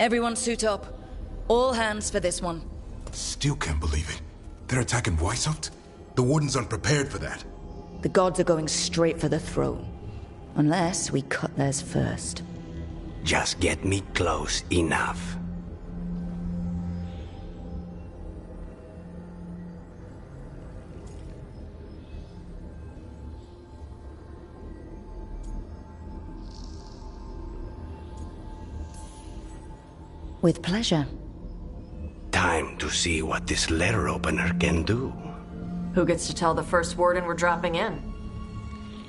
Everyone suit up. All hands for this one. Still can't believe it. They're attacking Weishaupt? The Warden's unprepared for that. The gods are going straight for the throne. Unless we cut theirs first. Just get me close enough. With pleasure. Time to see what this letter opener can do. Who gets to tell the first warden we're dropping in?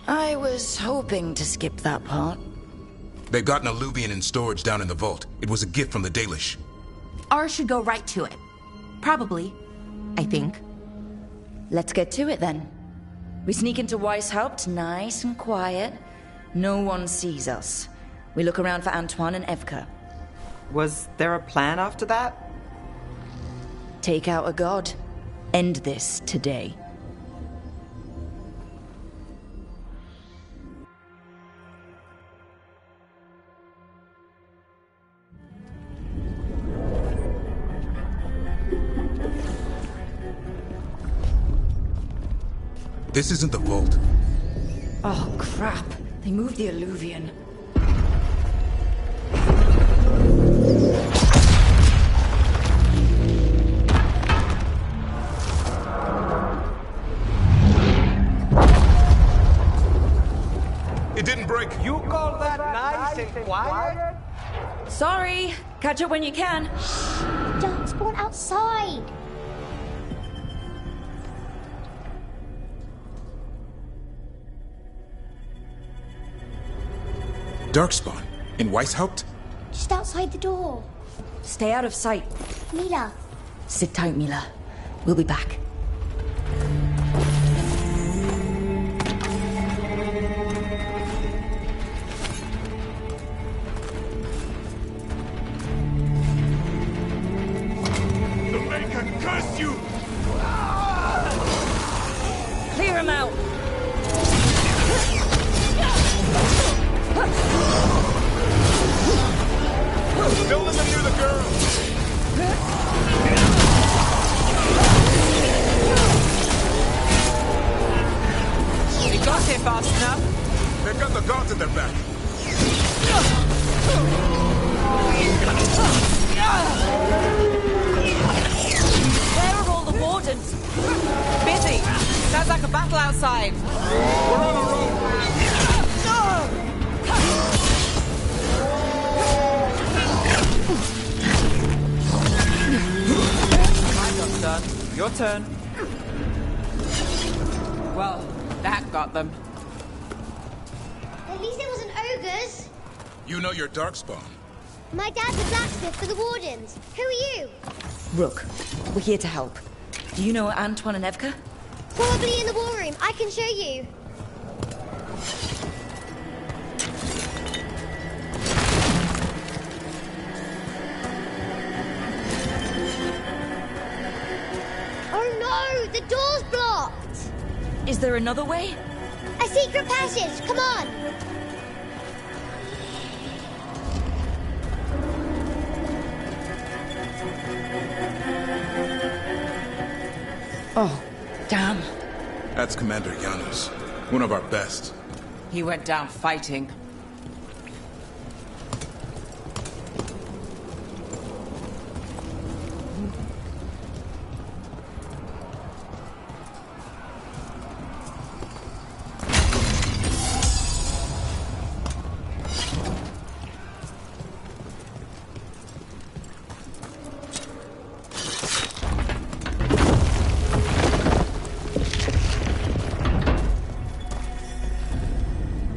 I was hoping to skip that part. They've got an alluvian in storage down in the vault. It was a gift from the Dalish. Ours should go right to it. Probably. I think. Let's get to it then. We sneak into Weishaupt nice and quiet. No one sees us. We look around for Antoine and Evka. Was there a plan after that? Take out a god. End this today. This isn't the vault. Oh, crap. They moved the alluvian. It didn't break. You call that nice and quiet? Sorry. Catch up when you can. Darkspawn outside. Darkspawn? In Weishaupt? Just outside the door. Stay out of sight. Mila. Sit tight, Mila. We'll be back. The Maker curse you! Clear him out! Don't let them near the girl! We got here fast enough. They've got the gods at their back. Where are all the wardens? Busy. Sounds like a battle outside. We're on our own. My job's done. Your turn. Well, that got them. At least it wasn't ogres. You know your Darkspawn. My dad's a blacksmith for the Wardens. Who are you? Rook, we're here to help. Do you know Antoine and Evka? Probably in the war room. I can show you. Oh no! The door's blocked! Is there another way? A secret passage! Come on! Oh, damn. That's Commander Janus. One of our best. He went down fighting.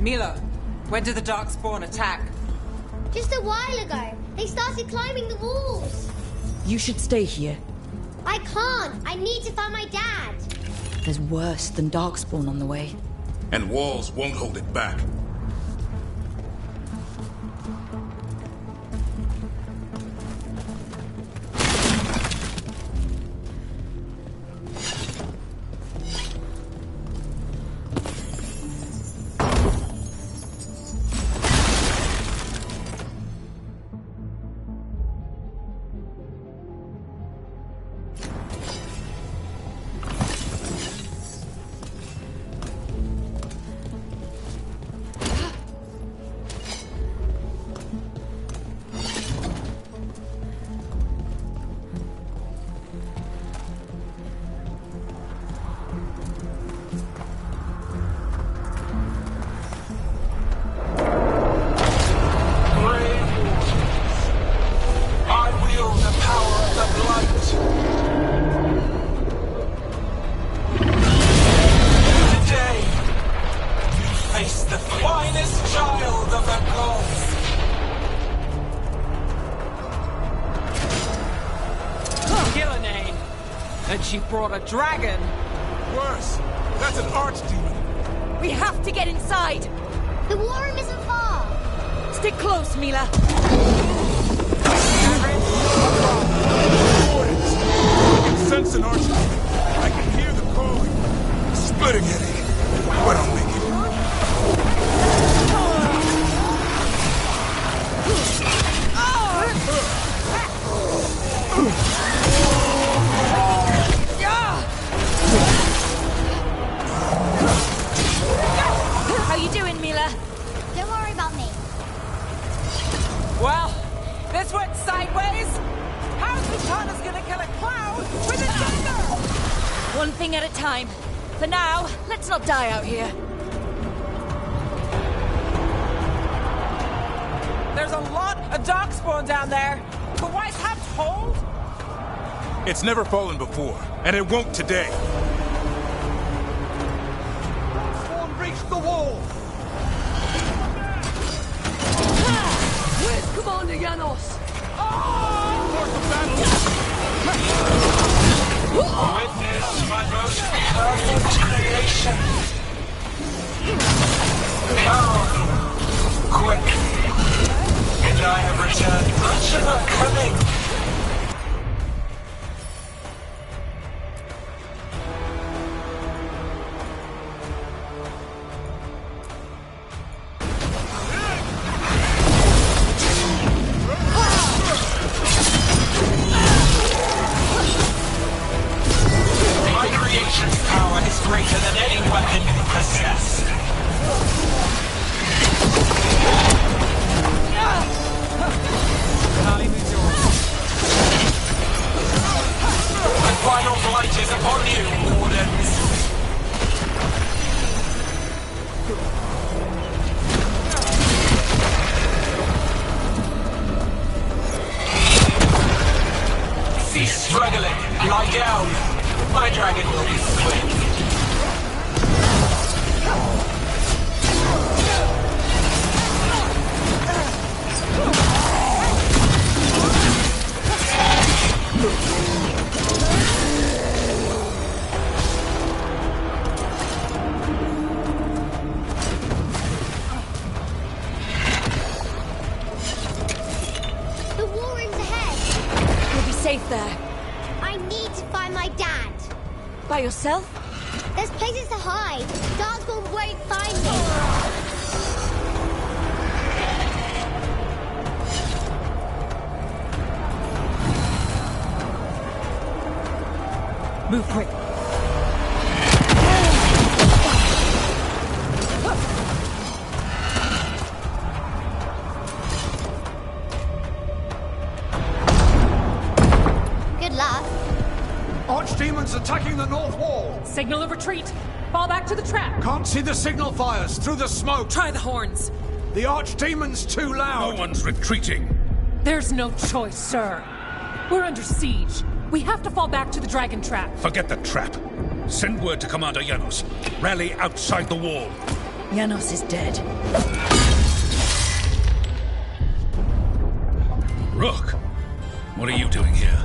Milo, when did the Darkspawn attack? Just a while ago. They started climbing the walls. You should stay here. I can't. I need to find my dad. There's worse than Darkspawn on the way. And walls won't hold it back. face the finest child of the gods. Gillenane. And she brought a dragon. Worse! That's an archdemon! We have to get inside! The war room isn't far. Stick close, Mila. Wardens! I can sense an archdemon. I can hear the calling. Splitting headache. Why don't make it? How you doing, Mila? Don't worry about me. Well, this went sideways. How's Zatanna's gonna kill a cloud with a dagger? One thing at a time. For now, let's not die out here. There's a lot of darkspawn down there. Can Weishaupt hold? It's never fallen before, and it won't today. Spawn reached the wall. Where's Commander Janos? Witness my most perfect creation. Come, quick, and I have returned much of our cunning. My creation's power is greater than any weapon you possess. My final blight is upon you, Wardens. Cease struggling. Lie down. My dragon will be swift. The war room's ahead. You'll be safe there. I need to find my dad. By yourself? There's places to hide. Darkspawn won't find me. Move quick. Good luck. Archdemons attacking the north wall. Signal of retreat. Fall back to the trap. Can't see the signal fires through the smoke. Try the horns. The Archdemon's too loud. No one's retreating. There's no choice, sir. We're under siege. We have to fall back to the dragon trap. Forget the trap. Send word to Commander Janos. Rally outside the wall. Janos is dead. Rook, what are you doing here?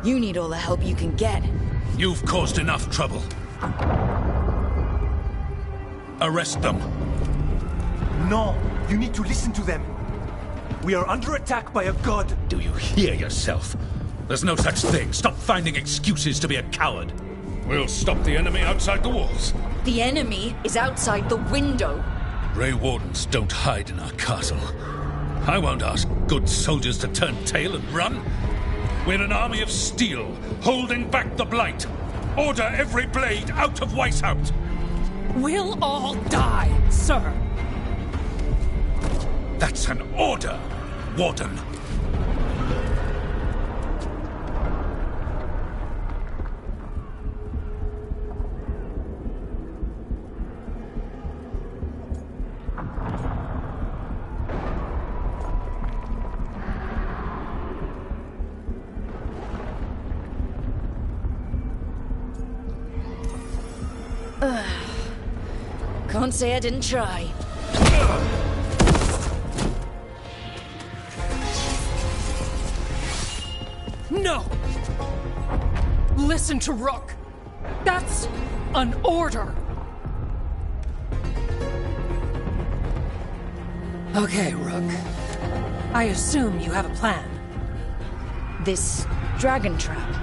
You need all the help you can get. You've caused enough trouble. Arrest them. No, you need to listen to them. We are under attack by a god. Do you hear yourself? There's no such thing. Stop finding excuses to be a coward. We'll stop the enemy outside the walls. The enemy is outside the window. Grey Wardens don't hide in our castle. I won't ask good soldiers to turn tail and run. We're an army of steel, holding back the blight. Order every blade out of Weishaupt. We'll all die, sir. That's an order, Warden. Can't say I didn't try. No! Listen to Rook. That's an order. Okay, Rook. I assume you have a plan. This dragon trap.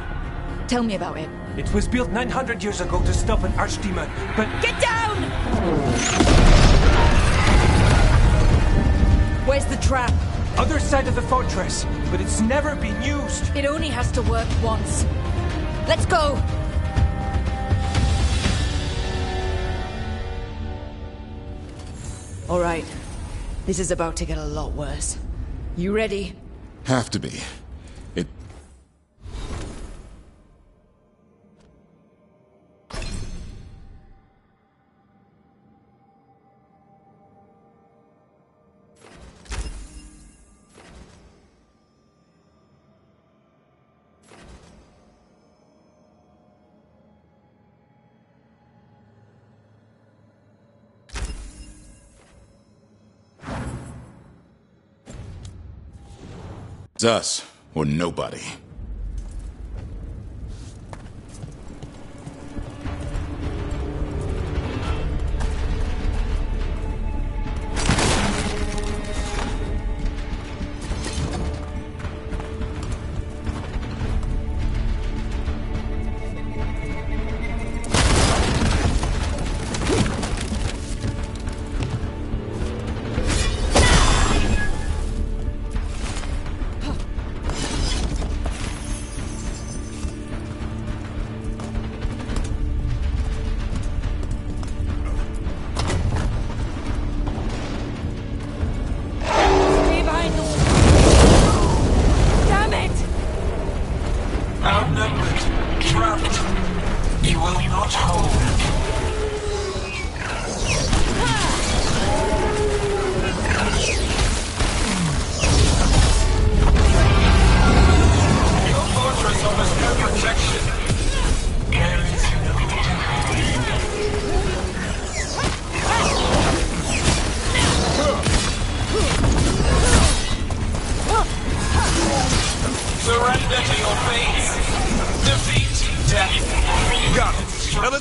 Tell me about it. It was built 900 years ago to stop an archdemon, but... Get down! Where's the trap? Other side of the fortress, but it's never been used. It only has to work once. Let's go! All right. This is about to get a lot worse. You ready? Have to be. It... It's us, or nobody.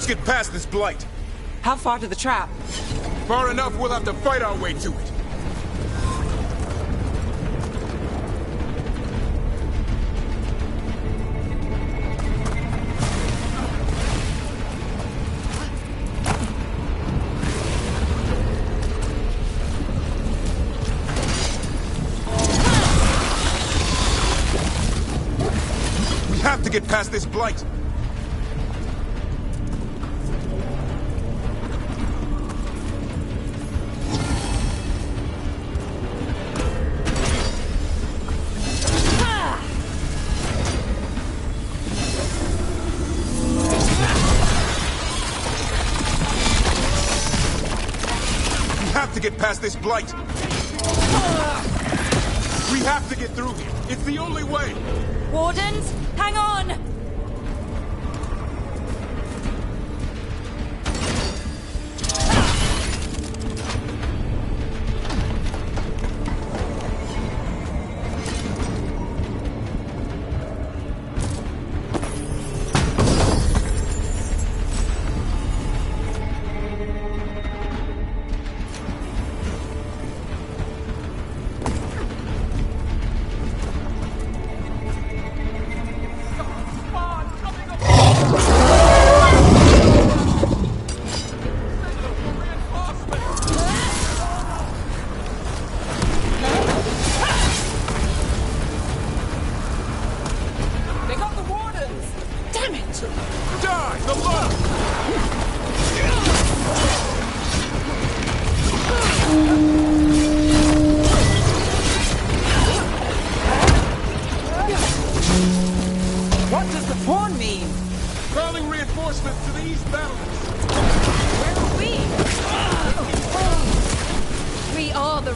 Get past this blight. How far to the trap? Far enough we'll have to fight our way to it. We have to get past this blight. Get past this blight. We have to get through here. It's the only way. Wardens, hang on!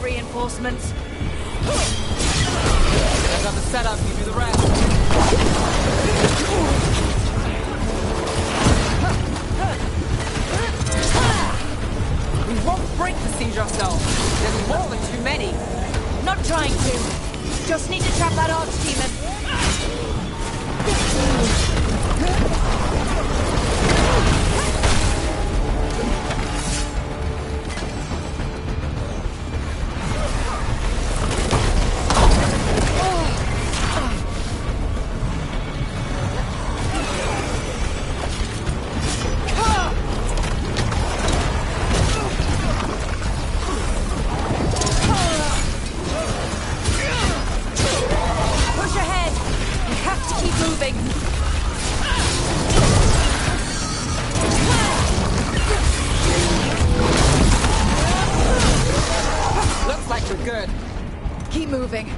Reinforcements. I got the setup, you do the rest. won't break the siege ourselves. There's more than too many. Not trying to. Just need to trap that archdemon. Good. Keep moving.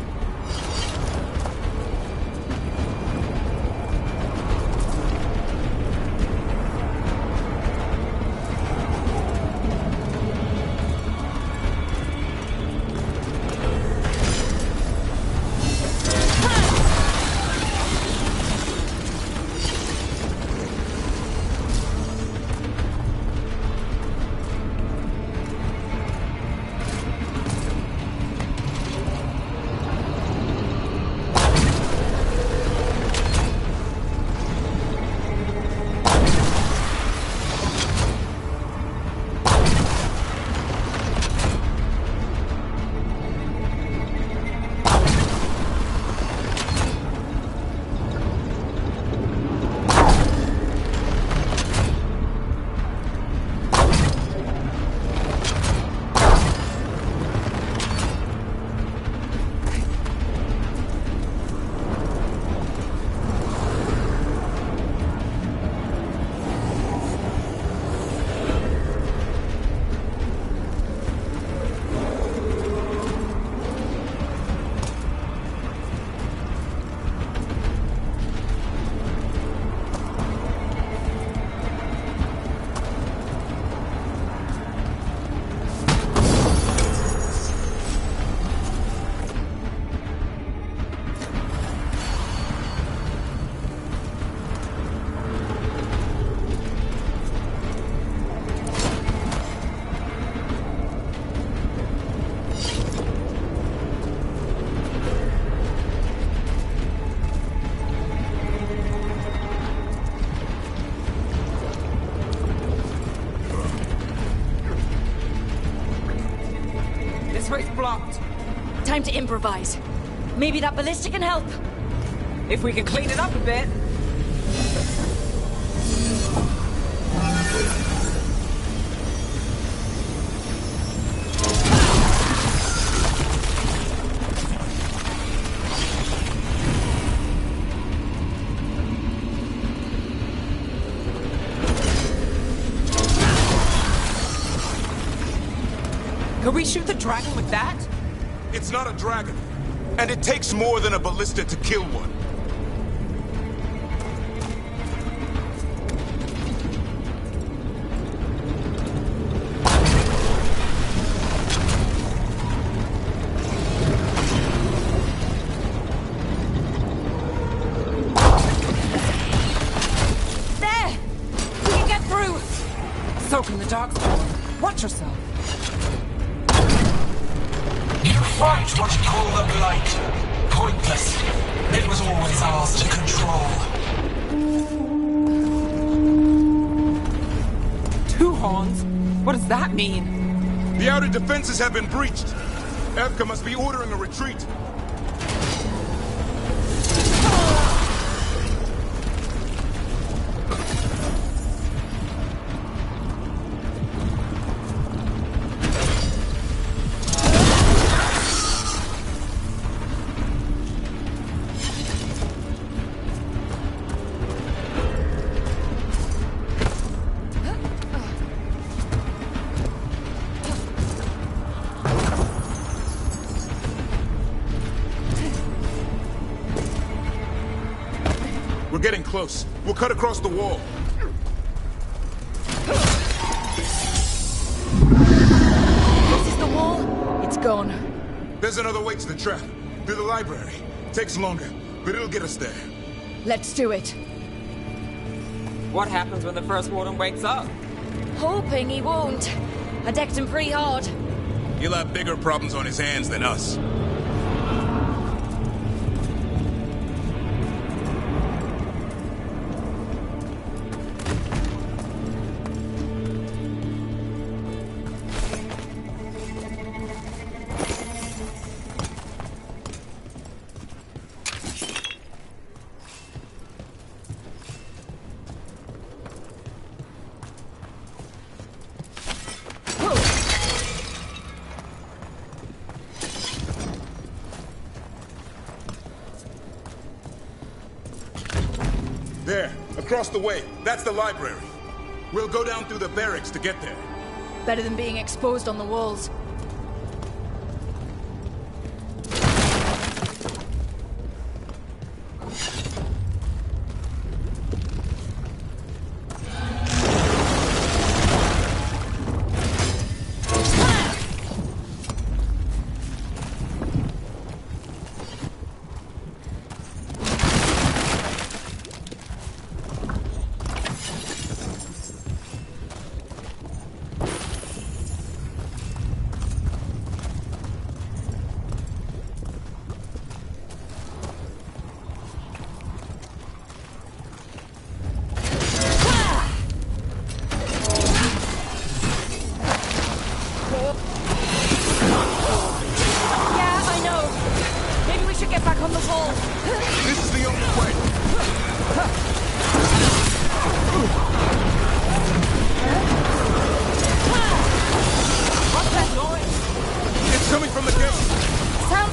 Blocked. Time to improvise. Maybe that ballista can help. If we can clean it up a bit. Could we shoot the dragon with that? It's not a dragon. And it takes more than a ballista to kill one. There! We can get through! So can the darkspawn. Watch yourself. You fight what you call the Blight. Pointless. It was always ours to control. Two horns? What does that mean? The outer defenses have been breached. Evka must be ordering a retreat. We're getting close. We'll cut across the wall. This is the wall. It's gone. There's another way to the trap. Through the library. Takes longer, but it'll get us there. Let's do it. What happens when the first warden wakes up? Hoping he won't. I decked him pretty hard. He'll have bigger problems on his hands than us. There, across the way. That's the library. We'll go down through the barracks to get there. Better than being exposed on the walls.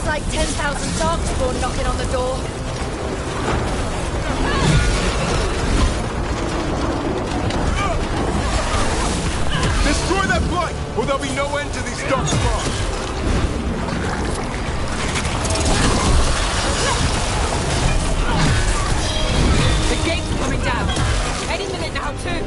Like 10,000 Darkspawn knocking on the door. Destroy that blight, or there'll be no end to these Darkspawn. The gate's coming down. Any minute now, too.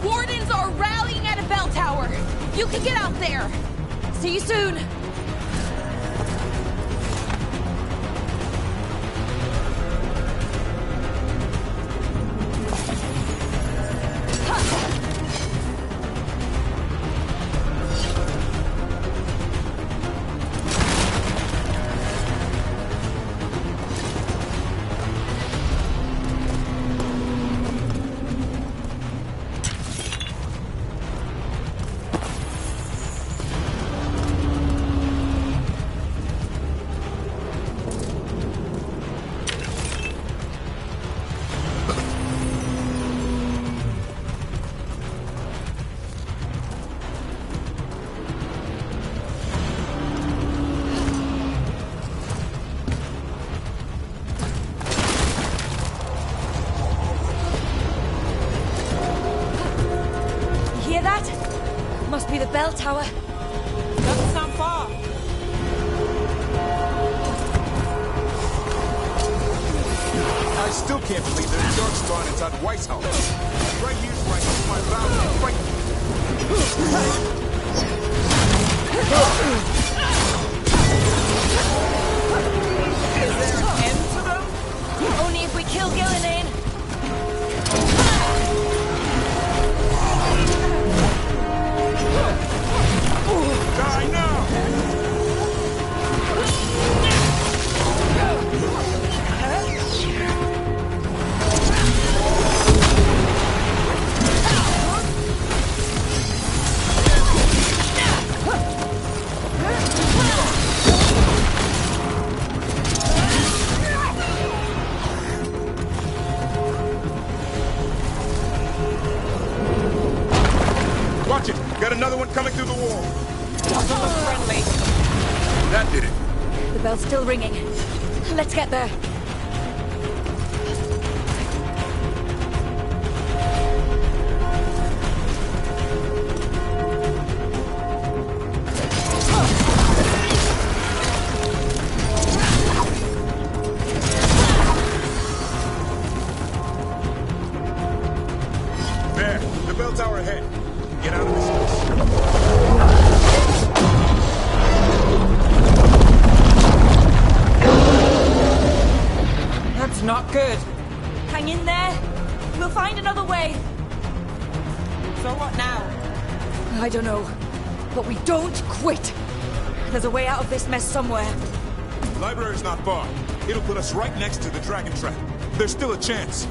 Wardens are rallying at a bell tower. You can get out there. See you soon. Must be the bell tower. Doesn't sound far. I still can't believe there's Darkspawn inside White's house. Right here's where I keep my vow to fight. Is there an end to them? Only if we kill Gillinane. Die now! Watch it! Got another one coming through the wall! Doesn't look friendly. That did it. The bell's still ringing. Let's get there. There, the bell tower ahead. Get out of this mess. That's not good. Hang in there. We'll find another way. So what now? I don't know. But we don't quit. There's a way out of this mess somewhere. Library's not far. It'll put us right next to the dragon trap. There's still a chance.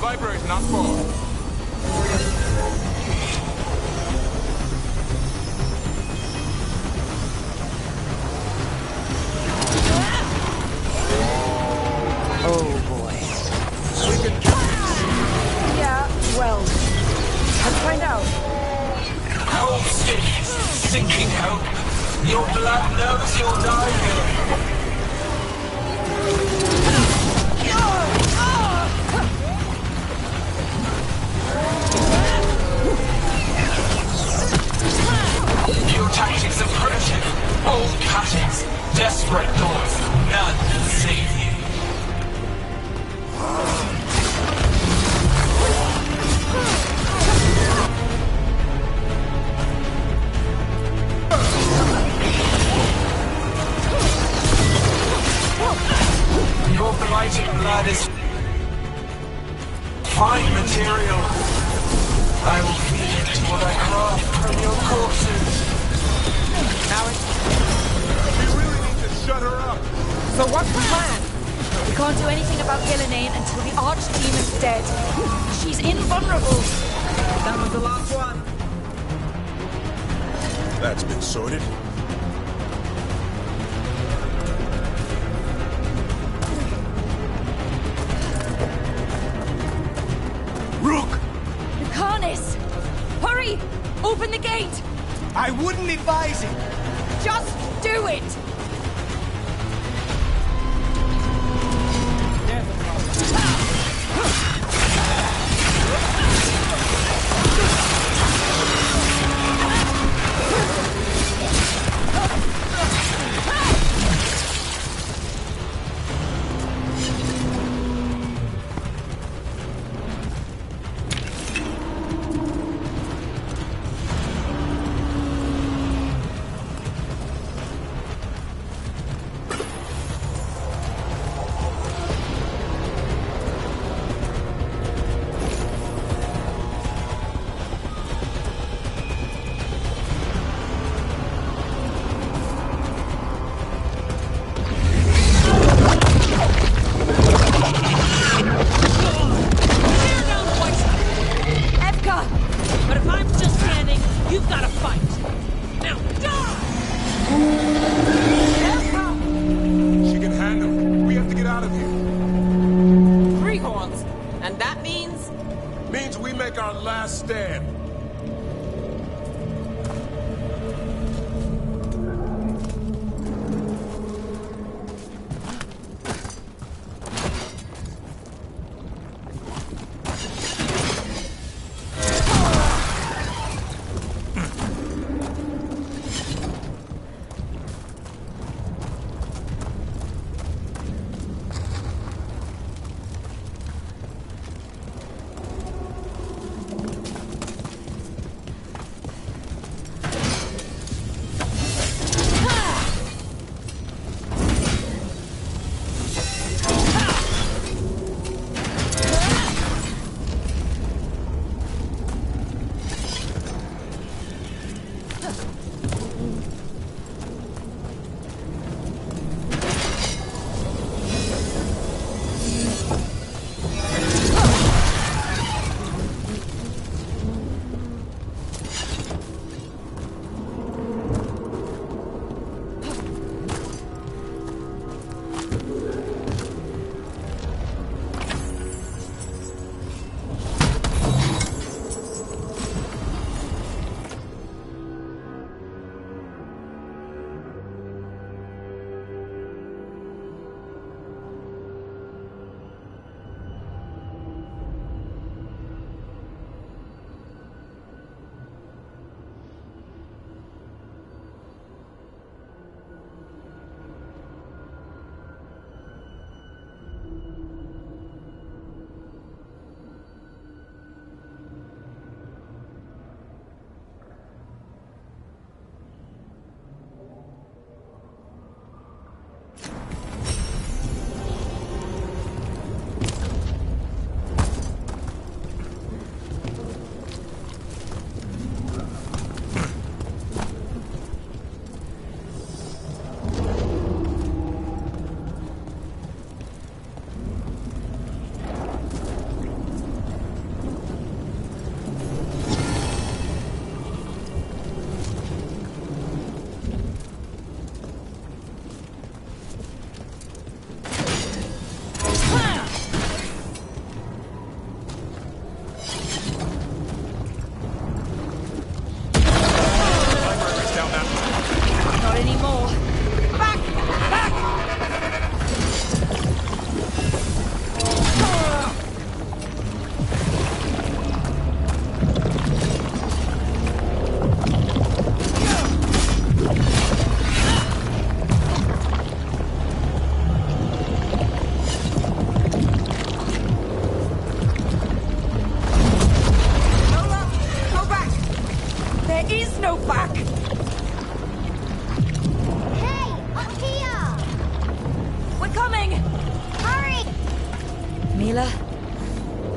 Library's not far. Oh boy. We can do this. Yeah, well, let's find out. Cold stick, sinking hope. Your blood knows you'll die here. Your tactics are primitive, old patterns, desperate thoughts, none can save you. Your blighted blood is fine material. I will feed it to what I craft from your corpses. We really need to shut her up. So what's the plan? We can't do anything about Gillinane until the Archdemon's dead. She's invulnerable. That was the last one. That's been sorted. Rook! Lucanus! Hurry! Open the gate! I wouldn't advise it! Just do it! But if I'm still standing, you've got to fight. Now, die! She can handle it. We have to get out of here. Three horns. And that means? Means we make our last stand.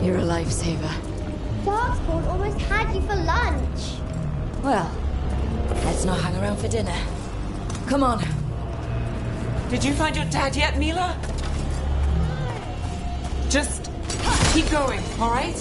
You're a lifesaver. Darkspawn almost had you for lunch. Well, let's not hang around for dinner. Come on. Did you find your dad yet, Mila? Just keep going, all right?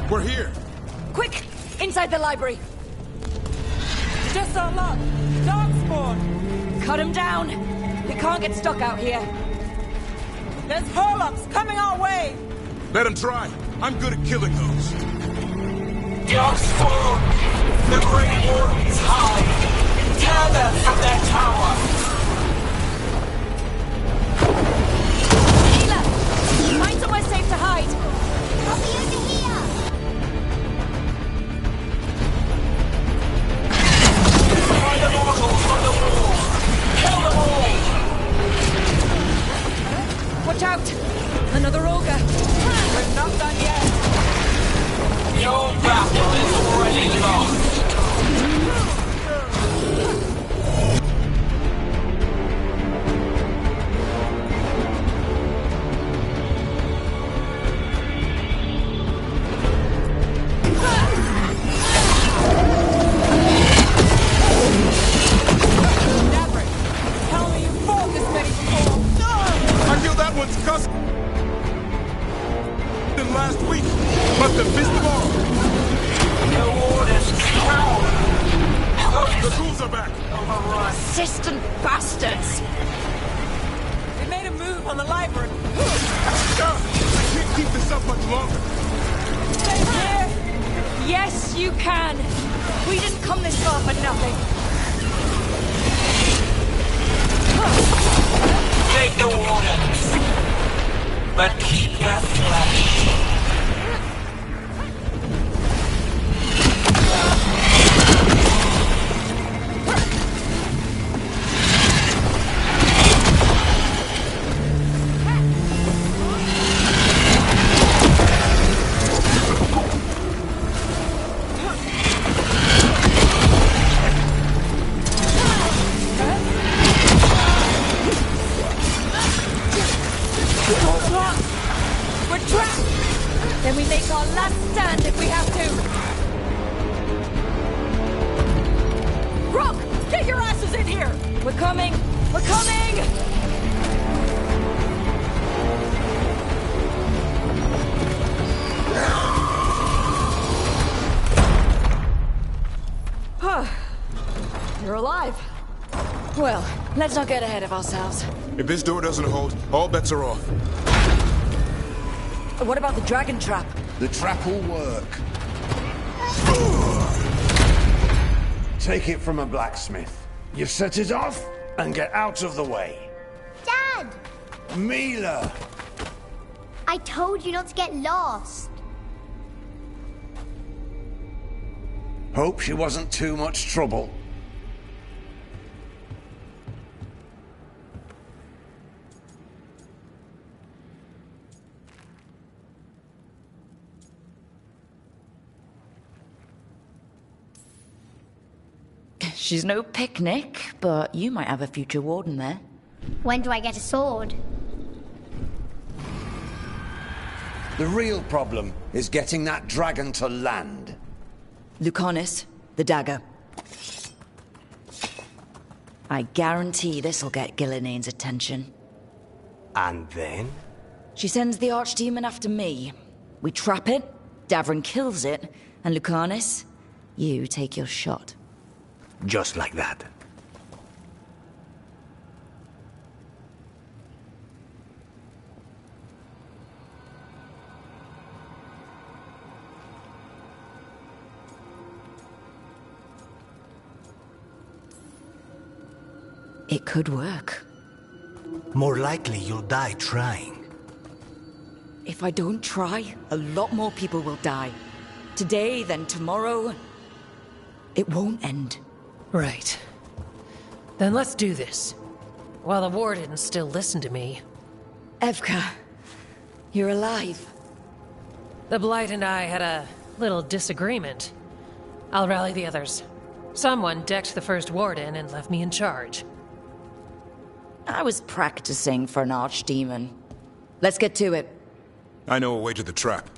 We're here! Quick! Inside the library! Just our luck! Darkspawn! Cut him down! We can't get stuck out here. There's Horlocks coming our way! Let him try. I'm good at killing those. Darkspawn! The Great Order is high! Tear them from their tower! Healer! Find somewhere safe to hide! I'll be over here! Find the mortals from the wall! Kill them all! Watch out! Another ogre! We're not done yet! Your battle is already lost! Persistent bastards! They made a move on the library. I can't keep this up much longer. Stay here! Yes, you can! We didn't come this far for nothing. Take the wardens, but keep your flesh. We're trapped! Then we make our last stand if we have to! Rook! Get your asses in here! We're coming! We're coming! You're alive. Well, let's not get ahead of ourselves. If this door doesn't hold, all bets are off. What about the dragon trap? The trap will work. Take it from a blacksmith. You set it off and get out of the way. Dad! Mila! I told you not to get lost. Hope she wasn't too much trouble. She's no picnic, but you might have a future warden there. When do I get a sword? The real problem is getting that dragon to land. Lucanis, the dagger. I guarantee this'll get Gillinean's attention. And then? She sends the archdemon after me. We trap it, Davrin kills it, and Lucanis, you take your shot. Just like that. It could work. More likely you'll die trying. If I don't try, a lot more people will die. Today, then tomorrow. It won't end. Right. Then let's do this. While the wardens still listen to me. Evka, you're alive. The Blight and I had a little disagreement. I'll rally the others. Someone decked the first warden and left me in charge. I was practicing for an archdemon. Let's get to it. I know a way to the trap.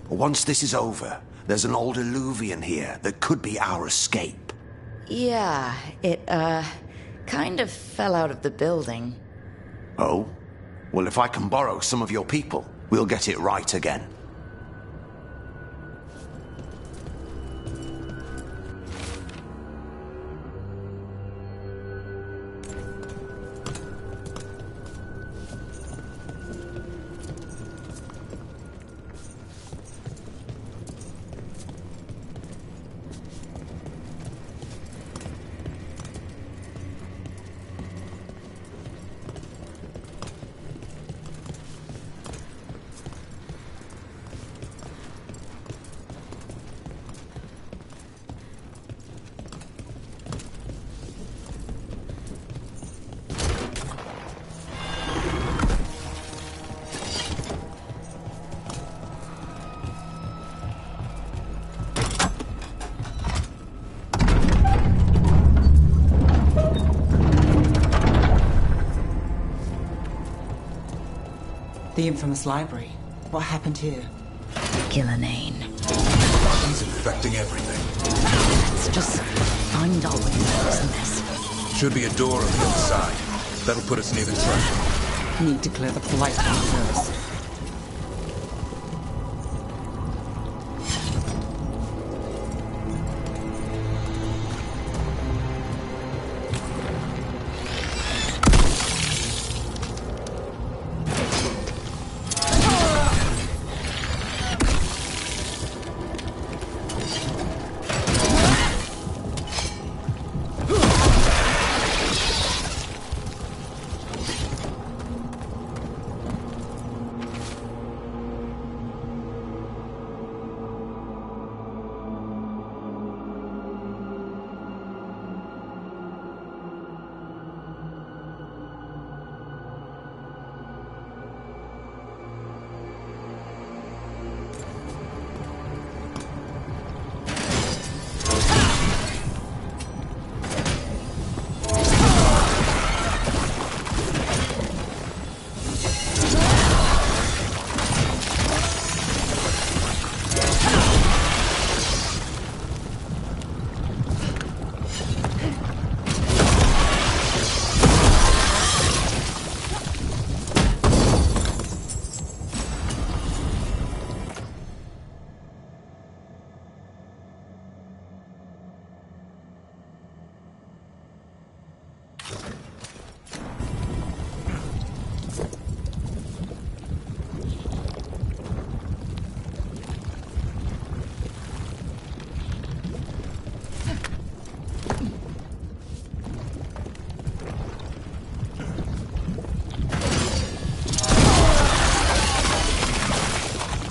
Once this is over, there's an old Illuvian here that could be our escape. Yeah, it, kind of fell out of the building. Oh? Well, if I can borrow some of your people, we'll get it right again. The infamous library. What happened here? Gillenane. She's infecting everything. Let's just find our way through this mess. Should be a door on the other side. That'll put us near the track. Need to clear the blight first.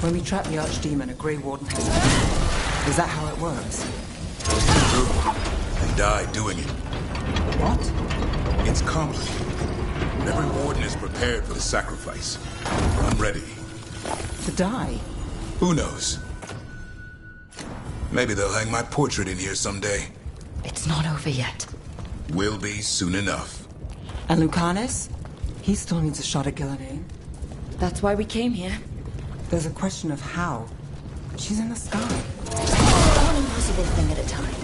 When we trap the Archdemon, a Grey Warden has to die. Is that how it works? True. And die doing it. What? It's complicated. Every warden is prepared for the sacrifice. I'm ready. To die? Who knows? Maybe they'll hang my portrait in here someday. It's not over yet. Will be soon enough. And Lucanus? He still needs a shot at Gillenane. That's why we came here. There's a question of how. She's in the sky. One impossible thing at a time.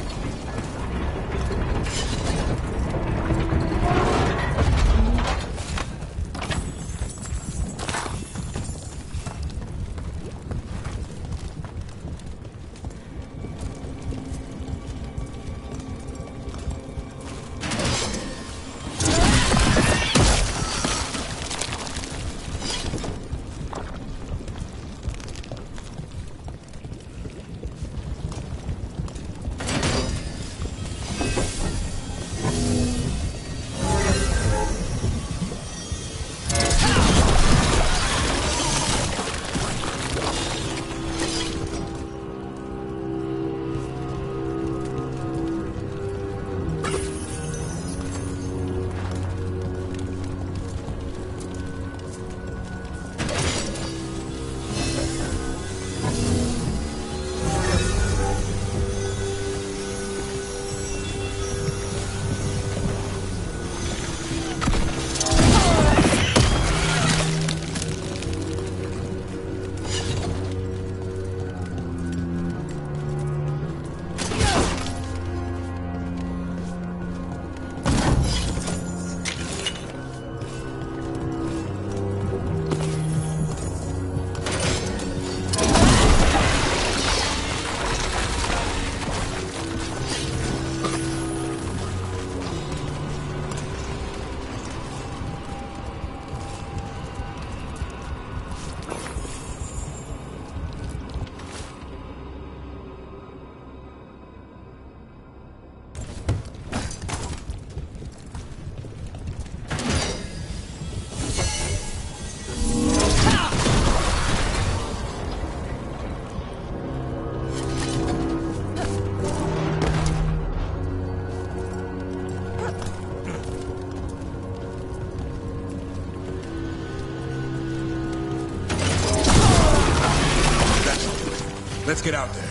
Let's get out there.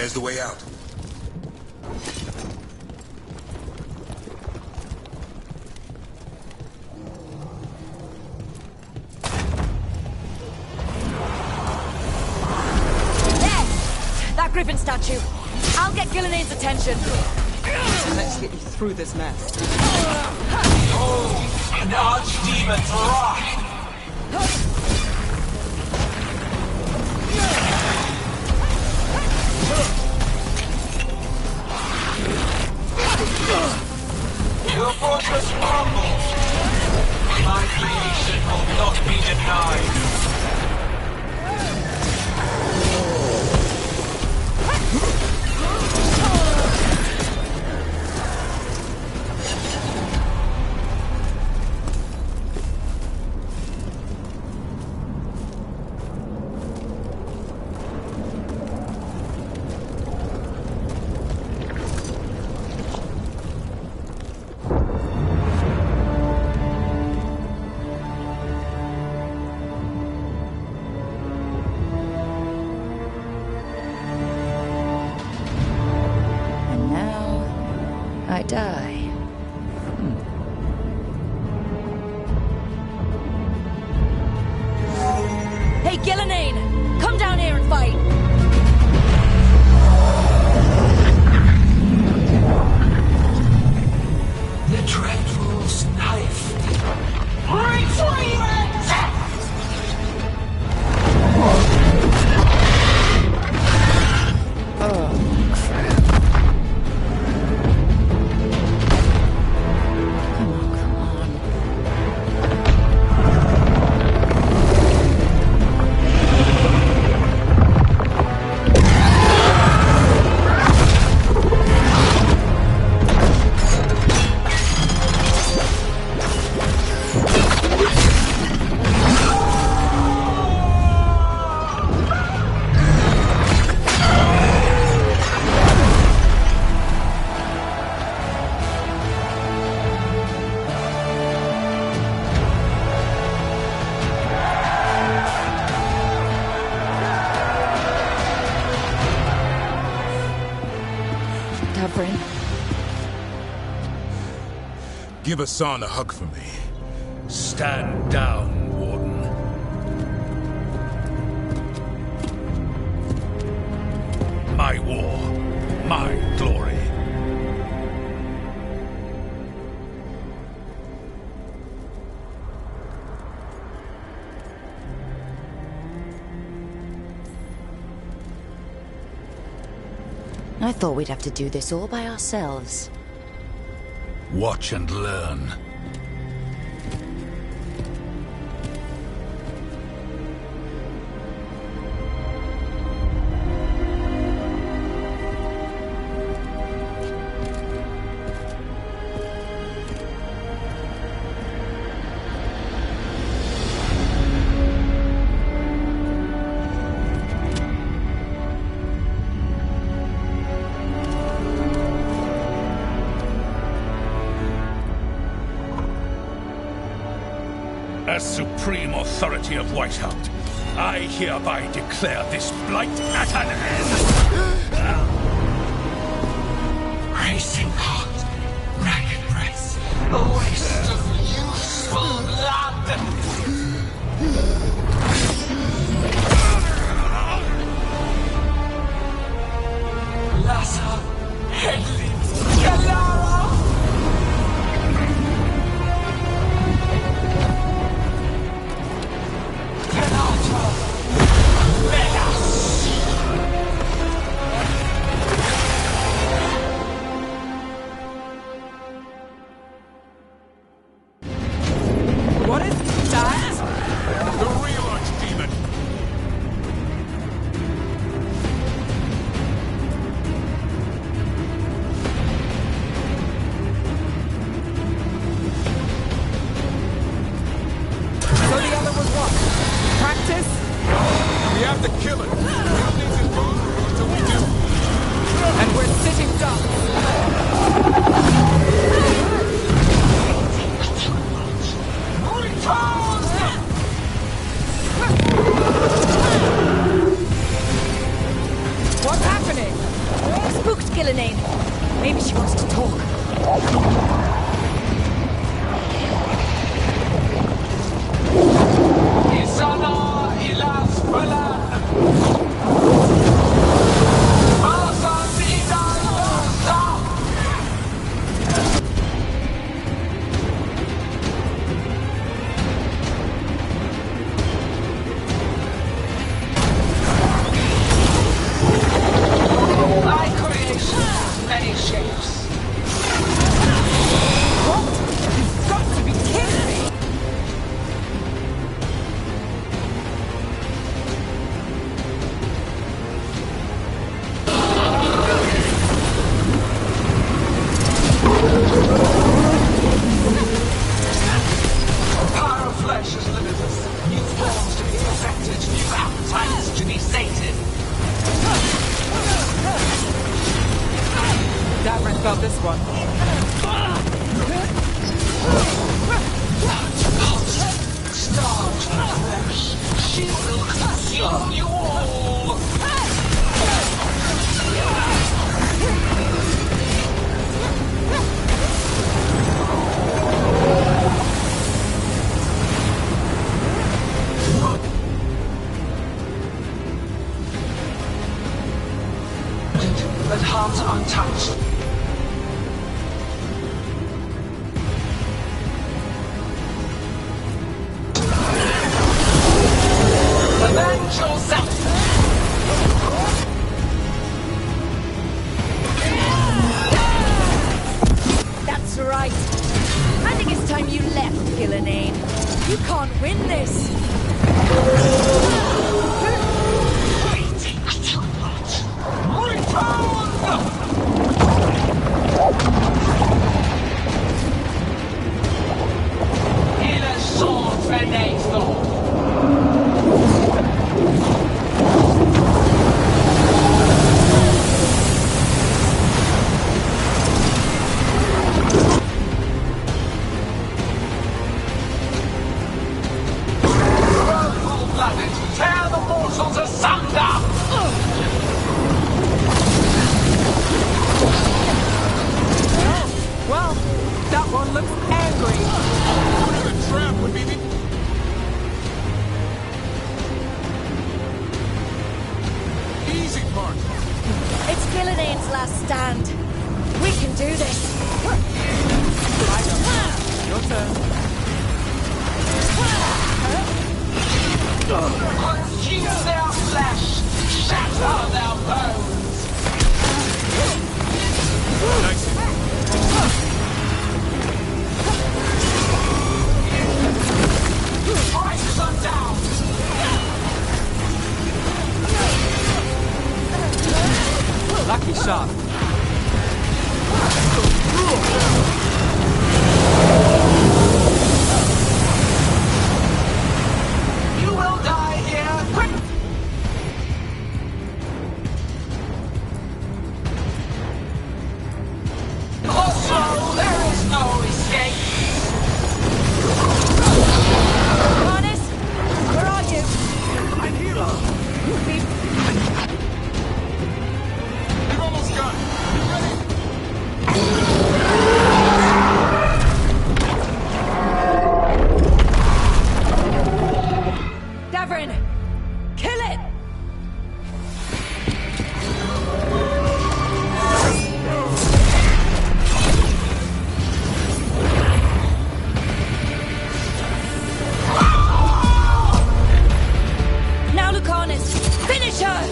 There's the way out. That Griffin statue. I'll get Gillinane's attention. Let's get you through this mess. Oh, an archdemon's wrath! Your fortress crumbles. My creation will not be denied. I die. Hey, Gillinane! Come down here and fight! The Dreadful's knife. Retreat! Give Hassan a hug for me. Stand down, Warden. My war, my glory. I thought we'd have to do this all by ourselves. Watch and learn. As supreme authority of Whitehaupt, I hereby declare this blight at an end. Racing heart, ragged breath, a waste of useful blood. Lassa, Headley, Galara. What is that? The real archdemon! Gillenane. Maybe she wants to talk. Isana ilas falan. My creation has many shapes. What? You've got to be kidding me! Power of flesh is limitless. New forms to be perfected, new appetites to be sated. Davrin felt this one. Starved for flesh, she will consume you all. But heart untouched. Avenge yourself! That's right. I think it's time you left, Gillenane. You can't win this. Waiting too much. Return! In a sword Venator. Full-blooded, tear the mortals asunder! Well, that one looks angry. The trap would be the... easy part. It's Gillenane's last stand. We can do this. Your turn. Consume their flesh, shatter their bones. Nice. Strike them down. Lucky shot. You will die here. Quick! Also, there is no escape. Harness, where are you? I'm here. You've almost got it. Davrin, kill it! Now, Lucanus, finish her!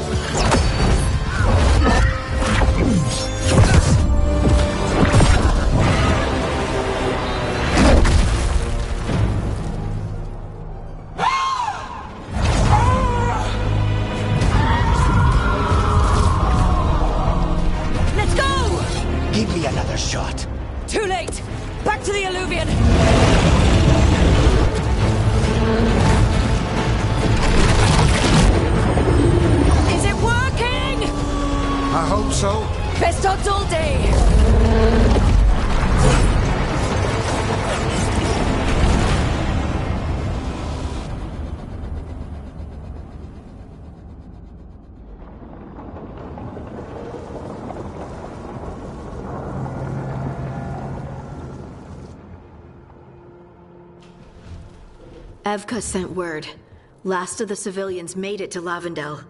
Let's go! Give me another shot. Too late! Back to the alluvion! Is it working? I hope so. Best odds all day! Evka sent word. Last of the civilians made it to Lavendel.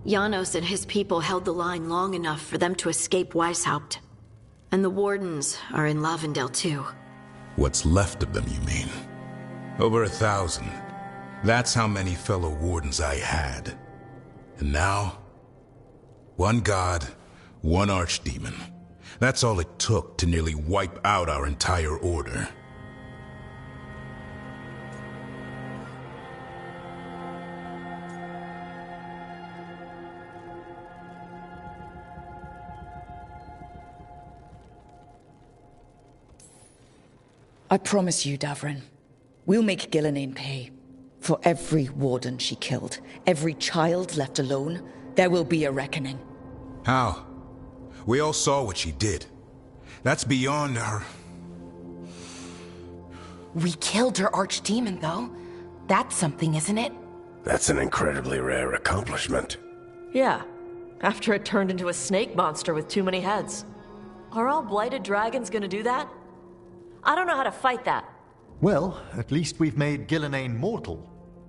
Janos and his people held the line long enough for them to escape Weishaupt. And the Wardens are in Lavendel too. What's left of them, you mean? Over 1,000. That's how many fellow Wardens I had. And now, one god, one archdemon. That's all it took to nearly wipe out our entire order. I promise you, Davrin, we'll make Gillenane pay. For every warden she killed, every child left alone, there will be a reckoning. How? We all saw what she did. That's beyond our... We killed her archdemon, though. That's something, isn't it? That's an incredibly rare accomplishment. Yeah, after it turned into a snake monster with too many heads. Are all blighted dragons gonna do that? I don't know how to fight that. Well, at least we've made Gillenane mortal.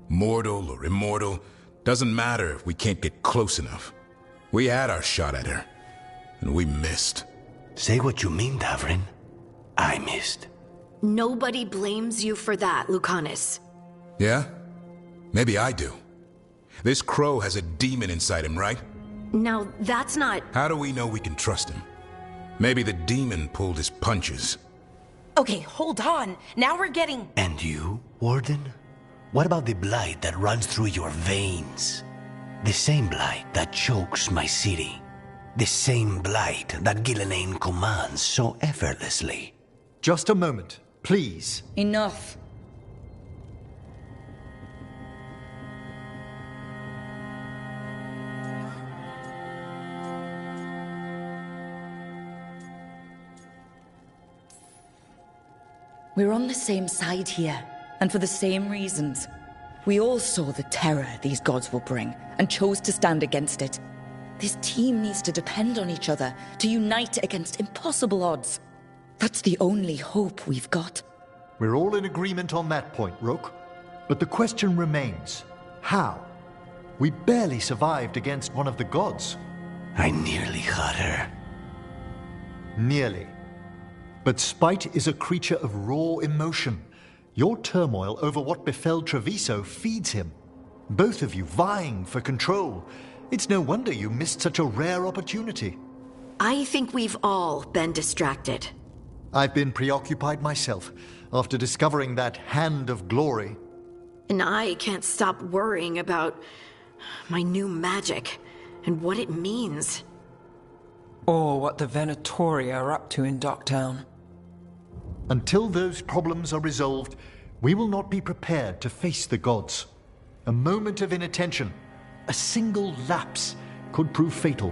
Mortal or immortal, doesn't matter if we can't get close enough. We had our shot at her, and we missed. Say what you mean, Davrin. I missed. Nobody blames you for that, Lucanus. Yeah? Maybe I do. This crow has a demon inside him, right? Now, that's not... How do we know we can trust him? Maybe the demon pulled his punches. Okay, hold on. Now we're getting... And you, Warden? What about the blight that runs through your veins? The same blight that chokes my city. The same blight that Gillenane commands so effortlessly. Just a moment, please. Enough. We're on the same side here, and for the same reasons. We all saw the terror these gods will bring, and chose to stand against it. This team needs to depend on each other, to unite against impossible odds. That's the only hope we've got. We're all in agreement on that point, Rook. But the question remains, how? We barely survived against one of the gods. I nearly had her. Nearly. But spite is a creature of raw emotion. Your turmoil over what befell Treviso feeds him. Both of you vying for control. It's no wonder you missed such a rare opportunity. I think we've all been distracted. I've been preoccupied myself after discovering that hand of glory. And I can't stop worrying about my new magic and what it means. Or what the Venatori are up to in Docktown. Until those problems are resolved, we will not be prepared to face the gods. A moment of inattention, a single lapse, could prove fatal,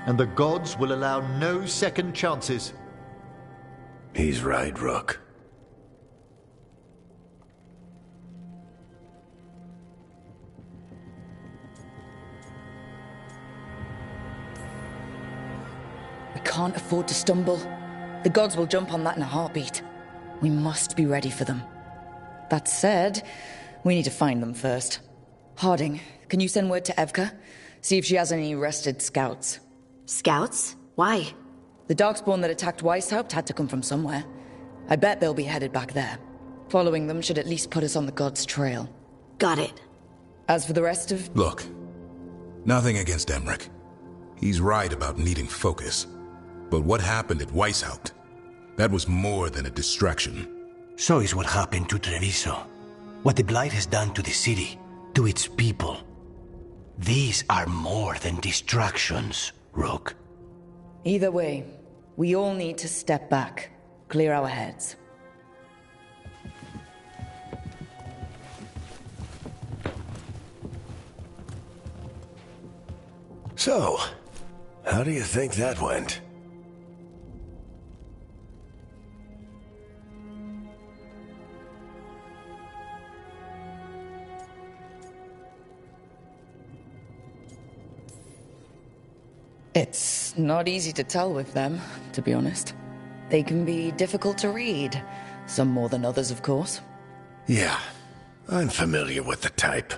and the gods will allow no second chances. He's right, Rook. We can't afford to stumble. The gods will jump on that in a heartbeat. We must be ready for them. That said, we need to find them first. Harding, can you send word to Evka? See if she has any rested scouts. Scouts? Why? The Darkspawn that attacked Weishaupt had to come from somewhere. I bet they'll be headed back there. Following them should at least put us on the gods' trail. Got it. As for the rest of... Look, nothing against Emmerich. He's right about needing focus. But what happened at Weishaupt? That was more than a distraction. So is what happened to Treviso. What the Blight has done to the city, to its people. These are more than distractions, Rook. Either way, we all need to step back, clear our heads. So, how do you think that went? It's not easy to tell with them, to be honest. They can be difficult to read. Some more than others, of course. Yeah, I'm familiar with the type.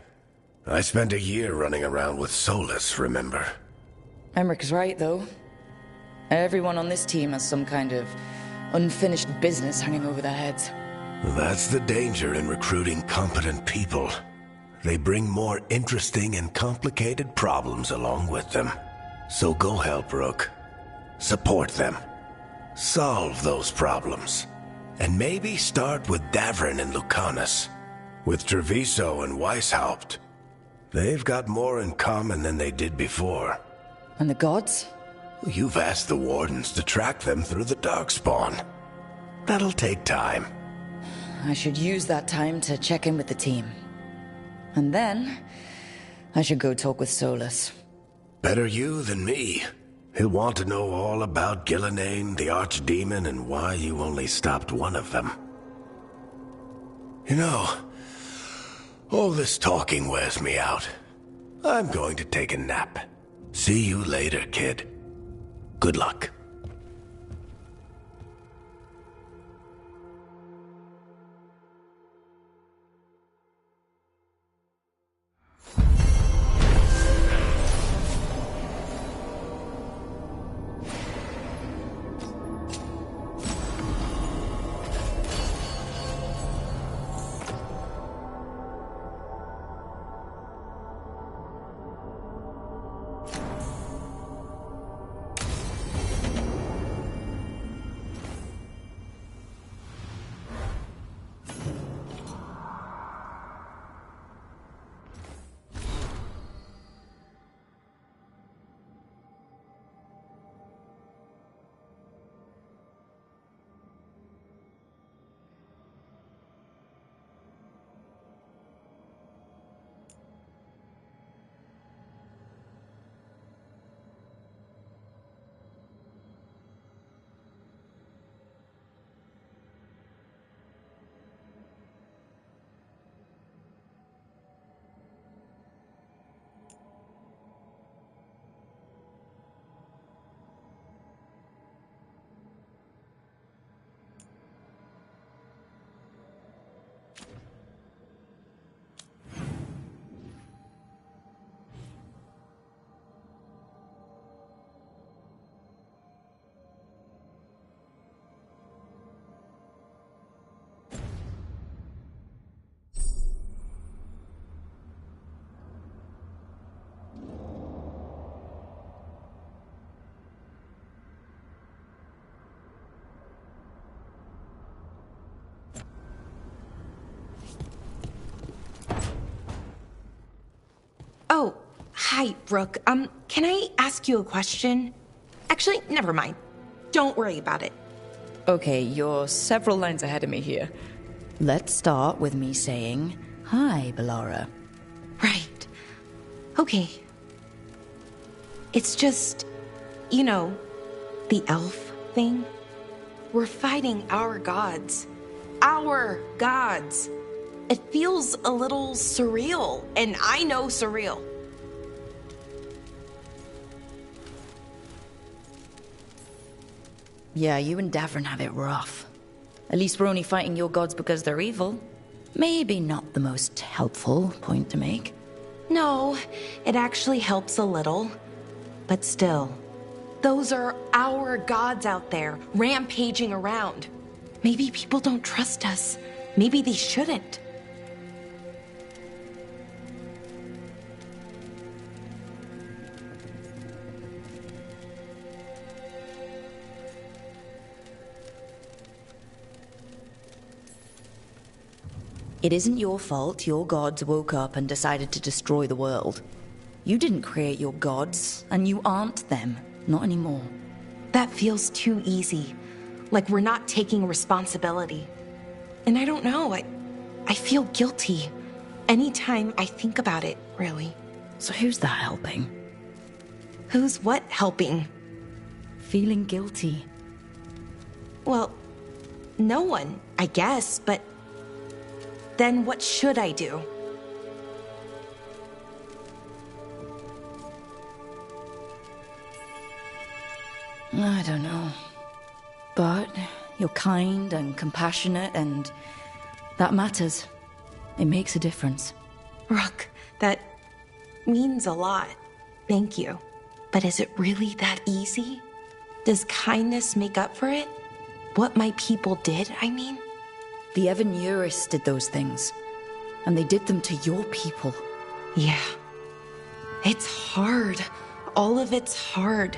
I spent a year running around with Solus, remember? Emmerich right, though. Everyone on this team has some kind of unfinished business hanging over their heads. That's the danger in recruiting competent people. They bring more interesting and complicated problems along with them. So go help Rook. Support them. Solve those problems. And maybe start with Davrin and Lucanus. With Treviso and Weishaupt. They've got more in common than they did before. And the gods? You've asked the Wardens to track them through the Darkspawn. That'll take time. I should use that time to check in with the team. And then, I should go talk with Solus. Better you than me. He'll want to know all about Gillenane, the Archdemon, and why you only stopped one of them. You know, all this talking wears me out. I'm going to take a nap. See you later, kid. Good luck. Oh, hi, Rook. Can I ask you a question? Actually, never mind. Don't worry about it. Okay, you're several lines ahead of me here. Let's start with me saying, hi, Bellara. Right. Okay. It's just, you know, the elf thing. We're fighting our gods. Our gods. It feels a little surreal, and I know surreal. Yeah, you and Davrin have it rough. At least we're only fighting your gods because they're evil. Maybe not the most helpful point to make. No, it actually helps a little. But still, those are our gods out there, rampaging around. Maybe people don't trust us. Maybe they shouldn't. It isn't your fault your gods woke up and decided to destroy the world. You didn't create your gods, and you aren't them. Not anymore. That feels too easy. Like we're not taking responsibility. And I don't know, I feel guilty. Anytime I think about it, really. So who's that helping? Who's what helping? Feeling guilty. Well, no one, I guess, but then what should I do? I don't know. But you're kind and compassionate, and that matters. It makes a difference. Rook, that means a lot. Thank you. But is it really that easy? Does kindness make up for it? What my people did, I mean? The Evan-Uris did those things. And they did them to your people. Yeah. It's hard. All of it's hard.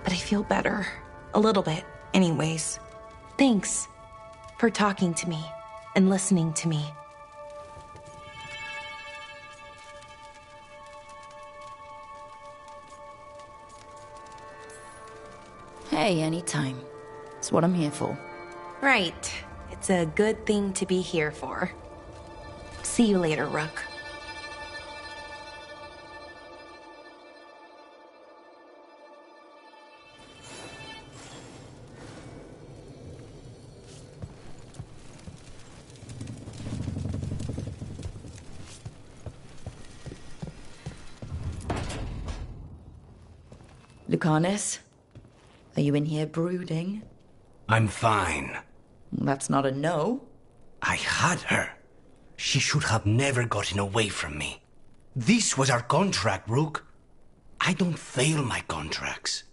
But I feel better. A little bit, anyways. Thanks for talking to me and listening to me. Hey, anytime. It's what I'm here for. Right. It's a good thing to be here for. See you later, Rook. Lucanus? Are you in here brooding? I'm fine. That's not a no. I had her. She should have never gotten away from me. This was our contract, Rook. I don't fail my contracts.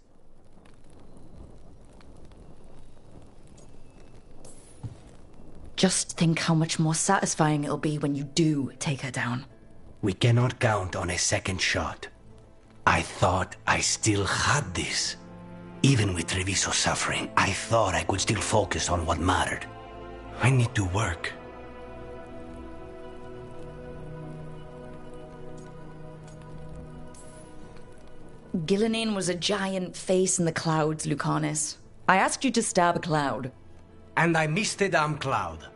Just think how much more satisfying it'll be when you do take her down. We cannot count on a second shot. I thought I still had this. Even with Treviso suffering, I thought I could still focus on what mattered. I need to work. Gillenane was a giant face in the clouds, Lucanus. I asked you to stab a cloud. And I missed the damn cloud.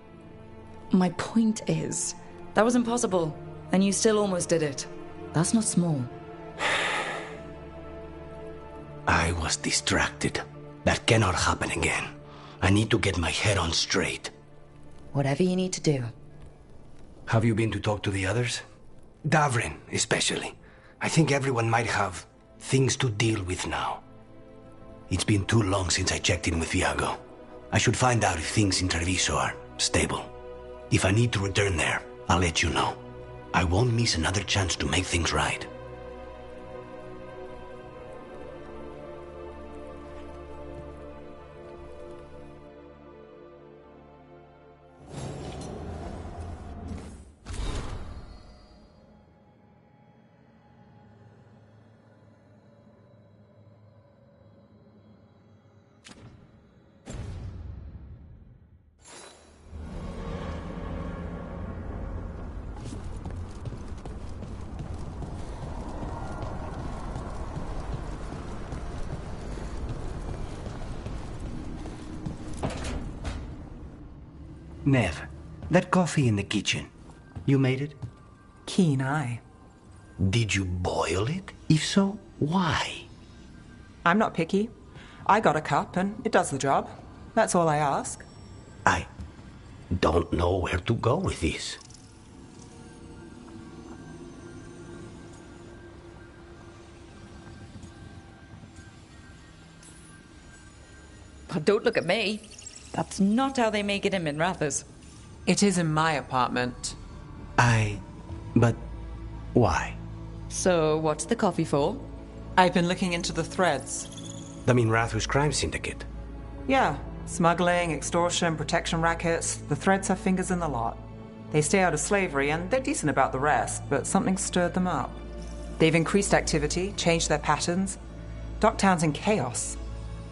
My point is, that was impossible, and you still almost did it. That's not small. I was distracted. That cannot happen again. I need to get my head on straight. Whatever you need to do. Have you been to talk to the others? Davrin, especially. I think everyone might have things to deal with now. It's been too long since I checked in with Viago. I should find out if things in Treviso are stable. If I need to return there, I'll let you know. I won't miss another chance to make things right. Nev, that coffee in the kitchen, you made it? Keen eye. Did you boil it? If so, why? I'm not picky. I got a cup and it does the job. That's all I ask. I don't know where to go with this. But don't look at me. That's not how they make it in Minrathous. It is in my apartment. But why? So, what's the coffee for? I've been looking into the threads. The Minrathous crime syndicate? Yeah. Smuggling, extortion, protection rackets. The threads have fingers in the lot. They stay out of slavery and they're decent about the rest, but something stirred them up. They've increased activity, changed their patterns. Docktown's in chaos.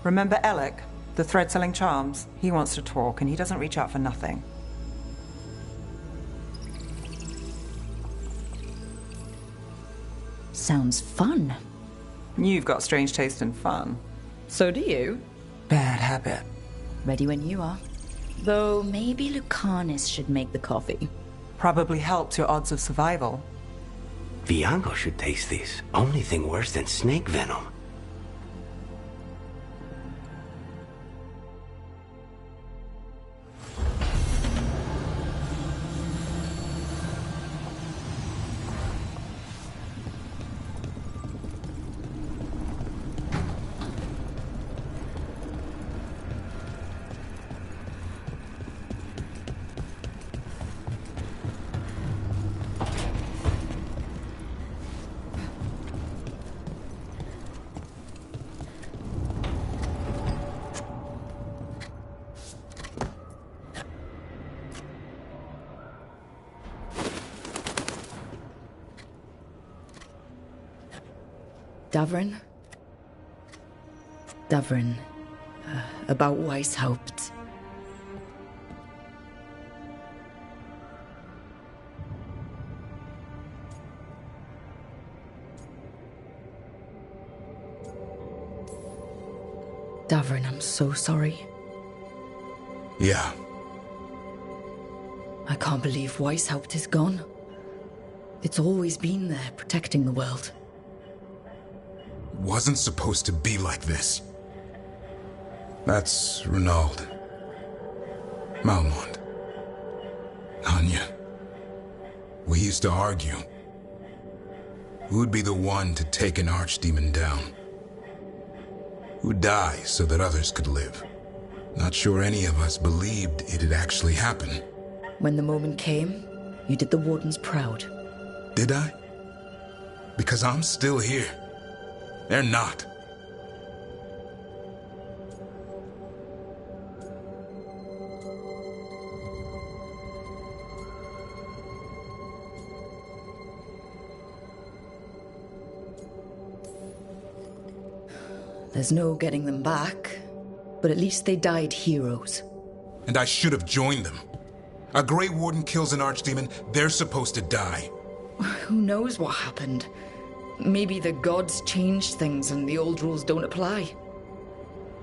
Remember Alec, the thread-selling charms? He wants to talk and he doesn't reach out for nothing. Sounds fun. You've got strange taste in fun. So do you. Bad habit. Ready when you are. Though maybe Lucanus should make the coffee. Probably helps your odds of survival. Viago should taste this. Only thing worse than snake venom. Davrin? Davrin, about Weishaupt. Davrin, I'm so sorry. Yeah. I can't believe Weishaupt is gone. It's always been there, protecting the world. Wasn't supposed to be like this. That's Renaud. Malmond. Anya. We used to argue. Who'd be the one to take an archdemon down? Who'd die so that others could live? Not sure any of us believed it'd actually happen. When the moment came, you did the Wardens proud. Did I? Because I'm still here. They're not. There's no getting them back, but at least they died heroes. And I should have joined them. A Grey Warden kills an archdemon, they're supposed to die. Who knows what happened? Maybe the gods changed things and the old rules don't apply.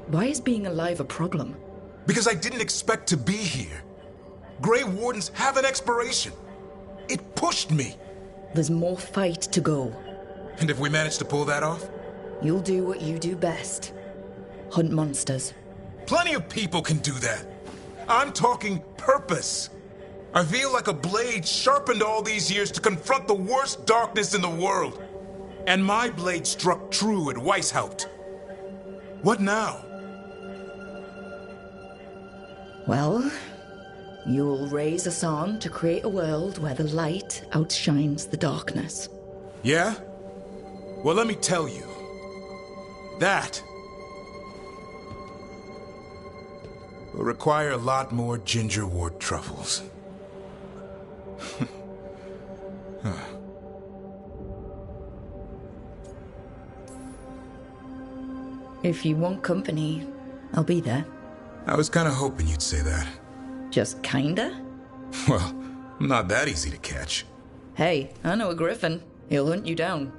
Why is being alive a problem? Because I didn't expect to be here. Grey Wardens have an expiration. It pushed me. There's more fight to go. And if we manage to pull that off? You'll do what you do best. Hunt monsters. Plenty of people can do that. I'm talking purpose. I feel like a blade sharpened all these years to confront the worst darkness in the world. And my blade struck true at Weishaupt. What now? Well, you'll raise us on to create a world where the light outshines the darkness. Yeah? Well, let me tell you. That will require a lot more gingerwort truffles. If you want company, I'll be there. I was kind of hoping you'd say that. Just kinda? Well, I'm not that easy to catch. Hey, I know a griffin. He'll hunt you down.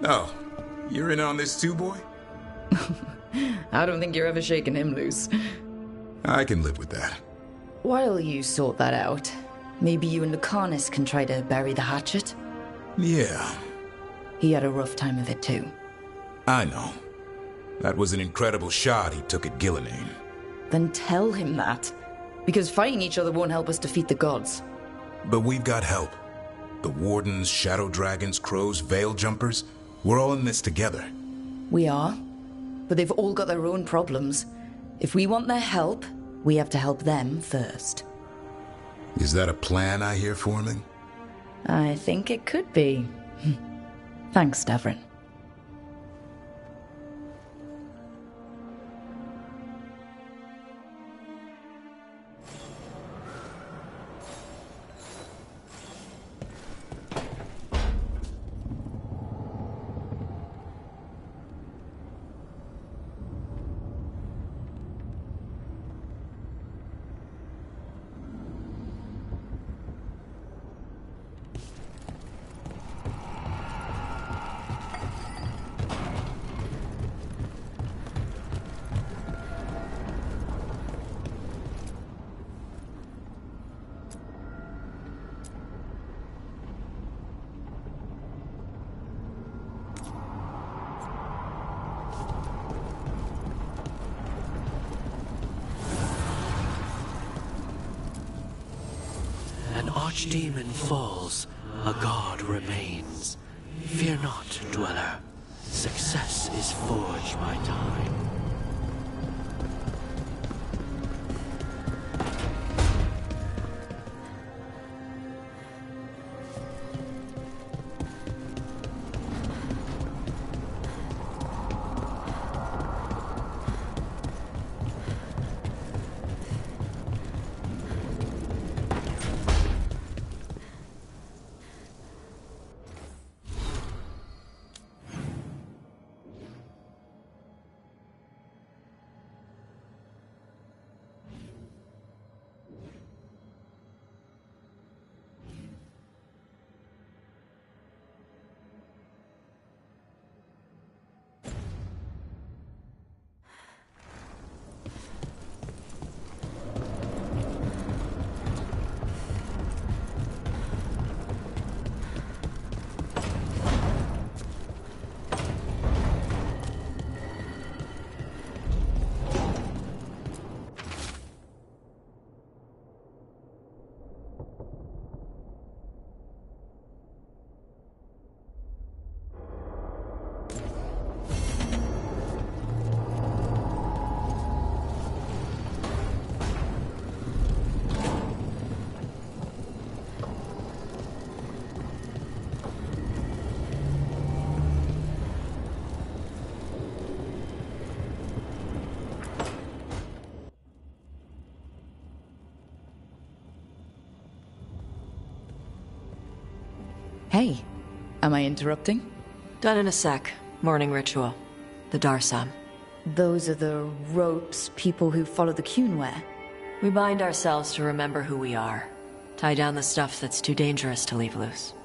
Oh, you're in on this too, boy? I don't think you're ever shaking him loose. I can live with that. While you sort that out, maybe you and Lucanus can try to bury the hatchet? Yeah. He had a rough time of it too. I know. That was an incredible shot he took at Gillenane. Then tell him that. Because fighting each other won't help us defeat the gods. But we've got help. The Wardens, Shadow Dragons, Crows, Veil Jumpers, we're all in this together. We are. But they've all got their own problems. If we want their help, we have to help them first. Is that a plan I hear forming? I think it could be. Thanks, Davrin. An archdemon falls, a god remains. Fear not, dweller. Success is forged by time. Hey, am I interrupting? Done in a sec. Morning ritual. The Darsam. Those are the ropes people who follow the Qun wear. We bind ourselves to remember who we are. Tie down the stuff that's too dangerous to leave loose.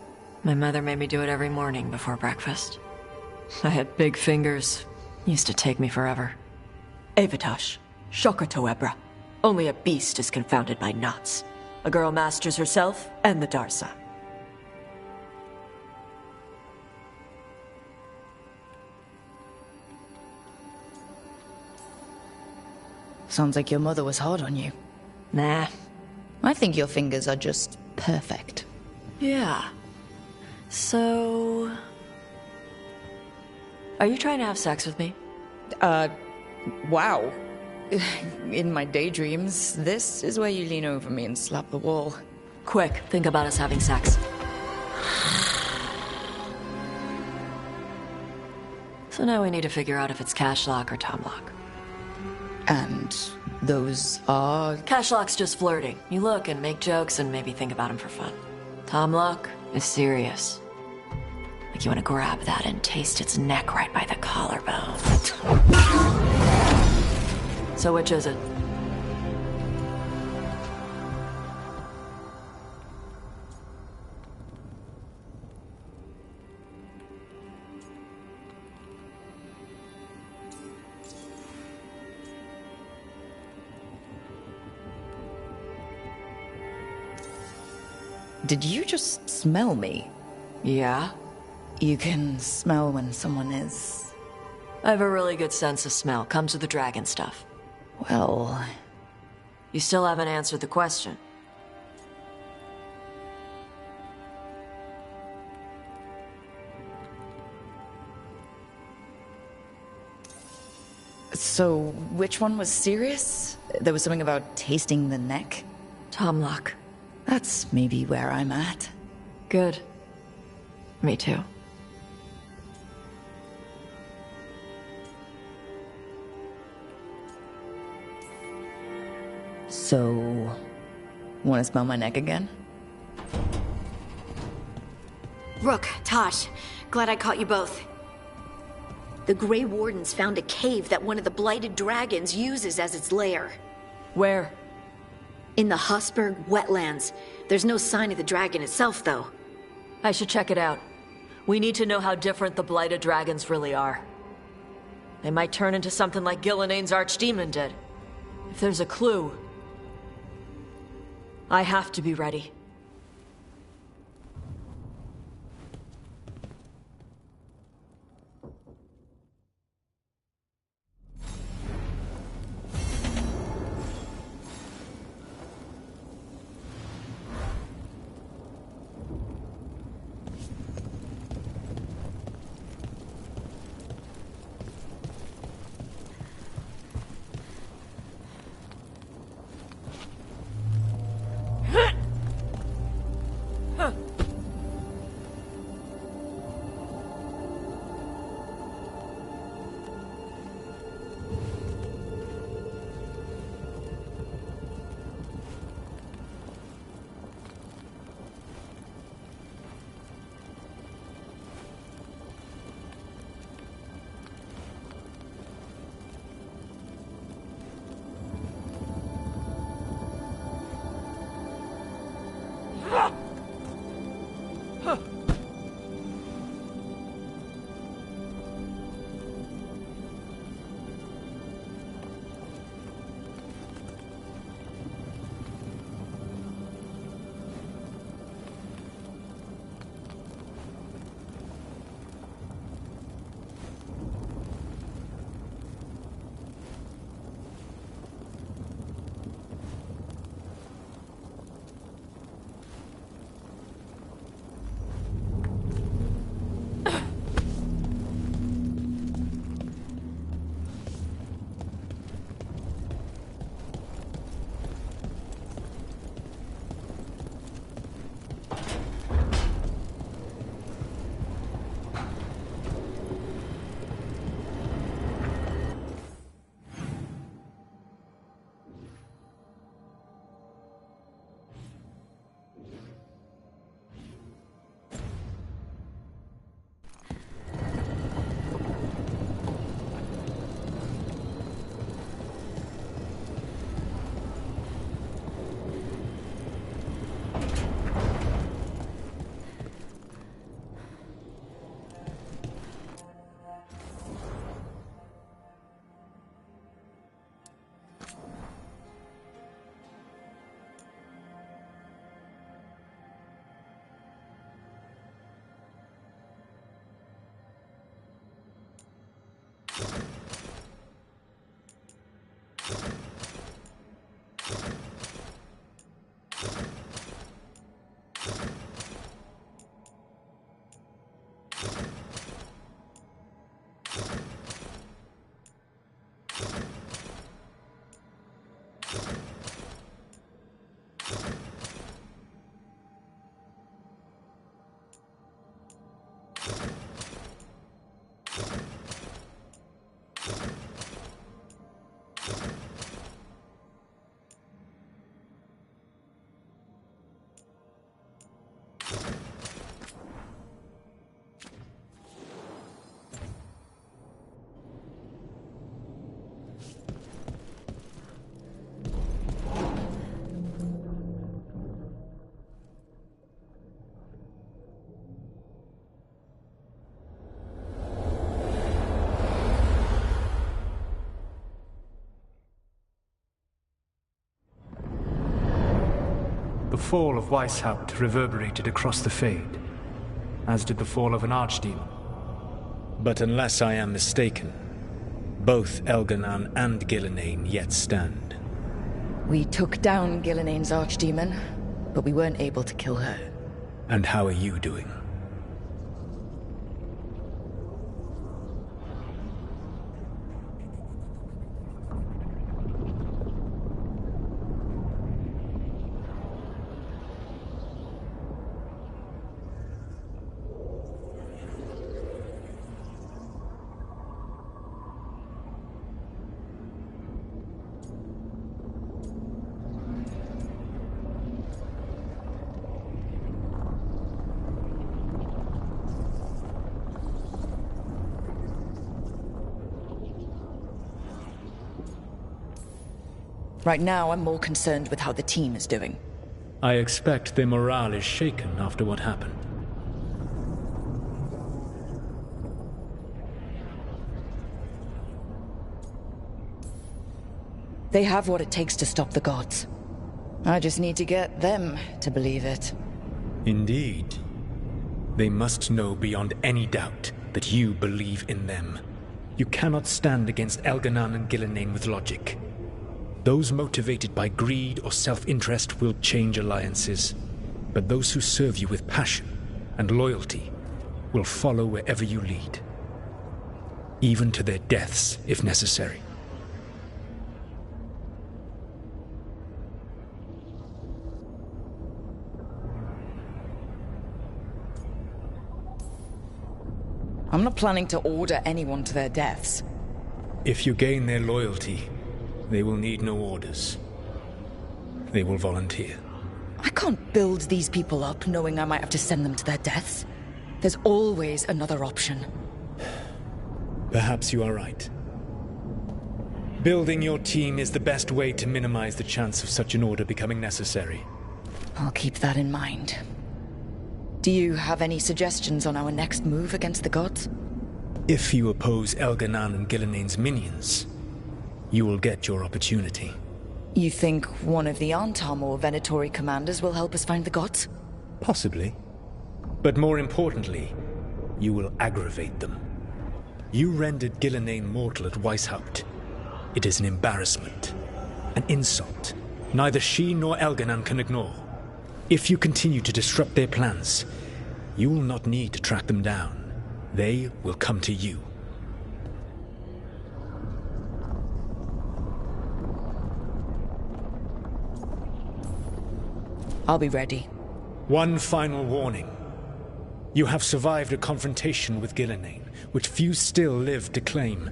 My mother made me do it every morning before breakfast. I had big fingers. Used to take me forever. Avatash. Shokatoebra. Only a beast is confounded by knots. A girl masters herself and the Darsam. Sounds like your mother was hard on you. Nah. I think your fingers are just perfect. Yeah. So... Are you trying to have sex with me? Wow. In my daydreams, this is where you lean over me and slap the wall. Quick, think about us having sex. So now we need to figure out if it's Cashlock or Tomlock. And those are... Cashlock's just flirting. You look and make jokes and maybe think about him for fun. Tomlock is serious. Like you want to grab that and taste its neck right by the collarbone. So which is it? Did you just smell me? Yeah? You can smell when someone is... I have a really good sense of smell. Comes with the dragon stuff. Well... You still haven't answered the question. So, which one was serious? There was something about tasting the neck? Tomlock. That's maybe where I'm at. Good. Me too. So... wanna smell my neck again? Rook, Tosh, glad I caught you both. The Grey Wardens found a cave that one of the Blighted Dragons uses as its lair. Where? In the Hussberg wetlands. There's no sign of the dragon itself, though. I should check it out. We need to know how different the Blighted Dragons really are. They might turn into something like Gillenane's archdemon did. If there's a clue... I have to be ready. The fall of Weishaupt reverberated across the Fade, as did the fall of an archdemon. But unless I am mistaken, both Elganan and Gillenane yet stand. We took down Gillenane's archdemon, but we weren't able to kill her. And how are you doing? Right now, I'm more concerned with how the team is doing. I expect their morale is shaken after what happened. They have what it takes to stop the gods. I just need to get them to believe it. Indeed. They must know beyond any doubt that you believe in them. You cannot stand against Elganan and Gillenane with logic. Those motivated by greed or self-interest will change alliances, but those who serve you with passion and loyalty will follow wherever you lead, even to their deaths if necessary. I'm not planning to order anyone to their deaths. If you gain their loyalty, they will need no orders. They will volunteer. I can't build these people up knowing I might have to send them to their deaths. There's always another option. Perhaps you are right. Building your team is the best way to minimize the chance of such an order becoming necessary. I'll keep that in mind. Do you have any suggestions on our next move against the gods? If you oppose Elganan and Gillenane's minions, you will get your opportunity. You think one of the Antam or Venatori commanders will help us find the gods? Possibly. But more importantly, you will aggravate them. You rendered Gillenane mortal at Weishaupt. It is an embarrassment, an insult. Neither she nor Elganan can ignore. If you continue to disrupt their plans, you will not need to track them down. They will come to you. I'll be ready. One final warning. You have survived a confrontation with Gillenane, which few still live to claim.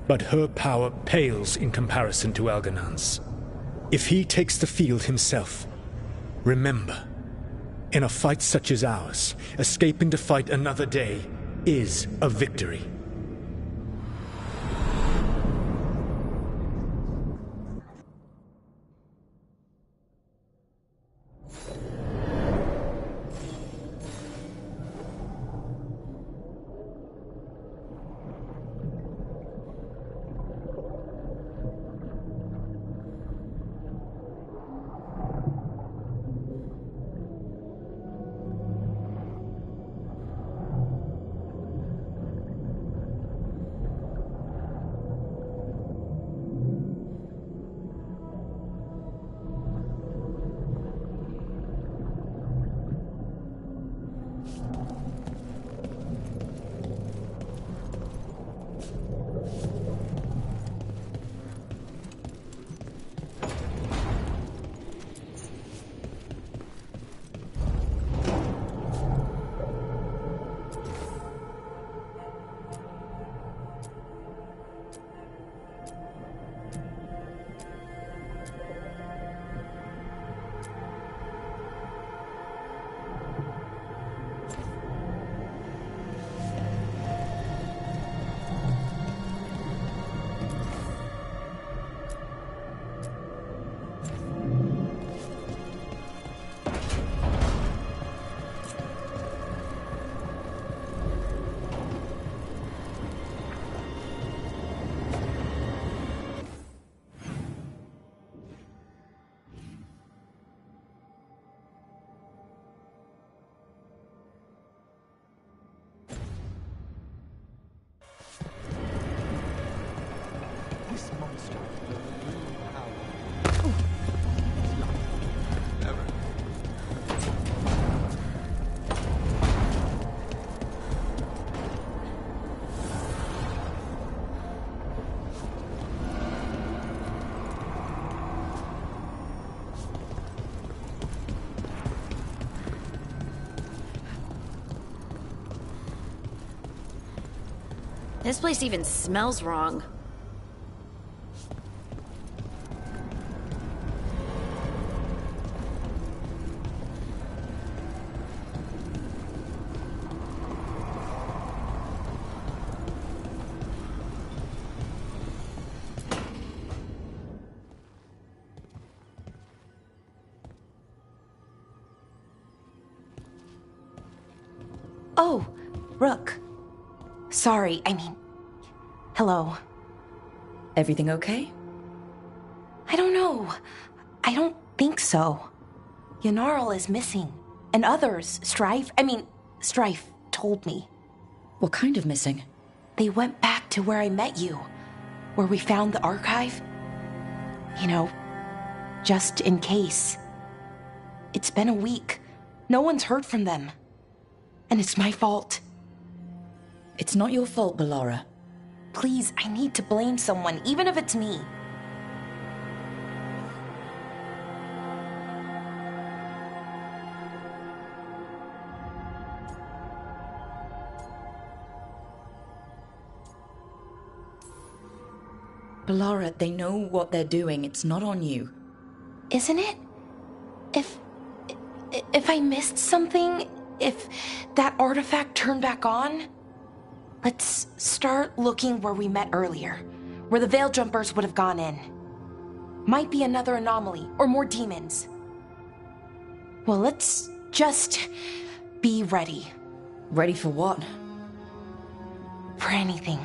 But her power pales in comparison to Elganan's. If he takes the field himself, remember, in a fight such as ours, escaping to fight another day is a victory. This monster. This place even smells wrong. Oh, Rook. Sorry, hello. Everything okay? I don't know. I don't think so. Yanarl is missing. And others, Strife told me. What kind of missing? They went back to where I met you. Where we found the archive. Just in case. It's been a week. No one's heard from them. And it's my fault. It's not your fault, Bellara. Please, I need to blame someone, even if it's me. Bellara, they know what they're doing. It's not on you. Isn't it? If I missed something, if that artifact turned back on, let's start looking where we met earlier, where the Veil Jumpers would have gone in. Might be another anomaly, or more demons. Well, let's just be ready. Ready for what? For anything.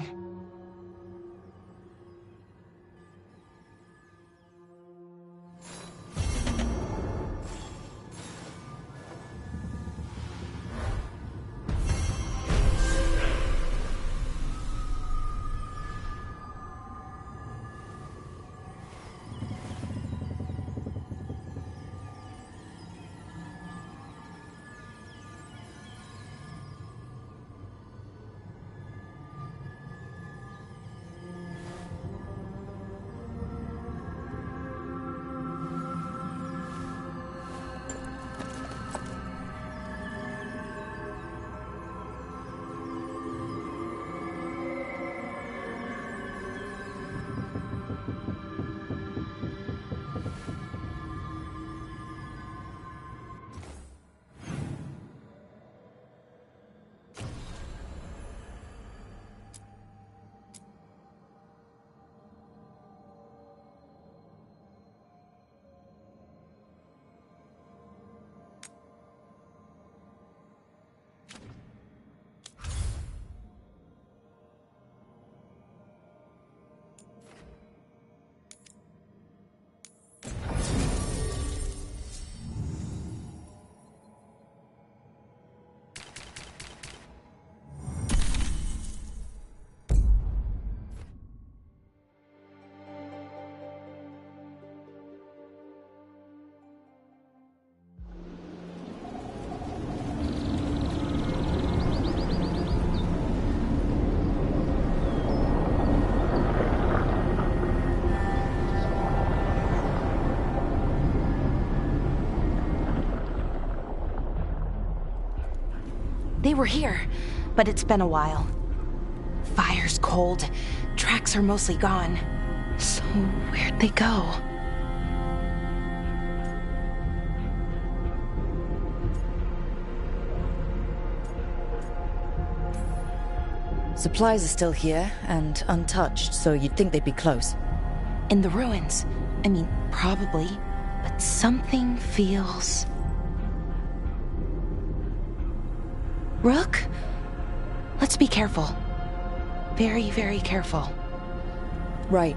They were here, but it's been a while. Fire's cold, tracks are mostly gone. So where'd they go? Supplies are still here, and untouched, so you'd think they'd be close. In the ruins. Probably, but something feels... Rook? Let's be careful. Very, very careful. Right.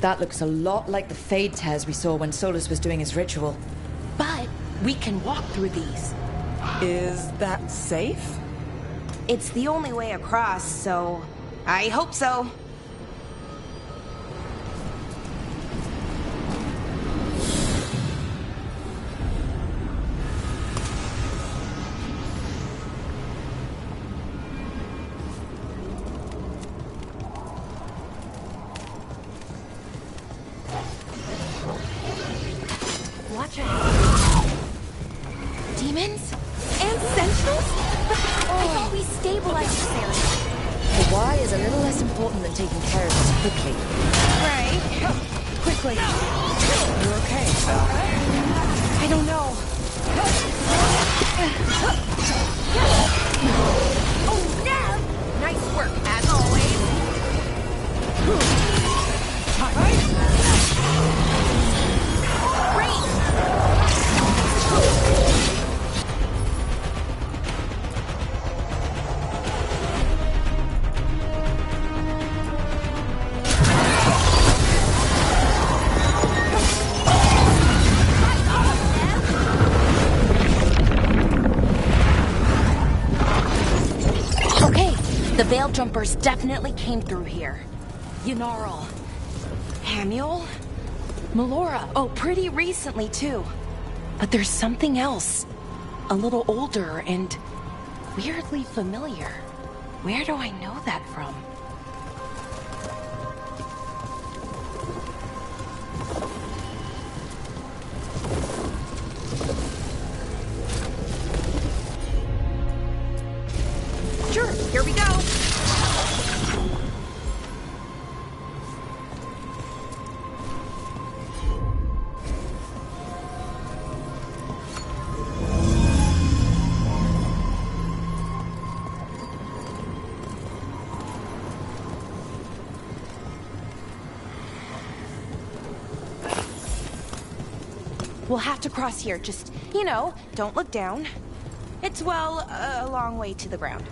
That looks a lot like the Fade tears we saw when Solus was doing his ritual. But we can walk through these. Is that safe? It's the only way across, so I hope so. Watch out. Demons? And sentinels? But I thought we stabilized this area. The why is a little less important than taking care of this quickly. Right. Quickly. You're okay. I don't know. Oh, no! Nice work, as always. Great! The Veil Jumpers definitely came through here. Ynarl. Hamiel? Melora. Oh, pretty recently, too. But there's something else. A little older and weirdly familiar. Where do I know that from? Sure, here we go. We'll have to cross here. Just, don't look down. It's, well, a long way to the ground.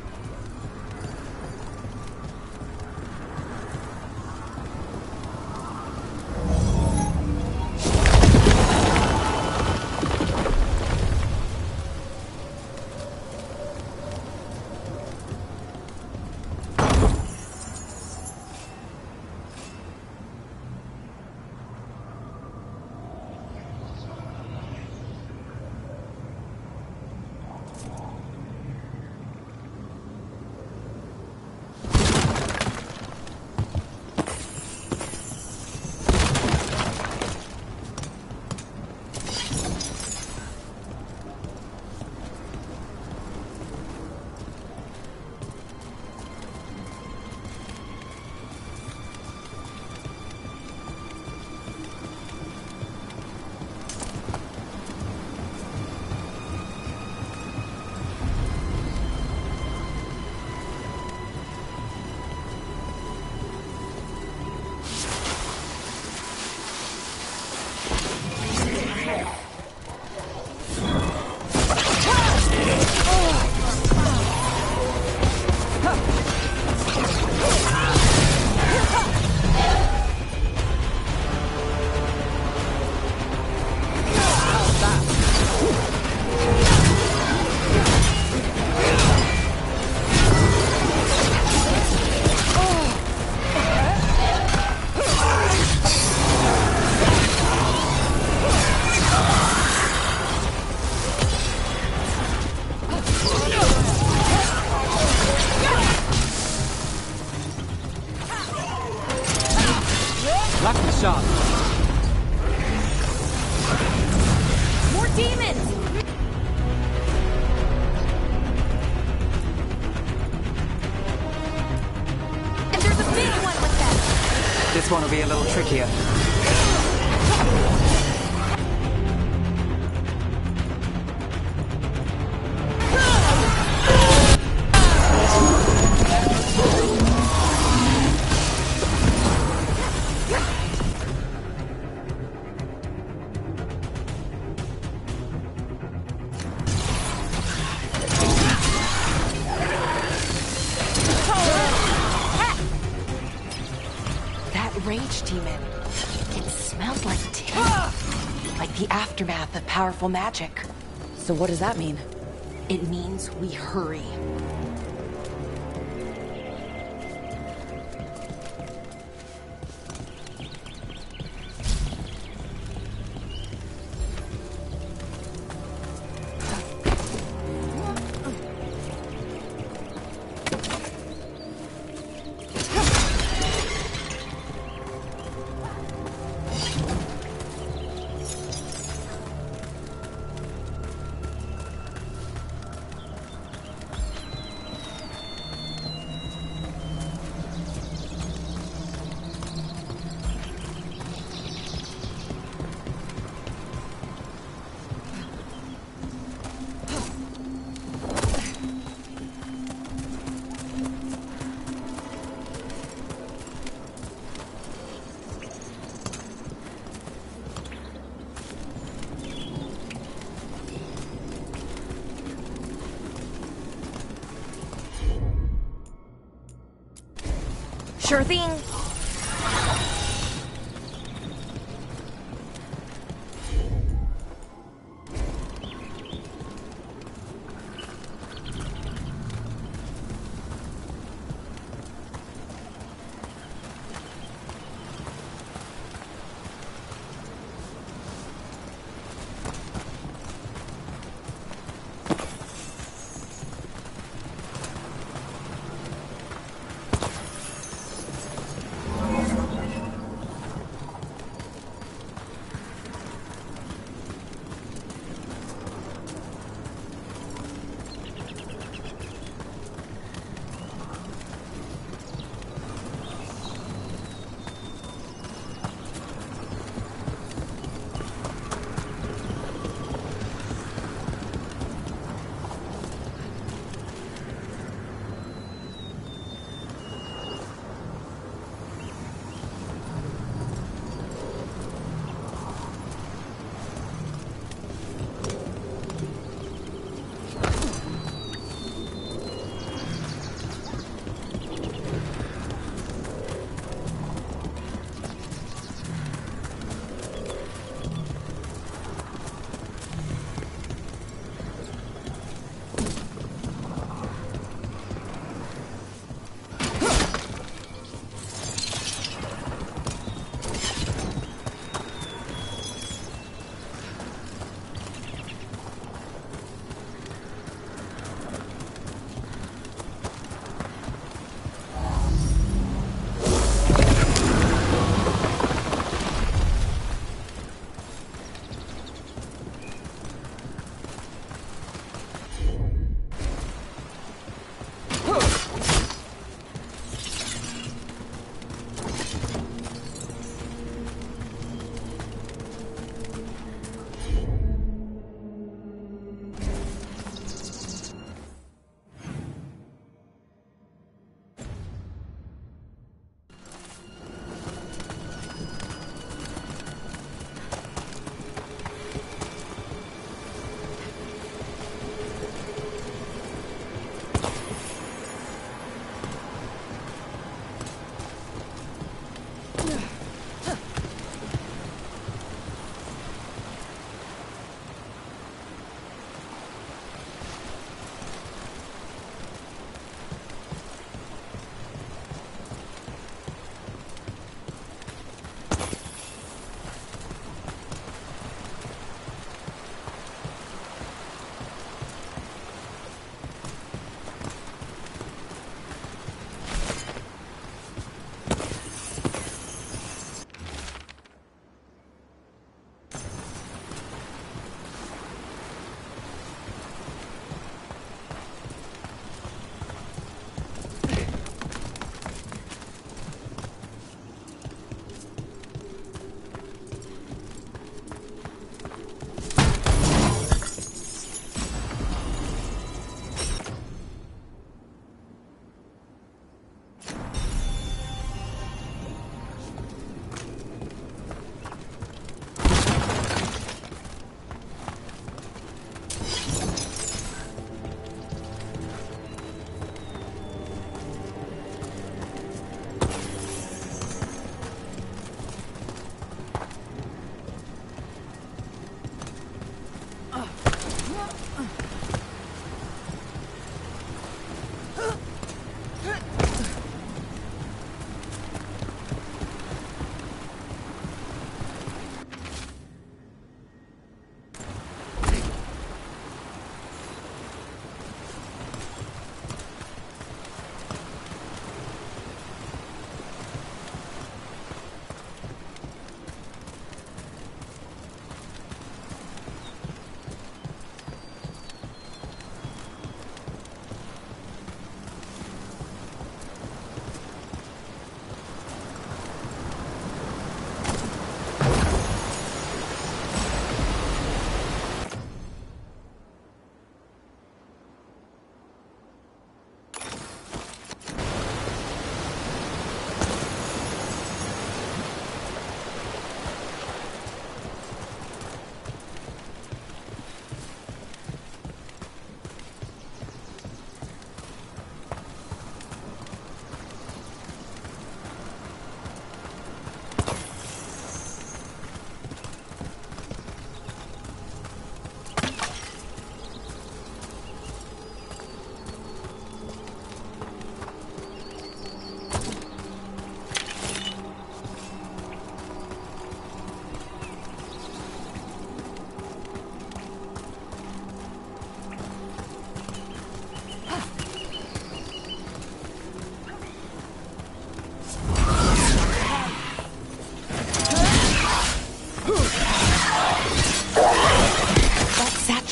More demons! And there's a big one with them! This one will be a little trickier. Rage team demon. It smells like tin. Like the aftermath of powerful magic. So what does that mean? It means we hurry. Sure thing.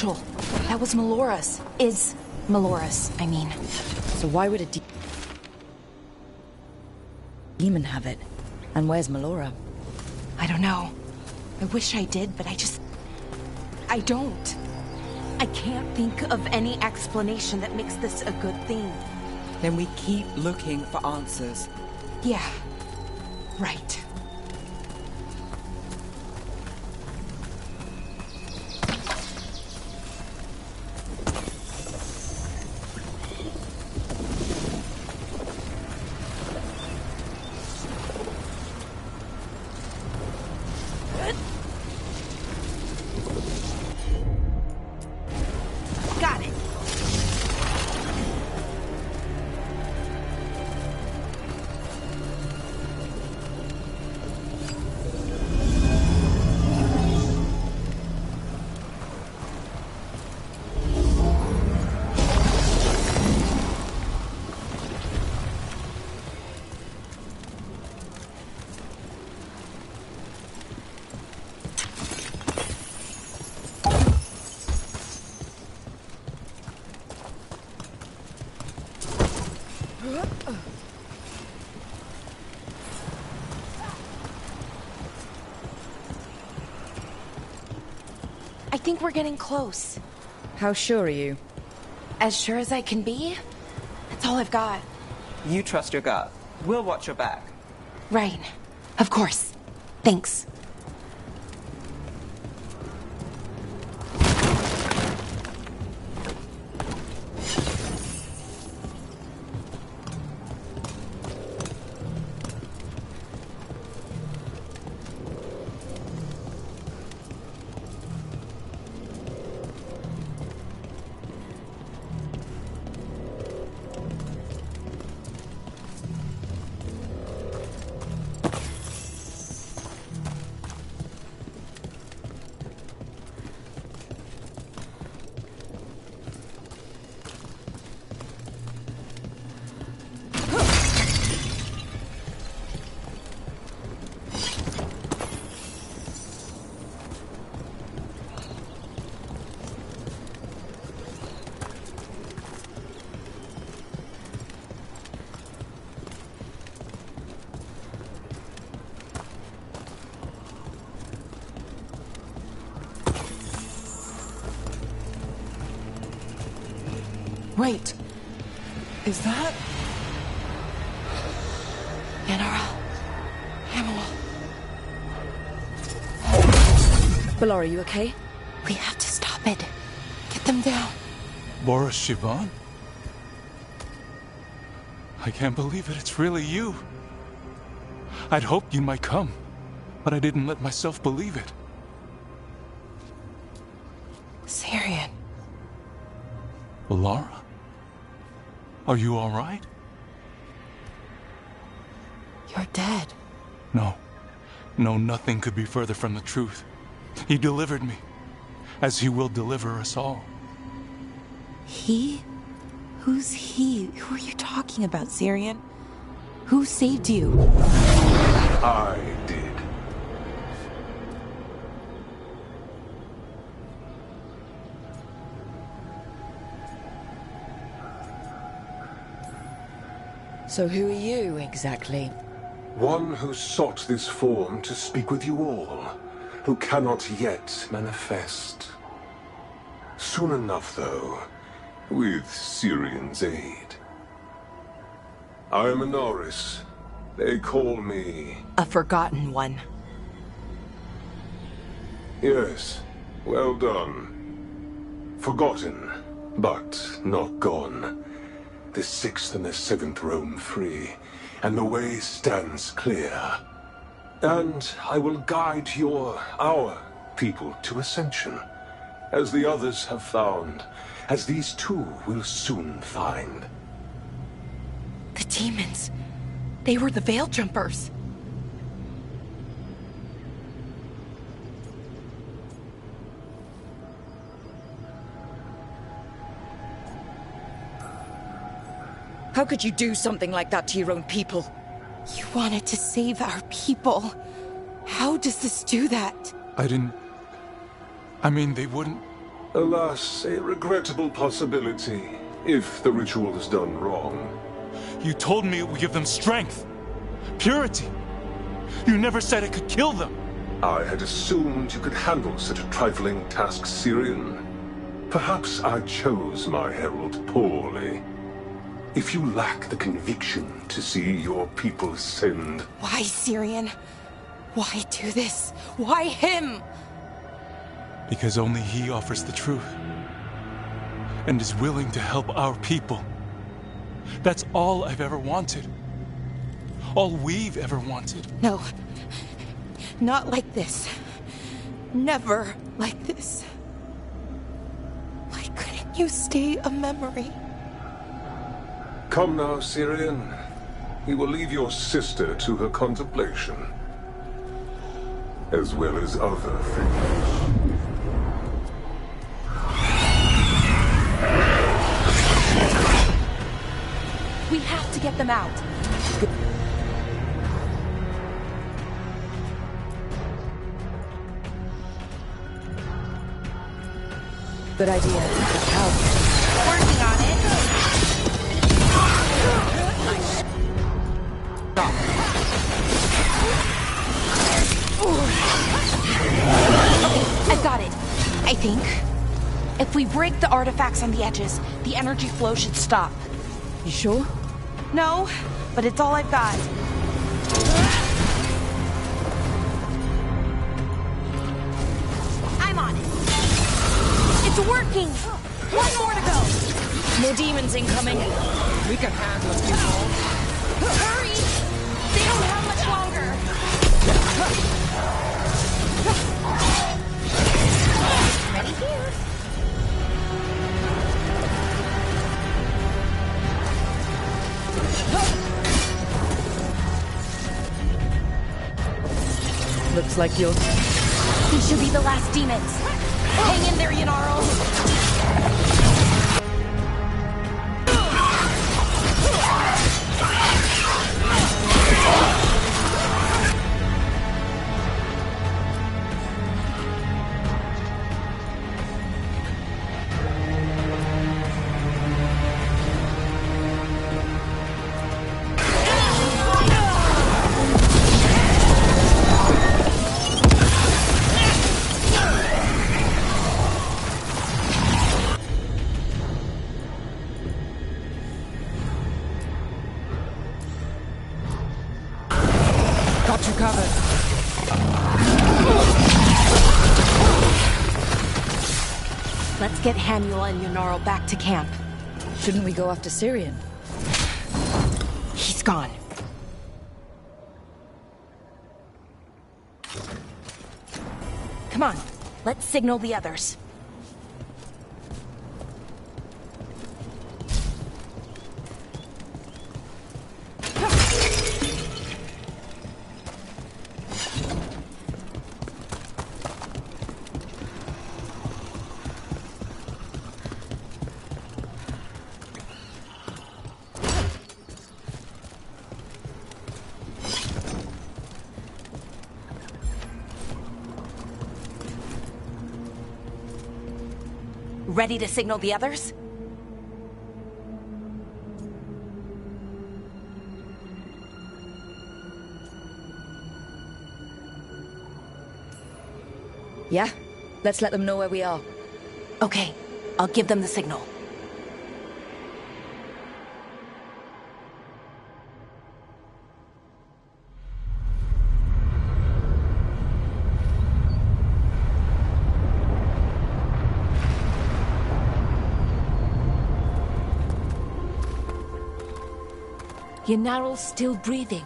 satchel. That was Melora's. Is Melora's, I mean. So why would a demon have it? And where's Melora? I don't know. I wish I did, but I don't. I can't think of any explanation that makes this a good thing. Then we keep looking for answers. Yeah. Right. Got it. I think we're getting close. How sure are you? As sure as I can be. That's all I've got. You trust your gut. We'll watch your back. Right. Of course. Thanks. Wait. Is that... Yenara. Belora, you okay? We have to stop it. Get them down. Boris Shivan? I can't believe it. It's really you. I'd hoped you might come, but I didn't let myself believe it. Syrian. Belora? Are you all right? You're dead. No. No, nothing could be further from the truth. He delivered me, as he will deliver us all. He? Who's he? Who are you talking about, Syrian? Who saved you? I did. So who are you, exactly? One who sought this form to speak with you all, who cannot yet manifest. Soon enough, though, with Syrian's aid. I am a Norris. They call me... A forgotten one. Yes, well done. Forgotten, but not gone. The 6th and the 7th roam free, and the way stands clear. And I will guide our people to ascension, as the others have found, as these two will soon find. The demons. They were the Veil Jumpers. How could you do something like that to your own people? You wanted to save our people. How does this do that? I didn't... I mean, they wouldn't... Alas, a regrettable possibility, if the ritual is done wrong. You told me it would give them strength, purity. You never said it could kill them. I had assumed you could handle such a trifling task, Syrian. Perhaps I chose my herald poorly. If you lack the conviction to see your people ascend... Why, Syrian? Why do this? Why him? Because only he offers the truth. And is willing to help our people. That's all I've ever wanted. All we've ever wanted. No. Not like this. Never like this. Why couldn't you stay a memory? Come now, Syrian. We will leave your sister to her contemplation. As well as other things. We have to get them out. Good idea. How? Working on it. Okay, I've got it. I think. If we break the artifacts on the edges, the energy flow should stop. You sure? No, but it's all I've got. I'm on it. It's working! One more to go! More demons incoming. We can handle a few more. Hurry! They don't have much longer. Ready here. Looks like you're... These should be the last demons. Hang in there, Yanaro. Got you covered. Let's get Hamuel and Yanaro back to camp. Shouldn't we go after Syrian? He's gone. Come on, let's signal the others. Ready to signal the others? Yeah? Let's let them know where we are. Okay, I'll give them the signal. Yanaro's still breathing.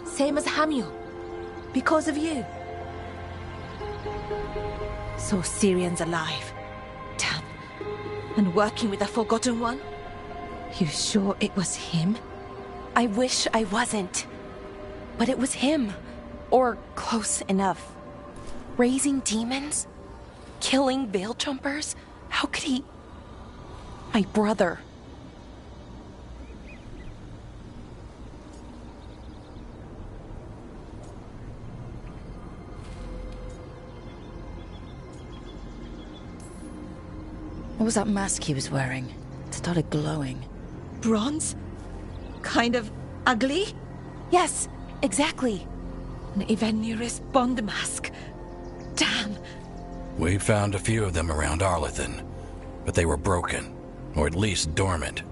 Same as Hamuel. Because of you. So Syrian's alive. Damn. And working with the Forgotten One? You sure it was him? I wish I wasn't. But it was him. Or close enough. Raising demons? Killing veil jumpers? How could he... My brother... What was that mask he was wearing? It started glowing. Bronze? Kind of ugly? Yes, exactly. An Evenirus Bond mask. Damn. We found a few of them around Arlethan, but they were broken, or at least dormant.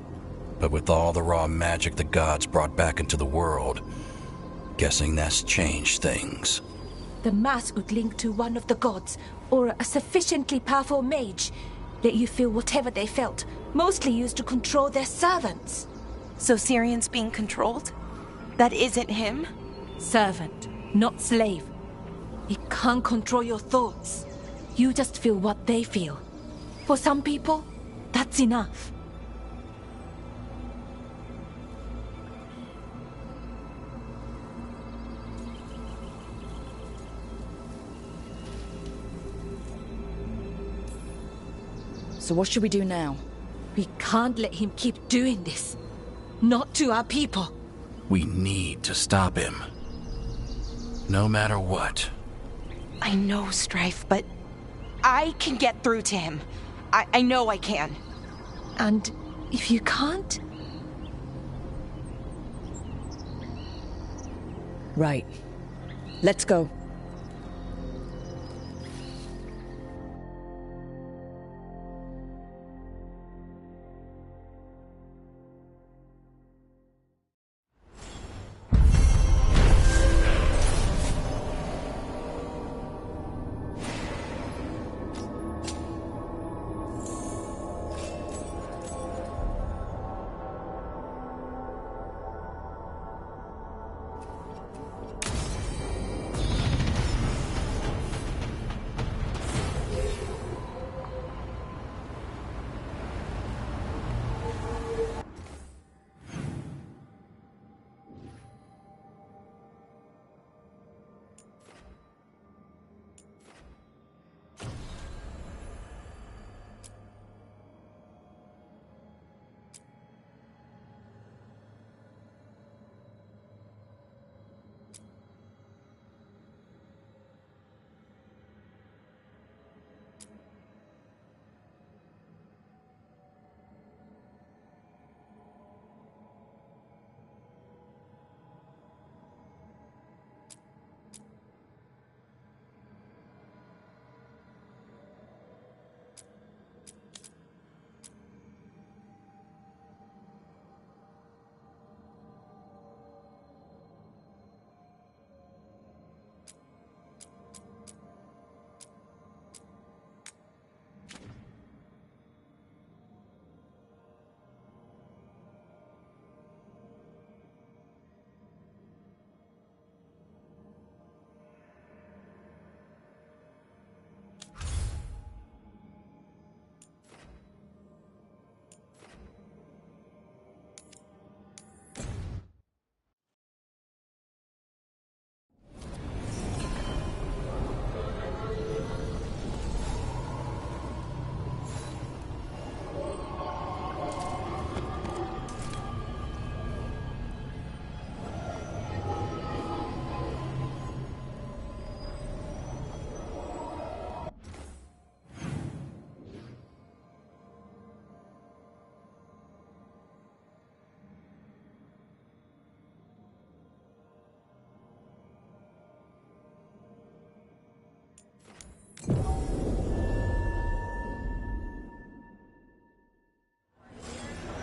But with all the raw magic the gods brought back into the world, guessing that's changed things. The mask would link to one of the gods, or a sufficiently powerful mage. Let you feel whatever they felt, mostly used to control their servants. So Syrian's being controlled? That isn't him? Servant, not slave. He can't control your thoughts. You just feel what they feel. For some people, that's enough. So what should we do now? We can't let him keep doing this. Not to our people. We need to stop him. No matter what. I know, Strife, but I can get through to him. I know I can. And if you can't? Right. Let's go.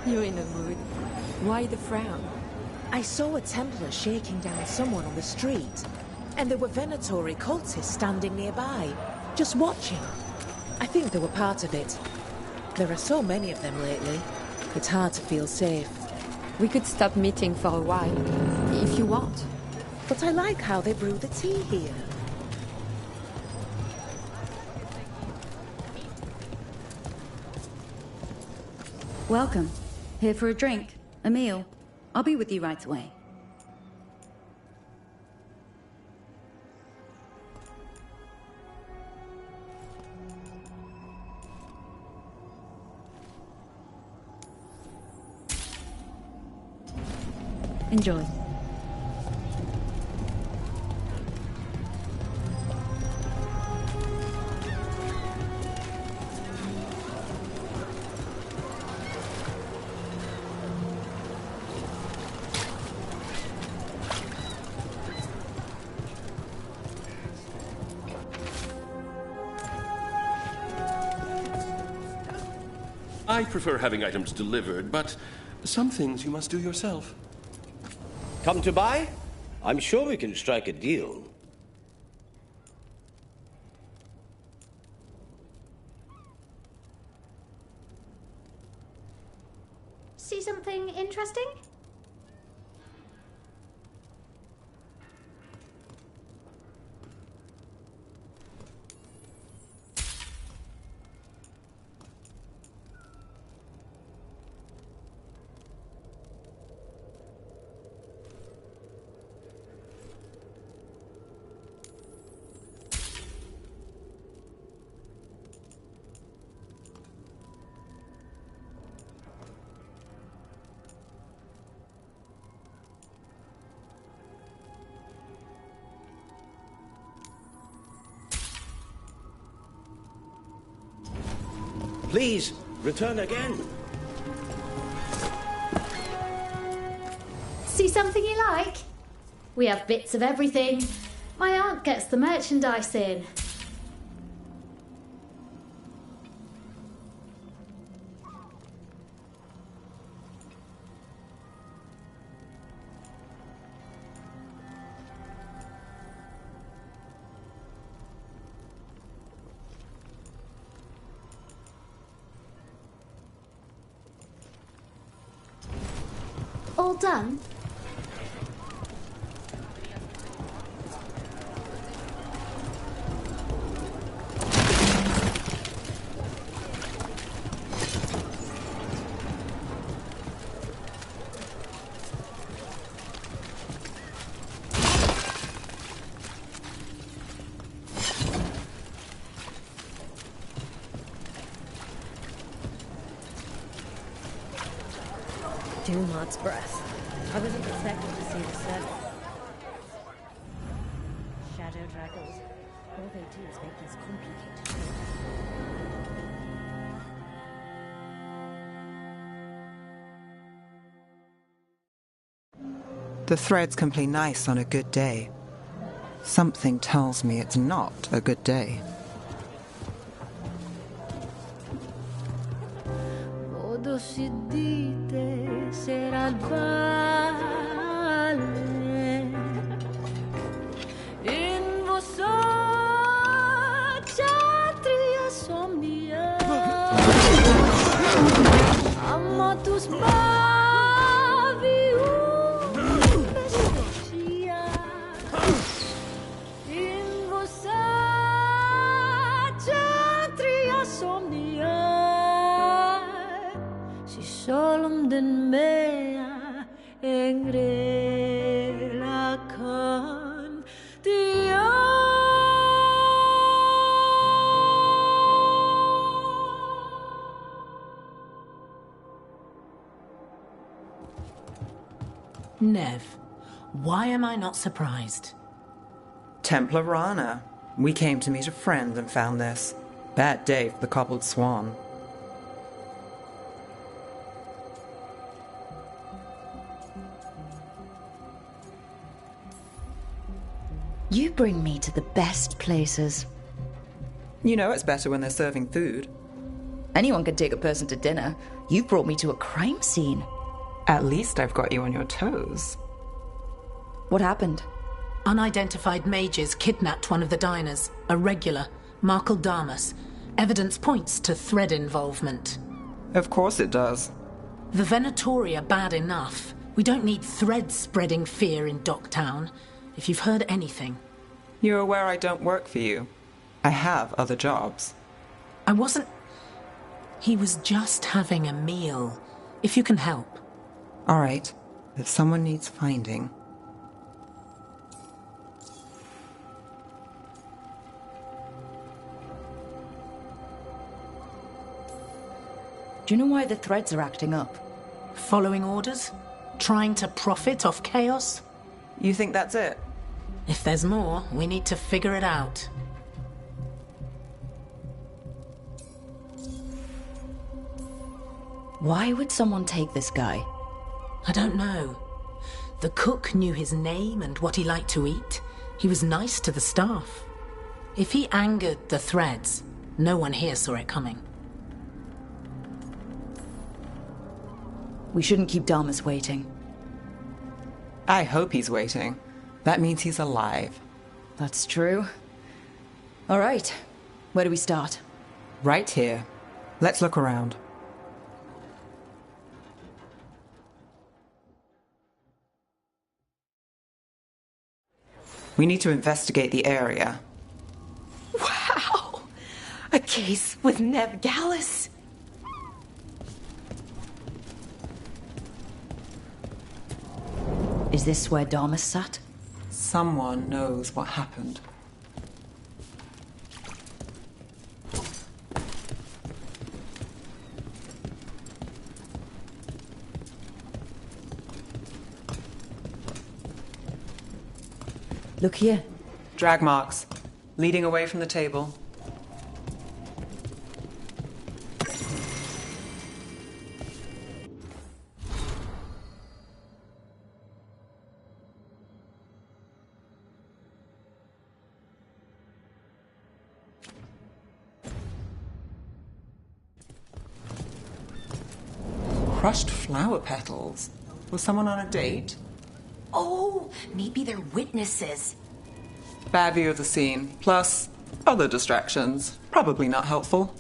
You're in a mood. Why the frown? I saw a Templar shaking down someone on the street, and there were Venatori cultists standing nearby, just watching. I think they were part of it. There are so many of them lately. It's hard to feel safe. We could stop meeting for a while, if you want. But I like how they brew the tea here. Welcome. Here for a drink, a meal. I'll be with you right away. Enjoy. I prefer having items delivered, but some things you must do yourself. Come to buy? I'm sure we can strike a deal. See something interesting? Please, return again. See something you like? We have bits of everything. My aunt gets the merchandise in. All done? Doomard's breath. I wasn't expecting to see the surface. Shadow dragons. All they do is make things complicated. The threads can play nice on a good day. Something tells me it's not a good day. Si dite sarà il vale in vostra chatria somnia amma tu spavi bestia in vostra chatria somnia Shalom den mea engrela kan dia. Nev, why am I not surprised? Templar Rana. We came to meet a friend and found this. Bad day for the cobbled swan. You bring me to the best places. You know it's better when they're serving food. Anyone can take a person to dinner. You've brought me to a crime scene. At least I've got you on your toes. What happened? Unidentified mages kidnapped one of the diners, a regular, Markle Damas. Evidence points to thread involvement. Of course it does. The Venatori are bad enough. We don't need threads spreading fear in Docktown. If you've heard anything. You're aware I don't work for you. I have other jobs. I wasn't... He was just having a meal. If you can help. All right. If someone needs finding... Do you know why the threads are acting up? Following orders? Trying to profit off chaos? You think that's it? If there's more, we need to figure it out. Why would someone take this guy? I don't know. The cook knew his name and what he liked to eat. He was nice to the staff. If he angered the threads, no one here saw it coming. We shouldn't keep Damas waiting. I hope he's waiting. That means he's alive. That's true. All right. Where do we start? Right here. Let's look around. We need to investigate the area. Wow! A case with Nev Gallus. Is this where Damas sat? Someone knows what happened. Look here. Drag marks, leading away from the table. Crushed flower petals. Was someone on a date? Oh, maybe they're witnesses. Bad view of the scene, plus other distractions. Probably not helpful.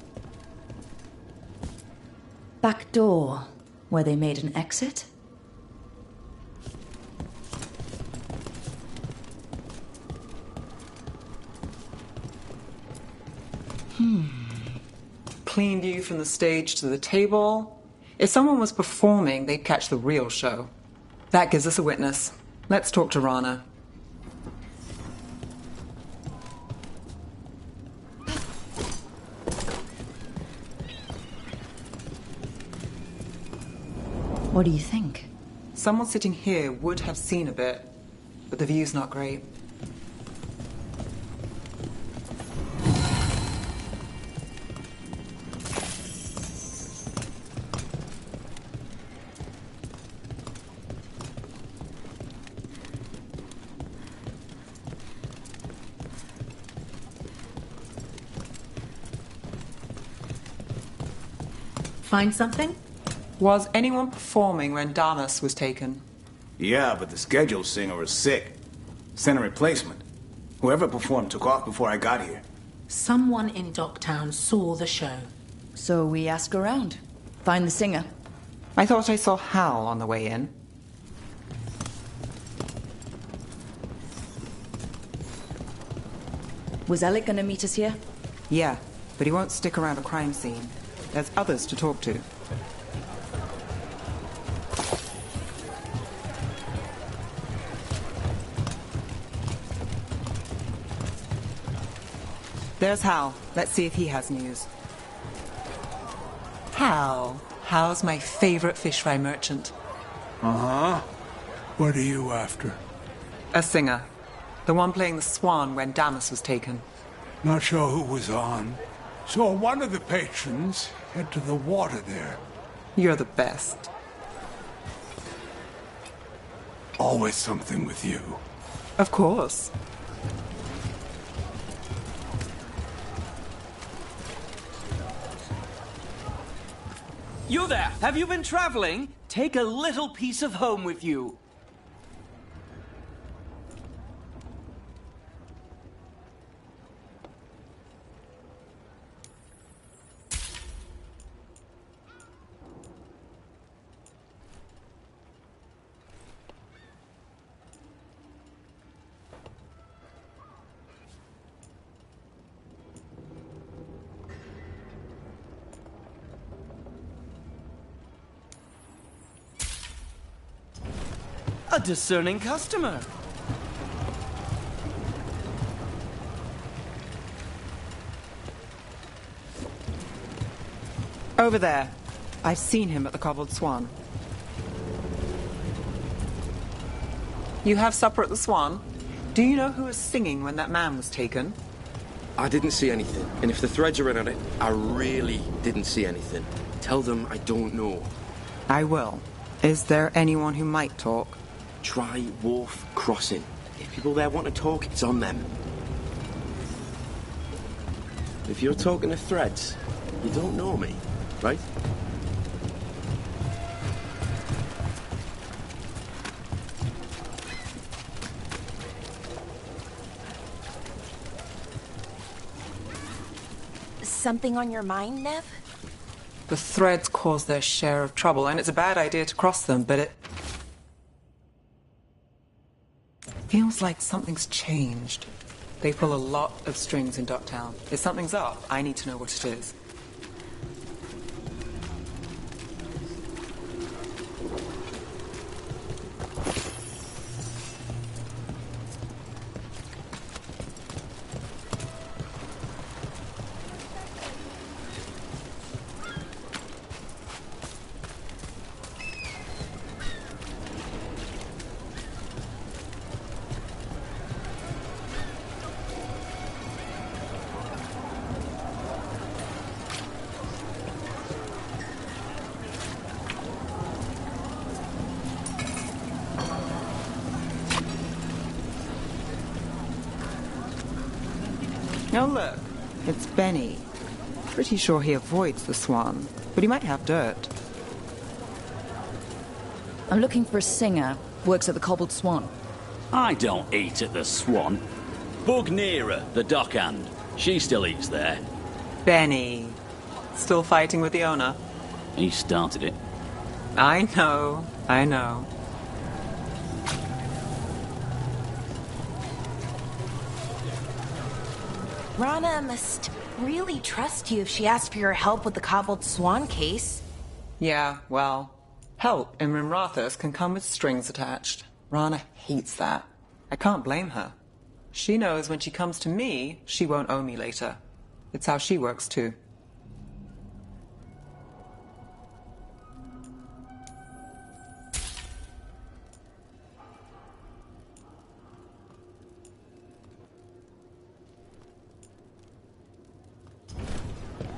Back door, where they made an exit? Clean view from the stage to the table. If someone was performing, they'd catch the real show. That gives us a witness. Let's talk to Rana. What do you think? Someone sitting here would have seen a bit, but the view's not great. Find something? Was anyone performing when Damas was taken? Yeah, but the scheduled singer was sick. Sent a replacement. Whoever performed took off before I got here. Someone in Docktown saw the show. So we ask around. Find the singer. I thought I saw Hal on the way in. Was Alec gonna meet us here? Yeah, but he won't stick around a crime scene. There's others to talk to. There's Hal. Let's see if he has news. Hal. Hal's my favorite fish fry merchant. Uh-huh. What are you after? A singer. The one playing the swan when Damas was taken. Not sure who was on. Saw one of the patrons head to the water there. You're the best. Always something with you. Of course. You there! Have you been traveling? Take a little piece of home with you. A discerning customer. Over there. I've seen him at the Cobbled Swan. You have supper at the Swan? Do you know who was singing when that man was taken? I didn't see anything, and if the threads are in on it, I really didn't see anything. Tell them I don't know. I will. Is there anyone who might talk? Try Wharf Crossing. If people there want to talk, it's on them. If you're talking to threads, you don't know me, right? Something on your mind, Nev? The threads cause their share of trouble, and it's a bad idea to cross them, but it feels like something's changed. They pull a lot of strings in Ducktown. If something's up, I need to know what it is. Oh, look. It's Benny. Pretty sure he avoids the swan, but he might have dirt. I'm looking for a singer. Works at the Cobbled Swan. I don't eat at the Swan. Bug Nearer, the dockhand. She still eats there. Benny. Still fighting with the owner? He started it. I know. Rana must really trust you if she asked for your help with the Cobbled Swan case. Yeah, well, help in Rimrathos can come with strings attached. Rana hates that. I can't blame her. She knows when she comes to me, she won't owe me later. It's how she works too.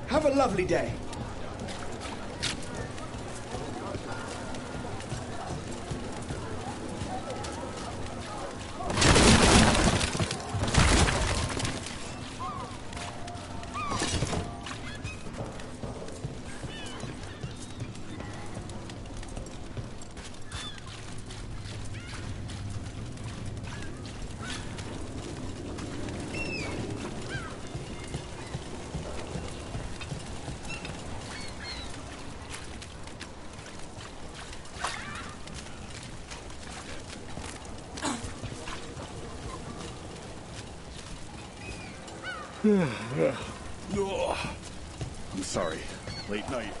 Have a lovely day. I'm sorry. Late night.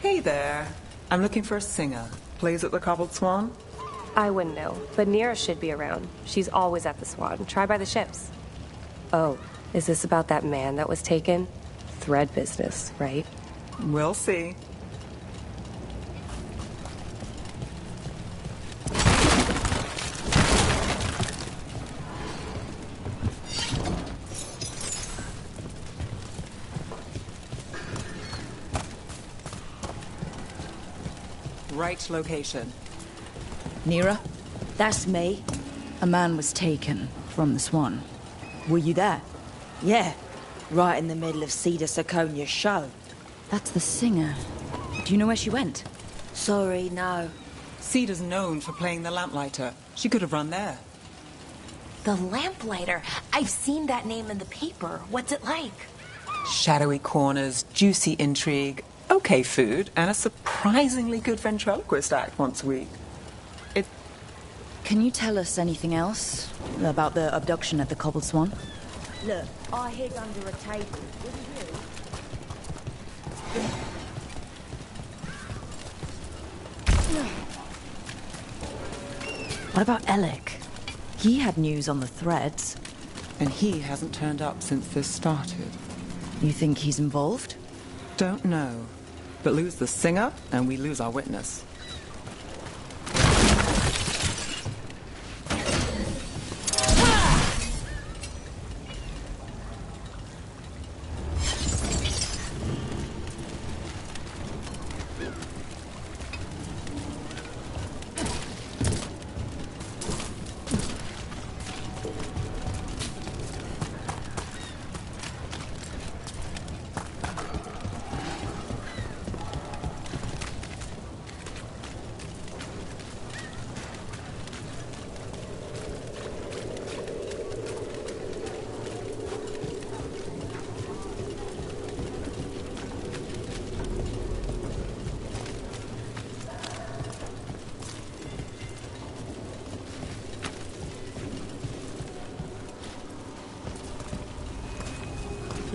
Hey there. I'm looking for a singer. Plays at the Cobbled Swan? I wouldn't know, but Nira should be around. She's always at the Swan. Try by the ships. Oh, is this about that man that was taken? Thread business, right? We'll see. Right location. Nira? That's me. A man was taken from the Swan. Were you there? Yeah, right in the middle of Cedar Siconia's show. That's the singer. Do you know where she went? Sorry, no. Cedar's known for playing the lamplighter. She could have run there. The Lamplighter. I've seen that name in the paper. What's it like? Shadowy corners, juicy intrigue, okay food, and a surprisingly good ventriloquist act once a week. Can you tell us anything else about the abduction at the Cobbled Swan? Look, I hid under a table. Wouldn't you? What about Alec? He had news on the threads. And he hasn't turned up since this started. You think he's involved? Don't know. But lose the singer, and we lose our witness.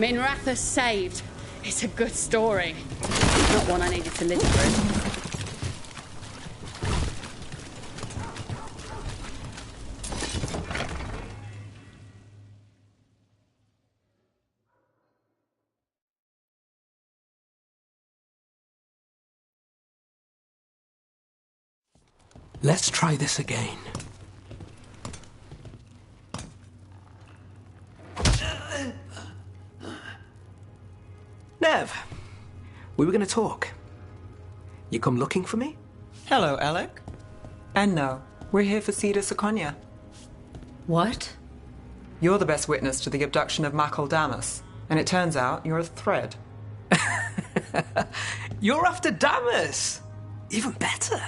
Minratha saved. It's a good story. Not one I needed to live through. Let's try this again. Nev, we were going to talk. You come looking for me? Hello, Alec. And no, we're here for Cedar Seconia. What? You're the best witness to the abduction of Makal Damas, and it turns out you're a thread. You're after Damas! Even better.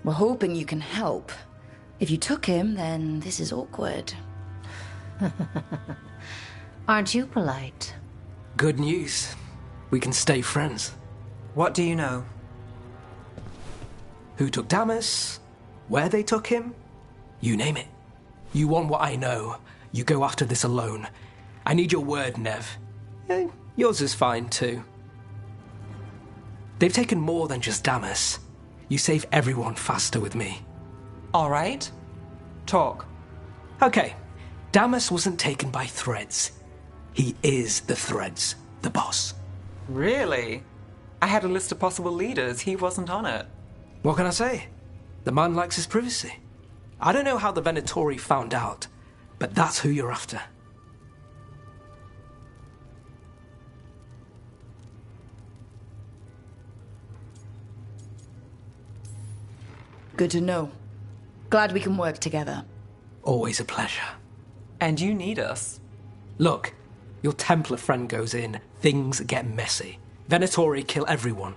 We're hoping you can help. If you took him, then this is awkward. Aren't you polite? Good news. We can stay friends. What do you know? Who took Damas? Where they took him? You name it. You want what I know. You go after this alone. I need your word, Nev. Yours is fine, too. They've taken more than just Damas. You save everyone faster with me. All right. Talk. Okay. Damas wasn't taken by Threads. He is the Threads, the boss. Really? I had a list of possible leaders. He wasn't on it. What can I say? The man likes his privacy. I don't know how the Venatori found out, but that's who you're after. Good to know. Glad we can work together. Always a pleasure. And you need us. Look, your Templar friend goes in, things get messy. Venatori kill everyone.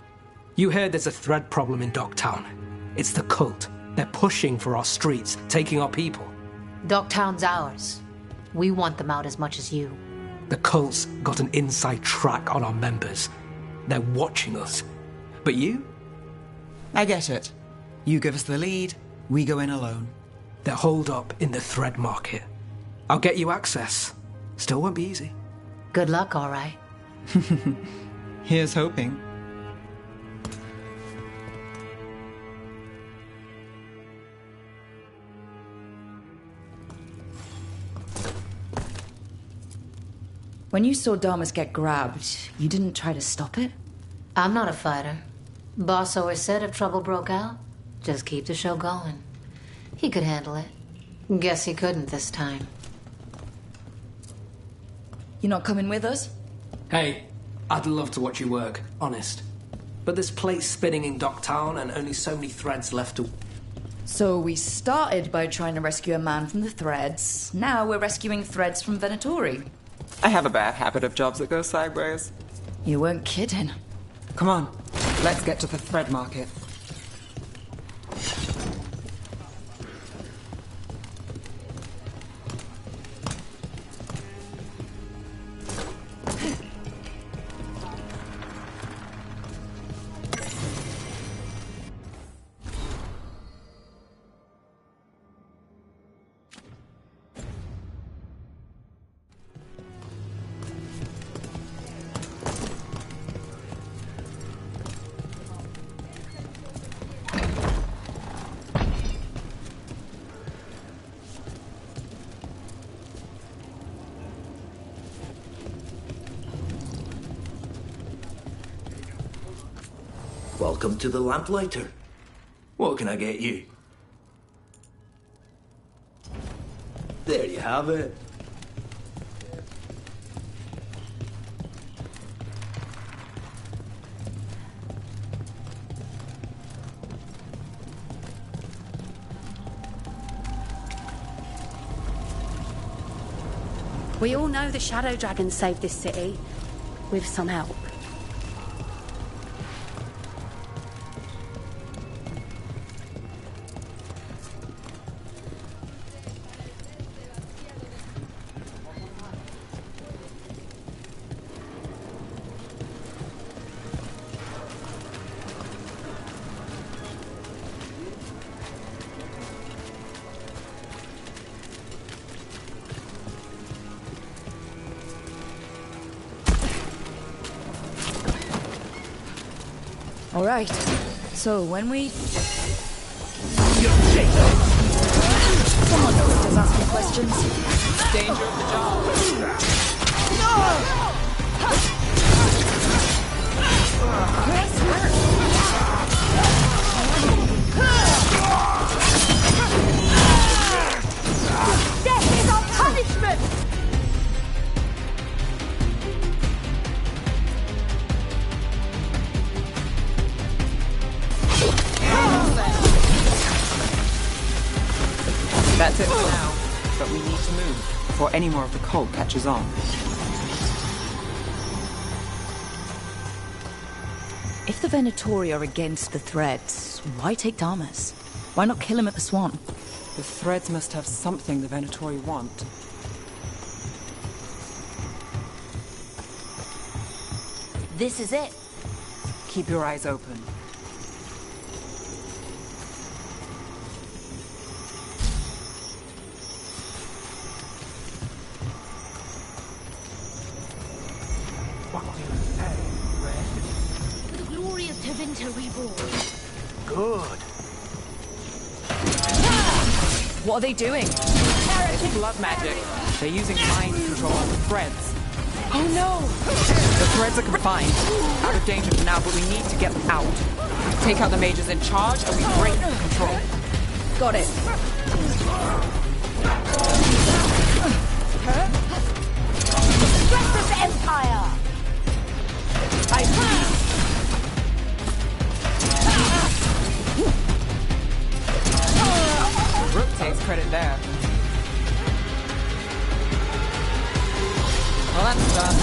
You heard there's a thread problem in Docktown. It's the cult. They're pushing for our streets, taking our people. Docktown's ours. We want them out as much as you. The cult's got an inside track on our members. They're watching us. But you? I get it. You give us the lead, we go in alone. They're holed up in the thread market. I'll get you access. Still won't be easy. Good luck, all right. Here's hoping. When you saw Damas get grabbed, you didn't try to stop it? I'm not a fighter. Boss always said if trouble broke out, just keep the show going. He could handle it. Guess he couldn't this time. You not coming with us? Hey, I'd love to watch you work, honest. But there's plates spinning in Docktown and only so many threads left to... So we started by trying to rescue a man from the threads. Now we're rescuing threads from Venatori. I have a bad habit of jobs that go sideways. You weren't kidding. Come on, let's get to the thread market. Welcome to the Lamplighter. What can I get you? There you have it. We all know the Shadow Dragon saved this city, with some help. All right. So when we... Someone always does ask me questions. Danger of the job. Death is our punishment! That's it for now. But we need to move before any more of the cult catches on. If the Venatori are against the Threads, why take Damas? Why not kill him at the Swan? The Threads must have something the Venatori want. This is it. Keep your eyes open. For the glory of Tevinter reborn. Good. What are they doing? It's blood magic. They're using mind control on the Threads. Oh no! The Threads are confined. Out of danger for now, but we need to get them out. Take out the mages in charge and we break control. Got it. Strength of the Empire! Rook takes credit there. Well, that's done.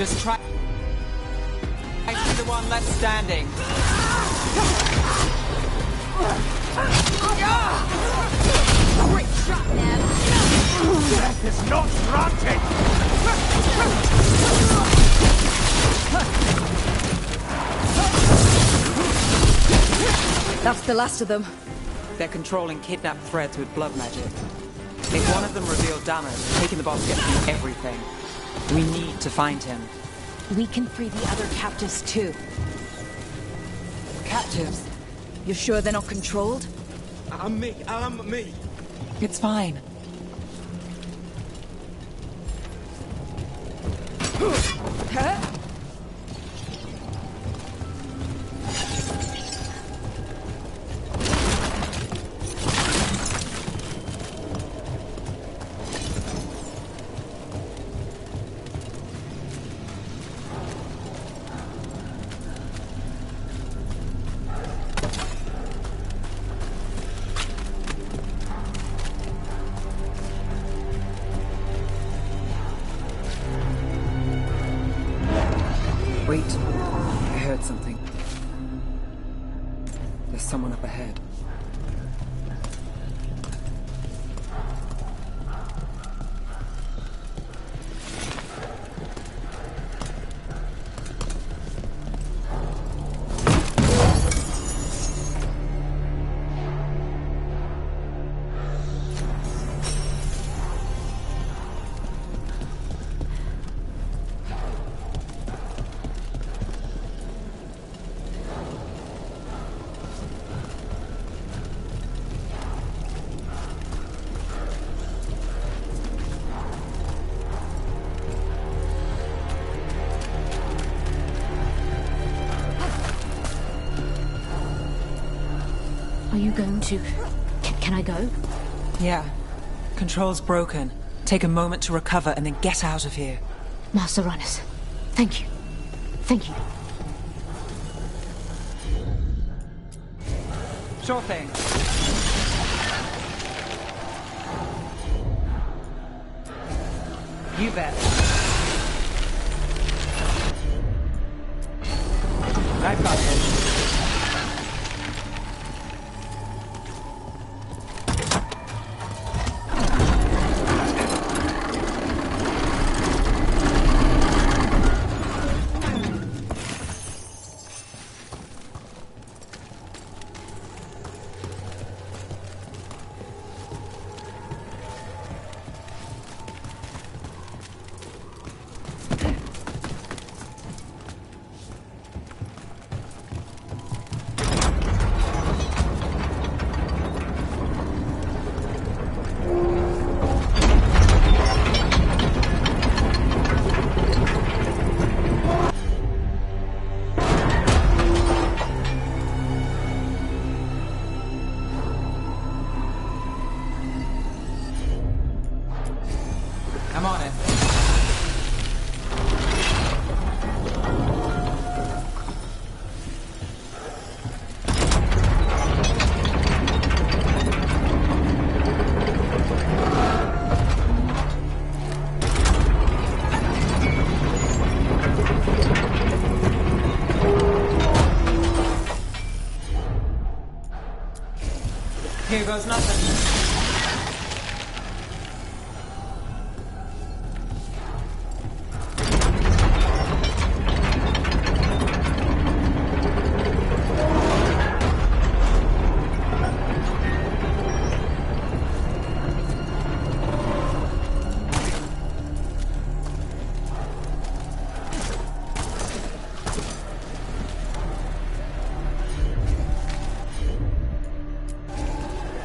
Just try to be the one left standing. Great shot, man. Death is not granted! That's the last of them. They're controlling kidnapped threads with blood magic. If one of them revealed Damas, taking the boss gets them everything. We need to find him. We can free the other captives too. Captives? You're sure they're not controlled? I'm me. It's fine. Huh? Wait. I heard something. There's someone up ahead. Are you going to... Can I go? Yeah. Control's broken. Take a moment to recover and then get out of here. Master Runners, thank you. Thank you. Sure thing. You bet. I've got this. I'm on it. Here goes nothing.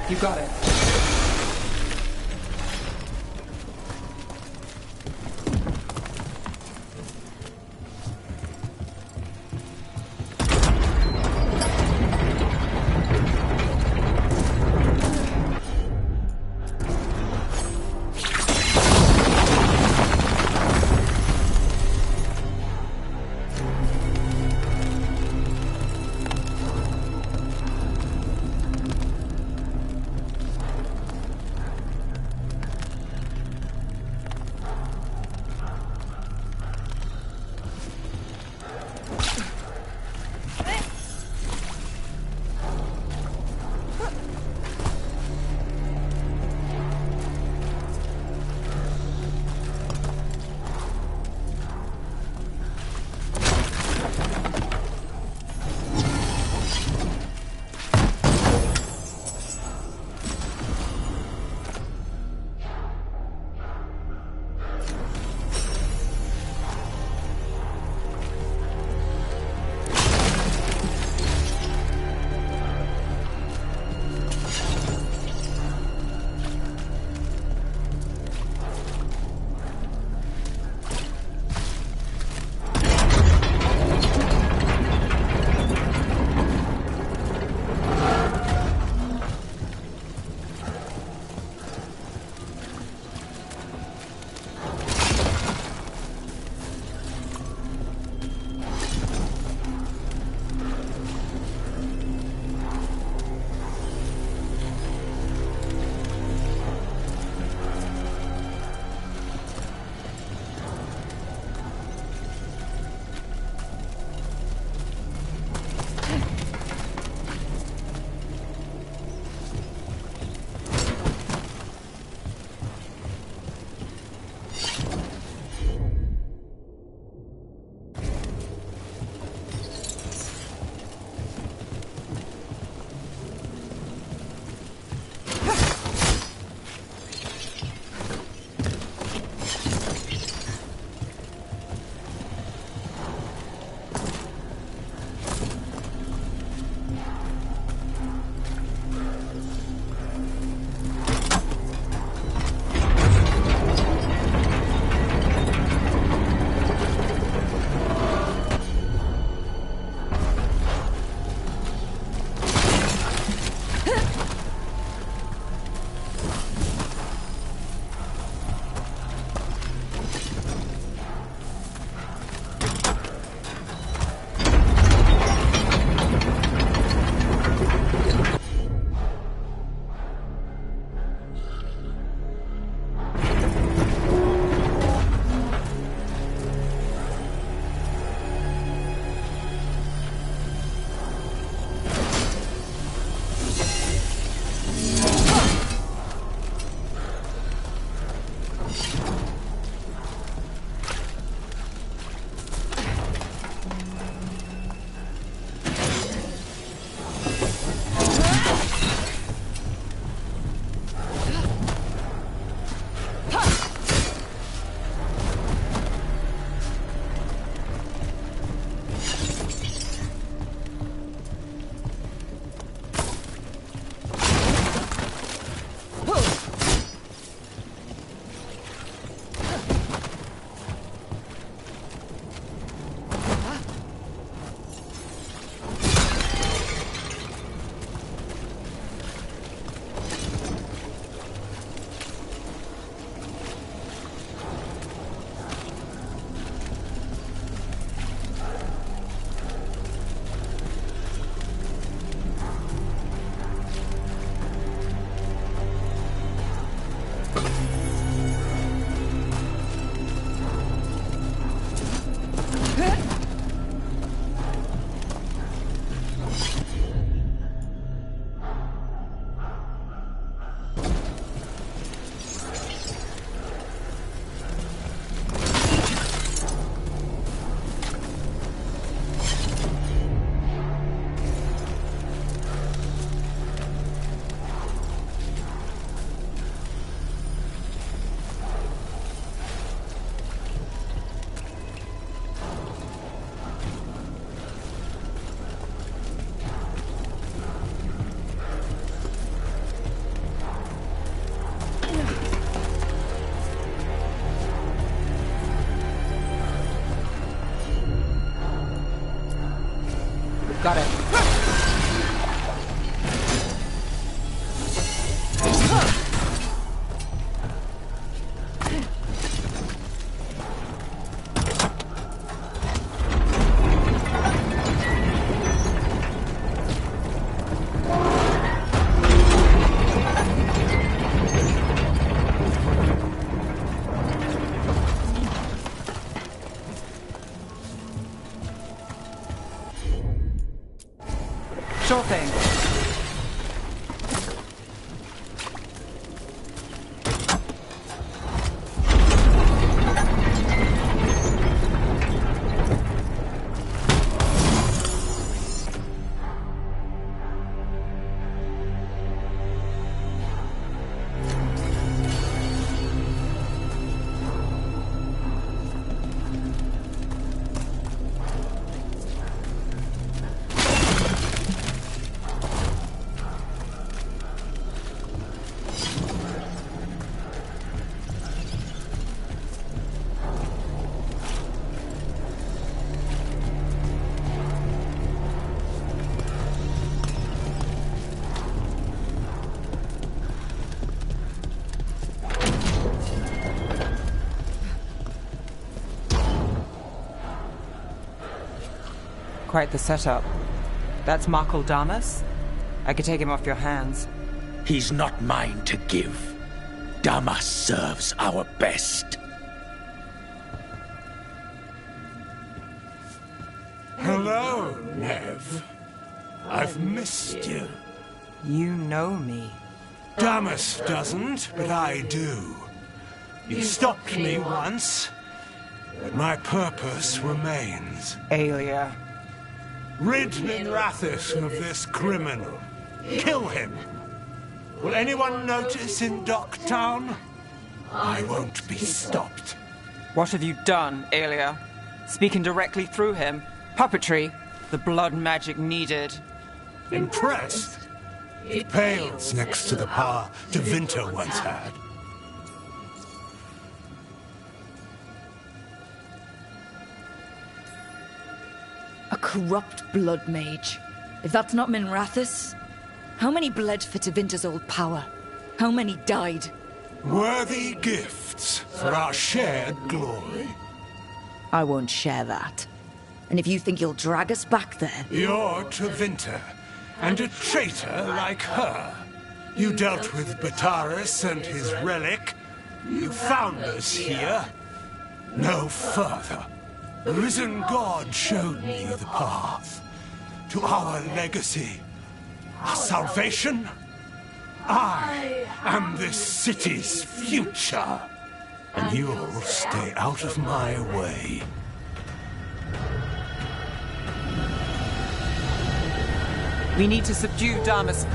You got it. Got it. Sure thing. Quite the setup. That's Markle Damas? I could take him off your hands. He's not mine to give. Damas serves our best. Hello, Nev. I've missed you. You know me. Damas doesn't, but I do. You stopped me once, but my purpose remains. Aelia. Rid Minrathis of this criminal. Kill him. Will anyone notice in Docktown? I won't be stopped. What have you done, Aelia? Speaking directly through him? Puppetry? The blood magic needed. Impressed? It pales next to the power Devinter once had. A corrupt blood mage. If that's not Minrathis... How many bled for Tevinter's old power? How many died? Worthy gifts for our shared glory. I won't share that. And if you think you'll drag us back there... You're Tevinter, and a traitor like her. You dealt with Bataris and his relic. You found us here. No further. The risen god showed me the path to our legacy, our salvation. I am this city's future, and you'll stay out of my way. We need to subdue Damas.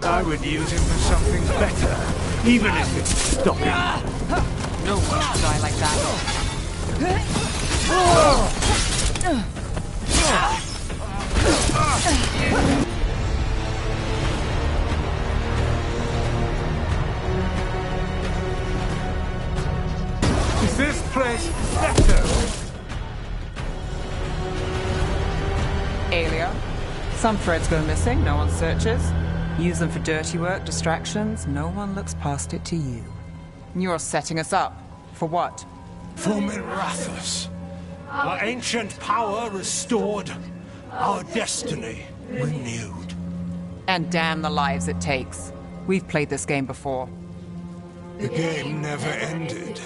I would use him for something better, even if it's stopping. No one should die like that. Is this place better? Alia, some threads go missing, no one searches. Use them for dirty work, distractions. No one looks past it to you. You're setting us up. For what? For Mirathus. Our ancient power restored. Our destiny renewed. And damn the lives it takes. We've played this game before. The game never ended.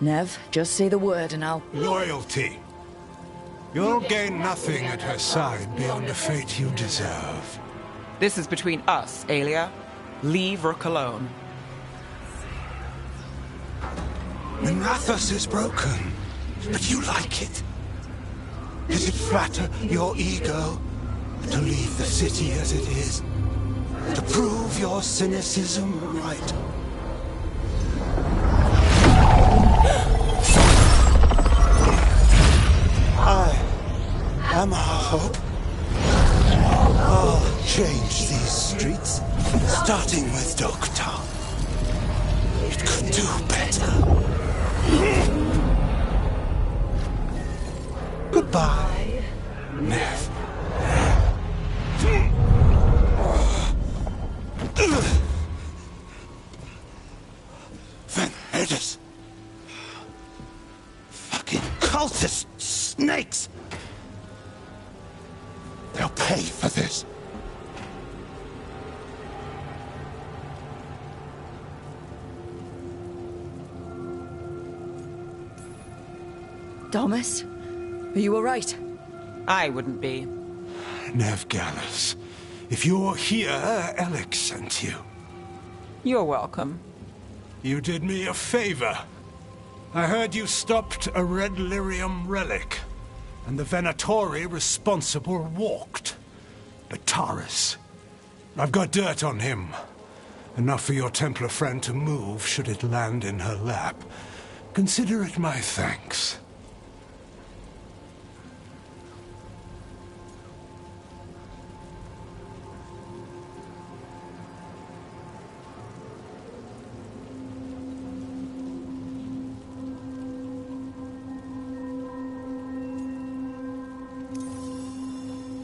Nev, just say the word and I'll... Loyalty. You'll gain nothing at her side beyond a fate you deserve. This is between us, Alia. Leave Rook alone. Mirathus is broken, but you like it. Does it flatter your ego to leave the city as it is? To prove your cynicism right? I am our hope. I'll change these streets, starting with Dogtown. It could do better. Goodbye, Nev. Venedis. Fucking cultist snakes. They'll pay for this. Thomas, are you all right? I wouldn't be. Nev Gallus, if you're here, Alex sent you. You're welcome. You did me a favor. I heard you stopped a red lyrium relic, and the Venatori responsible walked. Bataris. I've got dirt on him. Enough for your Templar friend to move should it land in her lap. Consider it my thanks.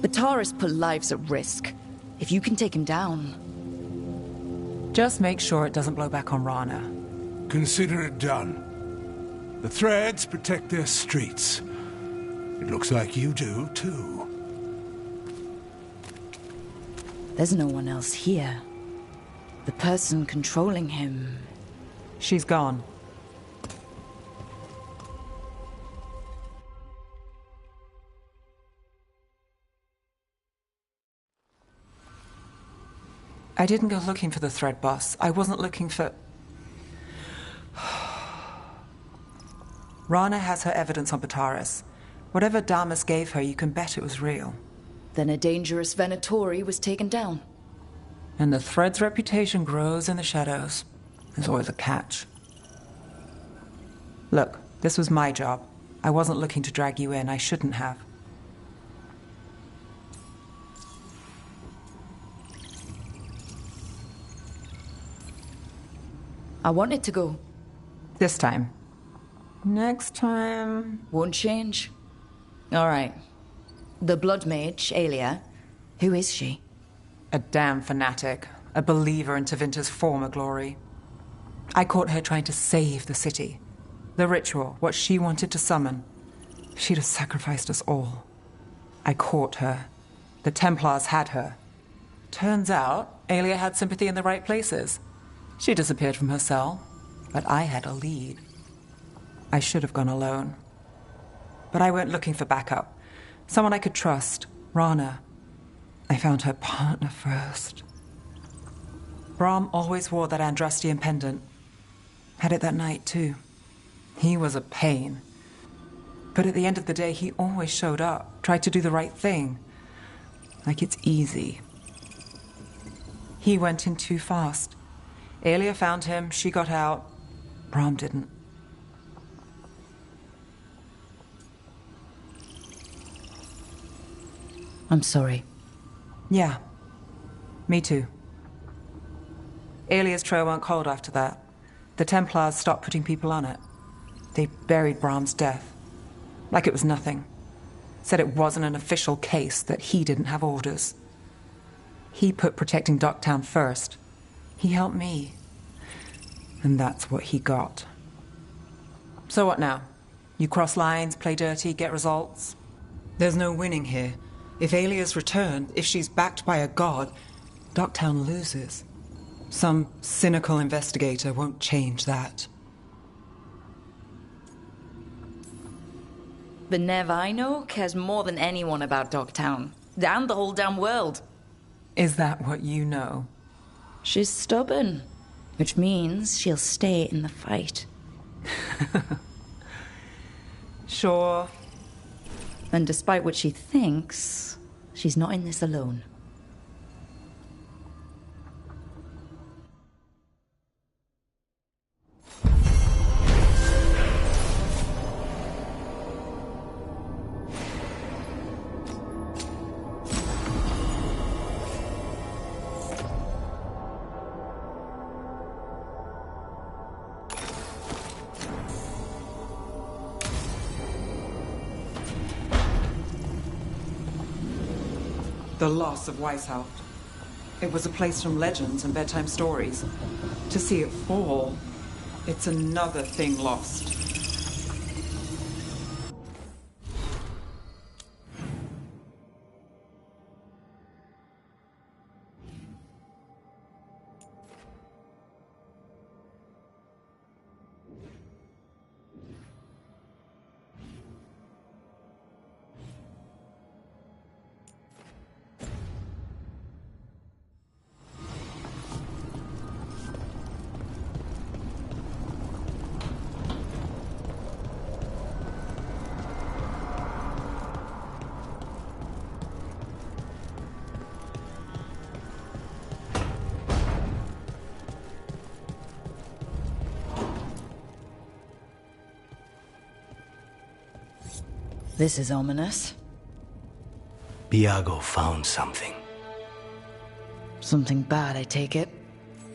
Bataris put lives at risk. If you can take him down... Just make sure it doesn't blow back on Rana. Consider it done. The threads protect their streets. It looks like you do, too. There's no one else here. The person controlling him... She's gone. I didn't go looking for the thread, boss. I wasn't looking for... Rana has her evidence on Bataris. Whatever Damas gave her, you can bet it was real. Then a dangerous Venatori was taken down. And the Thread's reputation grows in the shadows. There's always a catch. Look, this was my job. I wasn't looking to drag you in. I shouldn't have. I wanted to go. This time. Next time... Won't change. All right. The Blood Mage, Aelia. Who is she? A damn fanatic. A believer in Tevinter's former glory. I caught her trying to save the city. The ritual, what she wanted to summon. She'd have sacrificed us all. I caught her. The Templars had her. Turns out, Aelia had sympathy in the right places. She disappeared from her cell, but I had a lead. I should have gone alone. But I went looking for backup. Someone I could trust, Rana. I found her partner first. Brahm always wore that Andrastian pendant. Had it that night, too. He was a pain. But at the end of the day, he always showed up, tried to do the right thing. Like it's easy. He went in too fast. Aelia found him, she got out. Brahm didn't. I'm sorry. Yeah. Me too. Aelia's trail went cold after that. The Templars stopped putting people on it. They buried Brahm's death. Like it was nothing. Said it wasn't an official case, that he didn't have orders. He put protecting Docktown first. He helped me. And that's what he got. So what now? You cross lines, play dirty, get results? There's no winning here. If Aelia's returned, if she's backed by a god, Docktown loses. Some cynical investigator won't change that. The Nev I know cares more than anyone about Docktown. And the whole damn world. Is that what you know? She's stubborn. Which means she'll stay in the fight. Sure. And despite what she thinks, she's not in this alone. The loss of Weishaupt. It was a place from legends and bedtime stories. To see it fall, it's another thing lost. This is ominous. Biago found something. Something bad, I take it.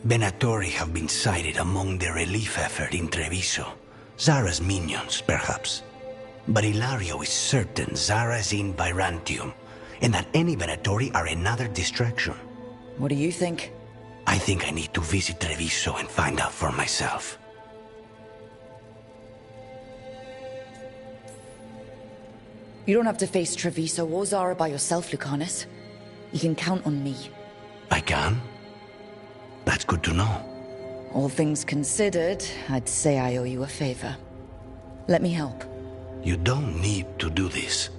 Venatori have been sighted among the relief effort in Treviso. Zara's minions, perhaps. But Ilario is certain Zara is in Byzantium, and that any Venatori are another distraction. What do you think? I think I need to visit Treviso and find out for myself. You don't have to face Treviso or Zara by yourself, Lucanus. You can count on me. I can? That's good to know. All things considered, I'd say I owe you a favor. Let me help. You don't need to do this,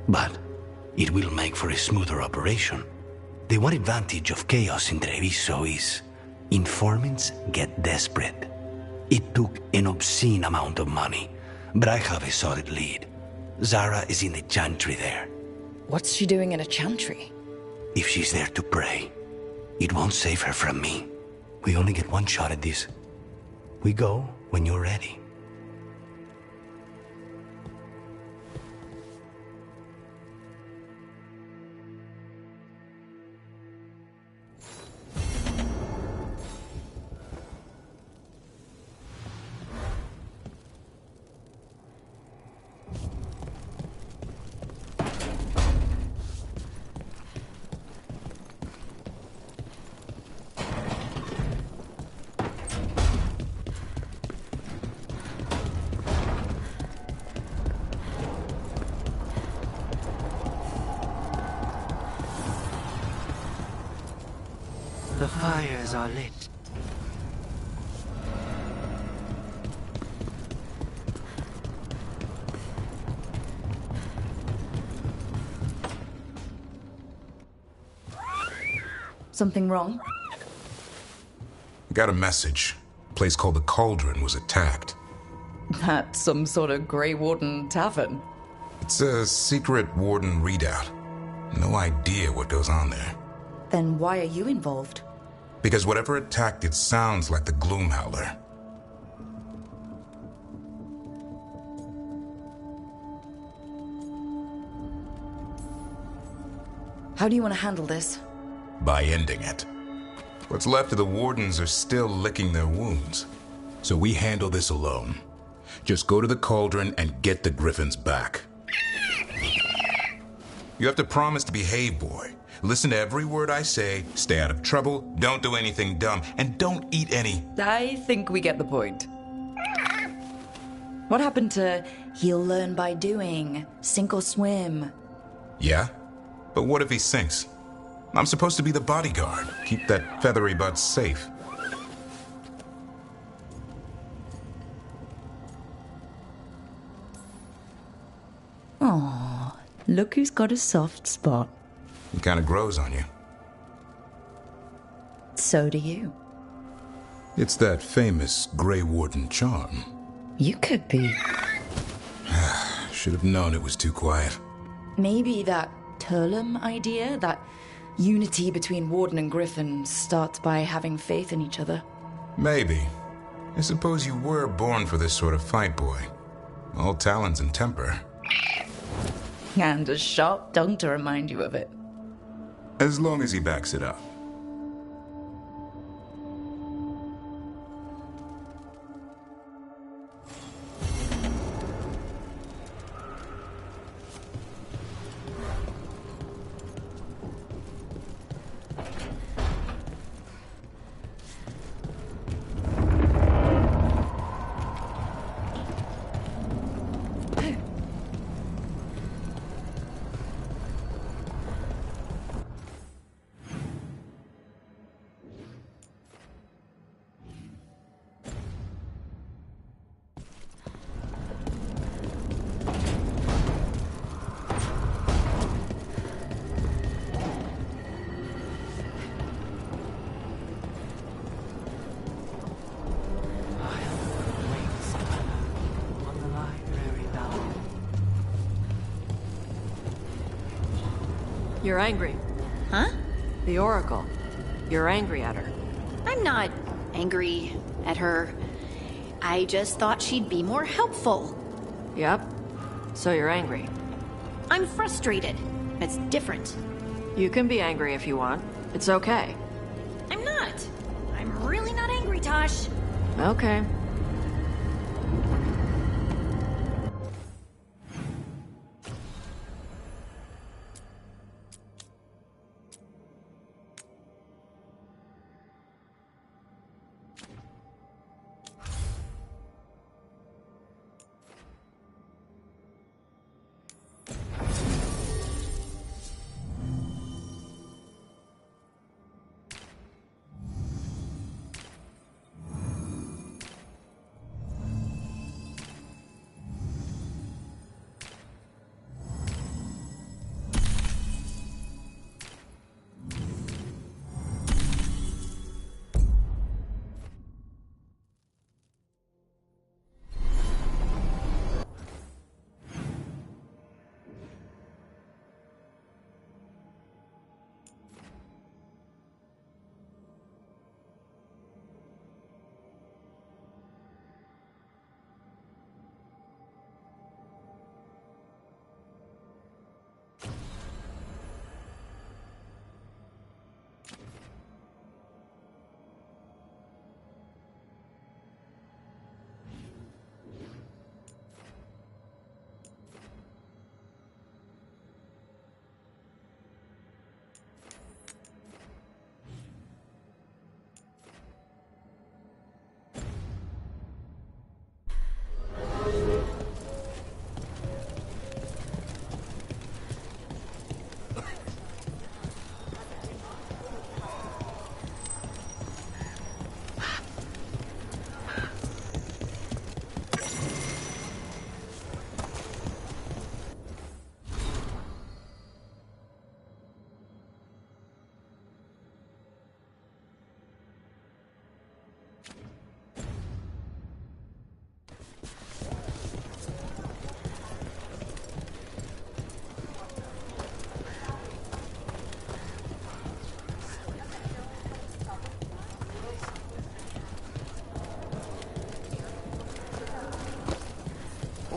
but it will make for a smoother operation. The one advantage of chaos in Treviso is informants get desperate. It took an obscene amount of money, but I have a solid lead. Zara is in the chantry there. What's she doing in a chantry? If she's there to pray, it won't save her from me. We only get one shot at this. We go when you're ready. The fires are lit. Something wrong? Got a message. A place called the Cauldron was attacked. That's some sort of Grey Warden tavern. It's a secret Warden readout. No idea what goes on there. Then why are you involved? Because whatever attacked it sounds like the Gloomhowler. How do you want to handle this? By ending it. What's left of the Wardens are still licking their wounds. So we handle this alone. Just go to the Cauldron and get the Griffins back. You have to promise to behave, boy. Listen to every word I say, stay out of trouble, don't do anything dumb, and don't eat any... I think we get the point. What happened to he'll learn by doing, sink or swim? Yeah? But what if he sinks? I'm supposed to be the bodyguard, keep that feathery butt safe. Aww, look who's got a soft spot. It kind of grows on you. So do you. It's that famous Grey Warden charm. You could be. Should have known it was too quiet. Maybe that Turlum idea, that unity between Warden and Griffin, starts by having faith in each other. Maybe. I suppose you were born for this sort of fight, boy. All talents and temper. And a sharp tongue to remind you of it. As long as he backs it up. You're angry. Huh? The Oracle. You're angry at her. I'm not angry at her. I just thought she'd be more helpful. Yep. So you're angry. I'm frustrated. It's different. You can be angry if you want. It's okay. I'm not. I'm really not angry, Tosh. Okay.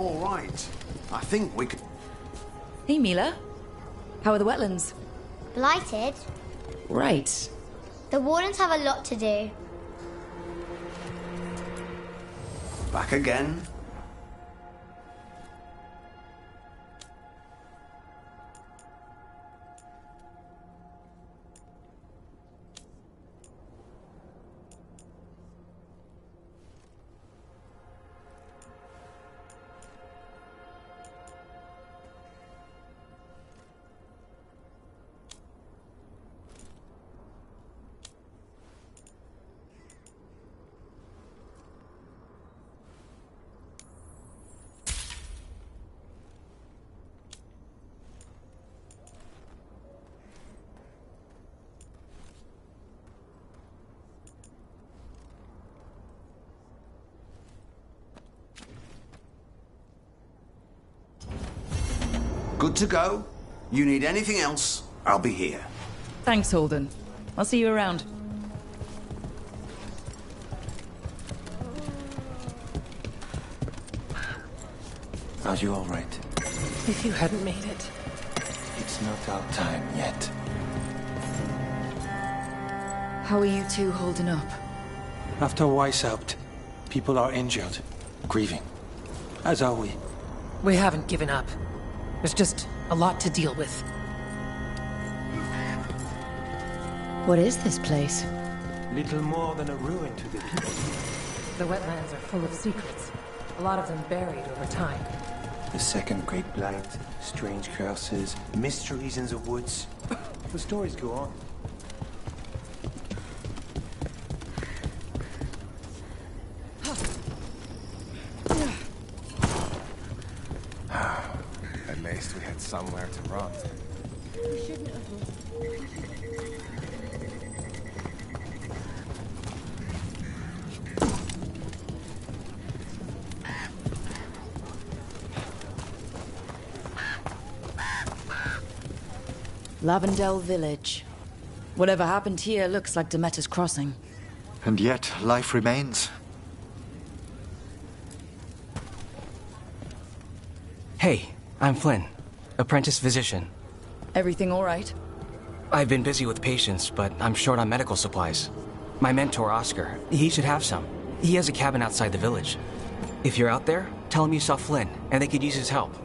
All right. I think we could... Hey, Mila. How are the wetlands? Blighted? Right. The Wardens have a lot to do. Back again? Good to go. You need anything else, I'll be here. Thanks, Holden. I'll see you around. Are you all right? If you hadn't made it. It's not our time yet. How are you two holding up? After Weiss helped, people are injured, grieving. As are we. We haven't given up. There's just a lot to deal with. What is this place? Little more than a ruin to the people. The wetlands are full of secrets. A lot of them buried over time. The second Great Blight, strange curses, mysteries in the woods. The stories go on. At least we had somewhere to run. We shouldn't have. Lavendel Village. Whatever happened here looks like Demeter's Crossing. And yet, life remains. Hey, I'm Flynn, apprentice physician. Everything all right? I've been busy with patients, but I'm short on medical supplies. My mentor, Oscar, he should have some. He has a cabin outside the village. If you're out there, tell him you saw Flynn, and they could use his help.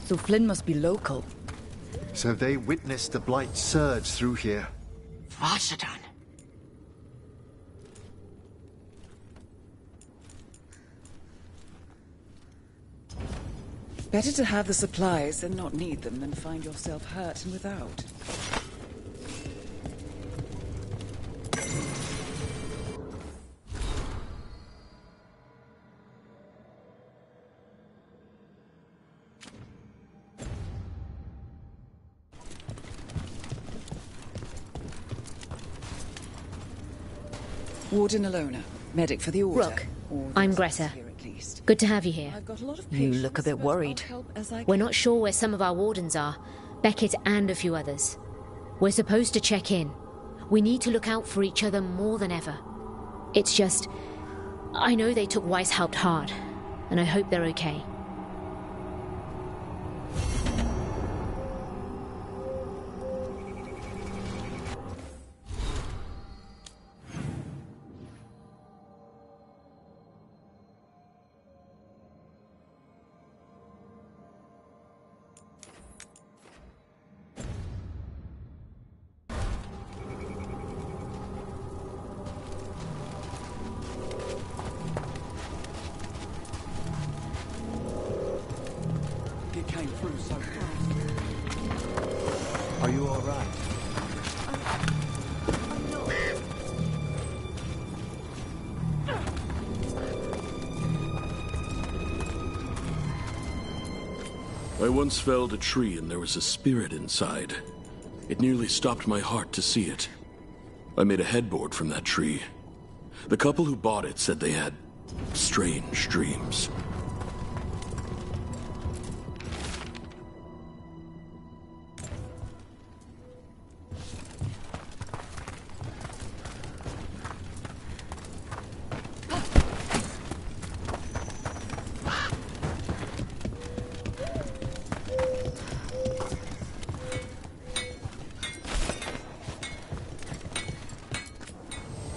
So Flynn must be local. So they witnessed the Blight surge through here. Varshadan. Better to have the supplies than not need them and find yourself hurt and without. Warden Alona, medic for the Order. Rook, I'm Greta. Good to have you here. You look a bit worried. We're not sure where some of our wardens are. Beckett and a few others. We're supposed to check in. We need to look out for each other more than ever. It's just... I know they took Weishaupt hard, and I hope they're okay. Came through so fast. Are you all right? once felled a tree and there was a spirit inside. It nearly stopped my heart to see it. I made a headboard from that tree. The couple who bought it said they had strange dreams.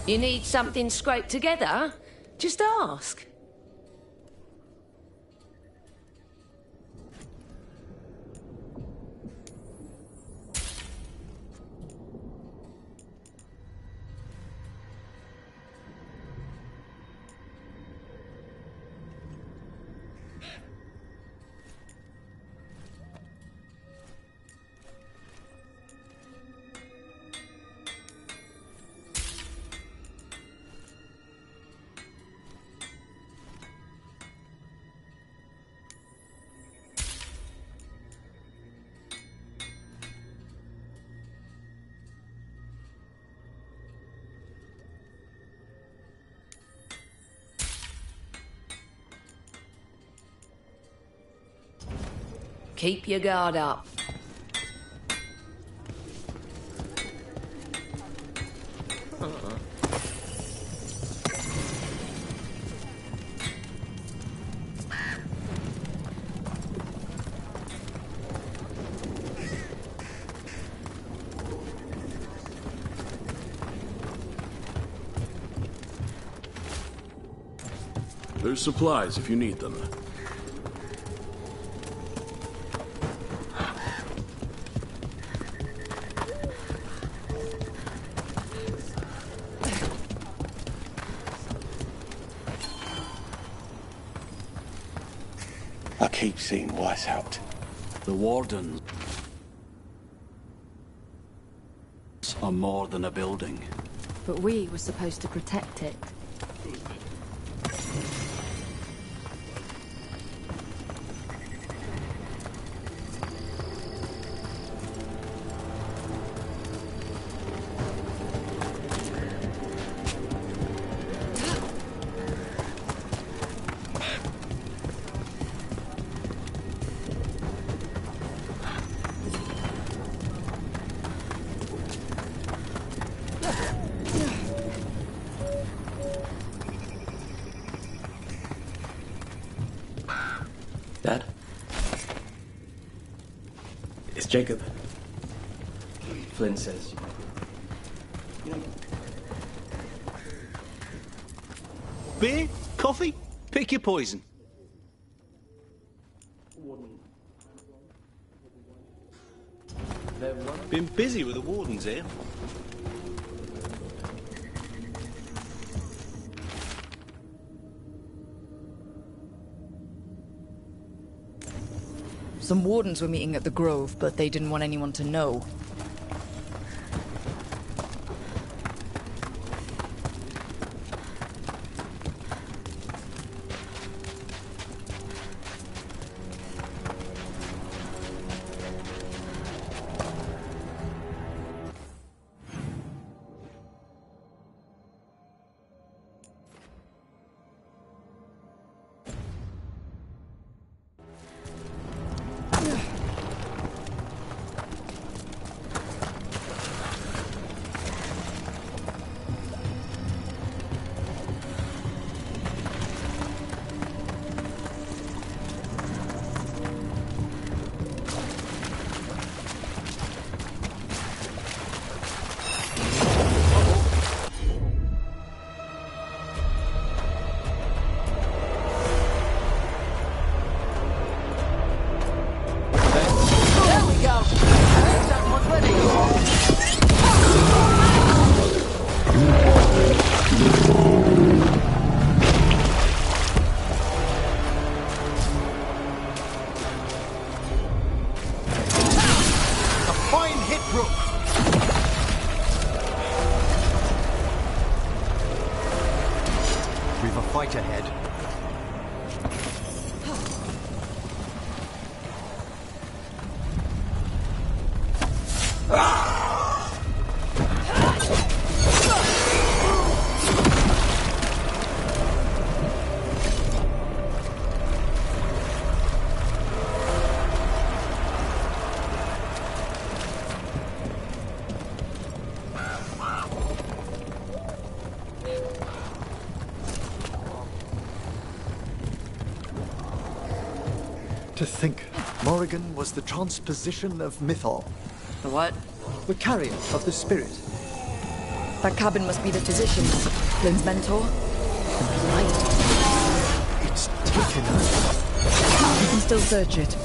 You need something scraped together? Just ask. Keep your guard up. There's supplies if you need them. I keep seeing what's out. The Wardens are more than a building. But we were supposed to protect it. Dad? It's Jacob. Flynn says. Beer? Coffee? Pick your poison. Been busy with the wardens here. Some wardens were meeting at the Grove, but they didn't want anyone to know. We've a fight ahead. To think, Morrigan was the transposition of Mythol. The what? The carrier of the spirit. That cabin must be the physician's. Flynn's mentor. The blight. It's taken us. You can still search it.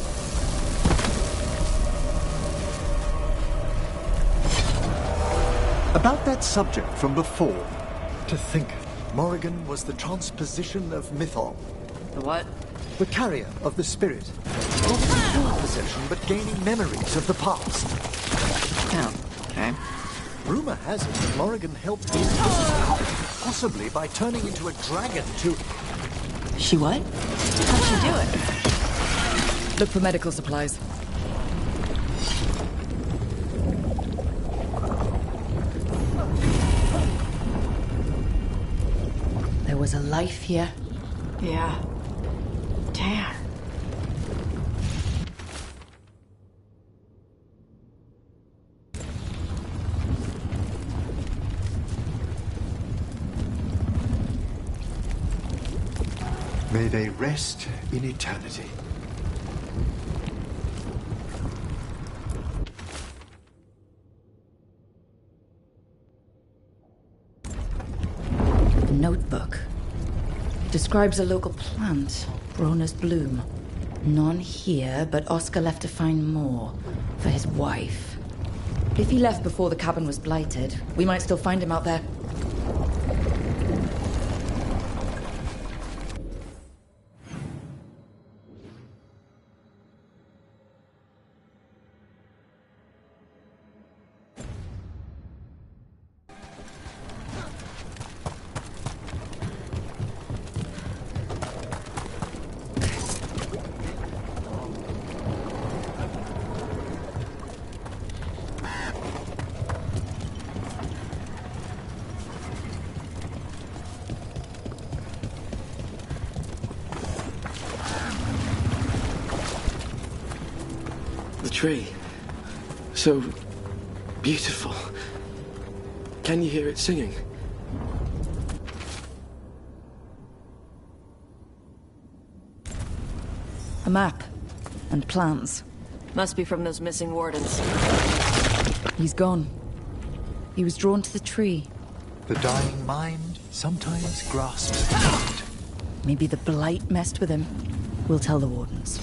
About that subject from before. To think, Morrigan was the transposition of Mythol. The what? The carrier of the spirit. Not full possession, but gaining memories of the past. Oh, okay. Rumor has it that Morrigan helped his possibly by turning into a dragon to... She what? How'd she do it? Look for medical supplies. There was a life here. Yeah. Damn. May they rest in eternity. A notebook. Describes a local plant, Brona's bloom. None here, but Oscar left to find more for his wife. If he left before the cabin was blighted, we might still find him out there. Tree. So beautiful. Can you hear it singing? A map and plans. Must be from those missing wardens. He's gone. He was drawn to the tree. The dying mind sometimes grasps it. Maybe the blight messed with him. We'll tell the wardens.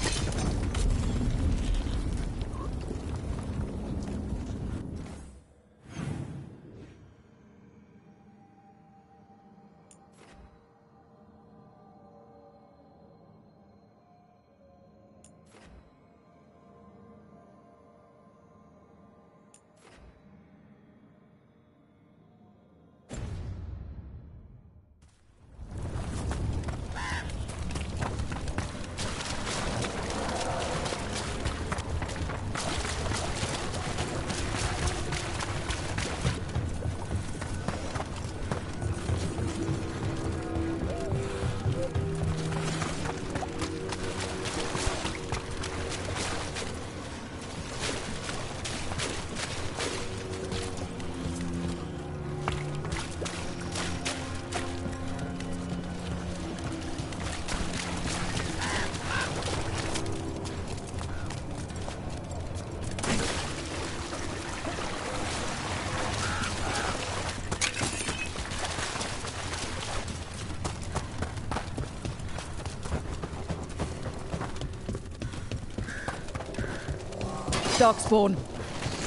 Darkspawn.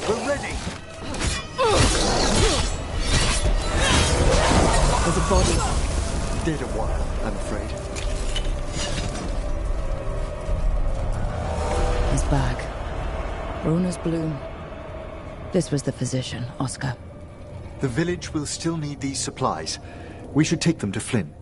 We're ready. There's a body. Dead a while, I'm afraid. His bag. Brona's bloom. This was the physician, Oscar. The village will still need these supplies. We should take them to Flynn.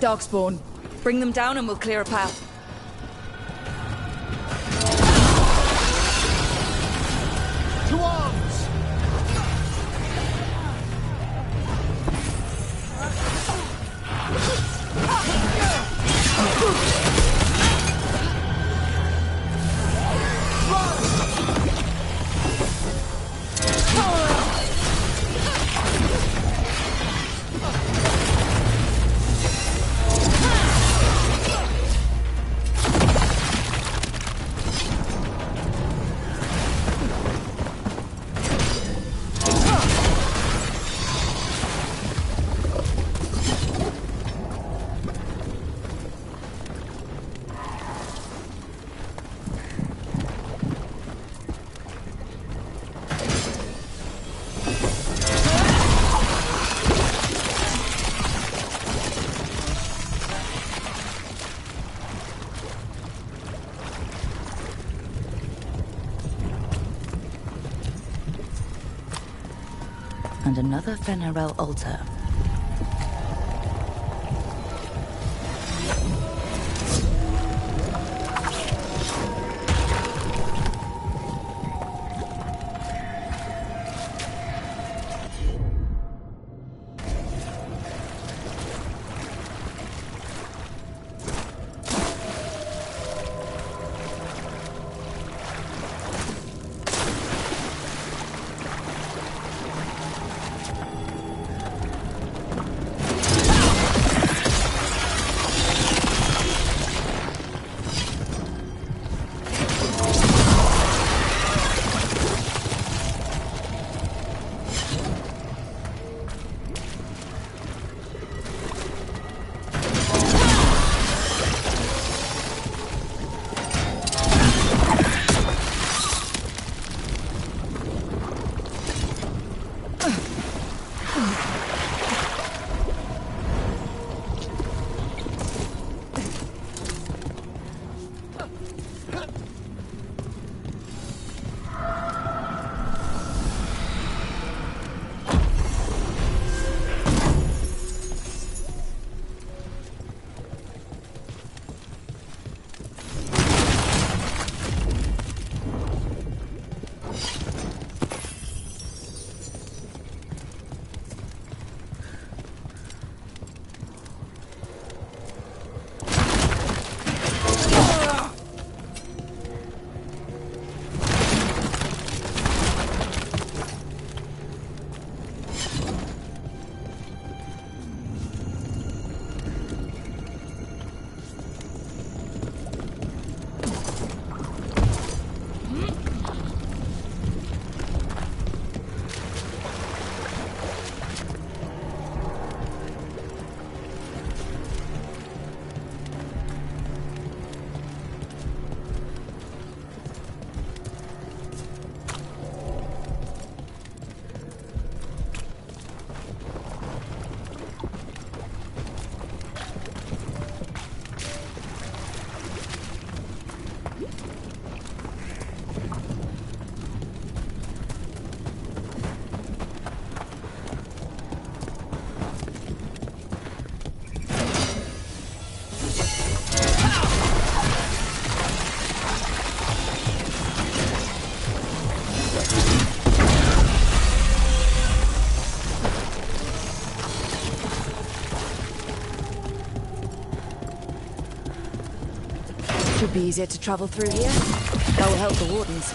Darkspawn. Bring them down and we'll clear a path. To arms! And another Fenarel altar. Should be easier to travel through here. That will help the wardens.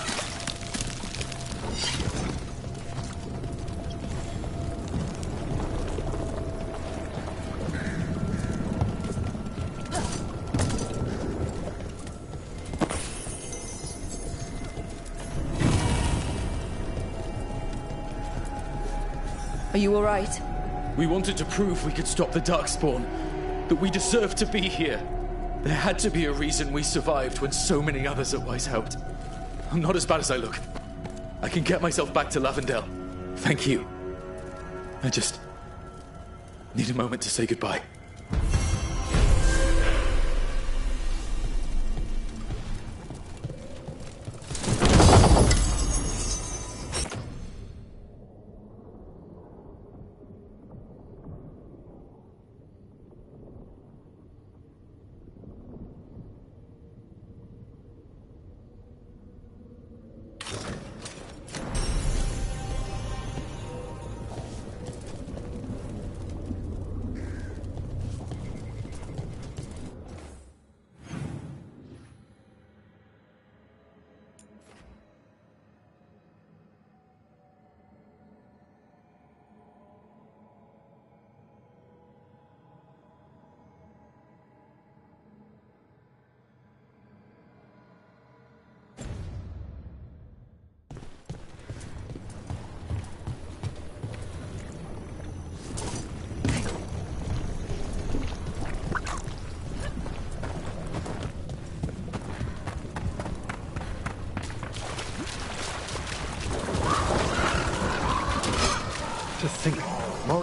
Are you all right? We wanted to prove we could stop the Darkspawn, that we deserved to be here. There had to be a reason we survived when so many others at Weiss helped. I'm not as bad as I look. I can get myself back to Lavendel. Thank you. I just need a moment to say goodbye.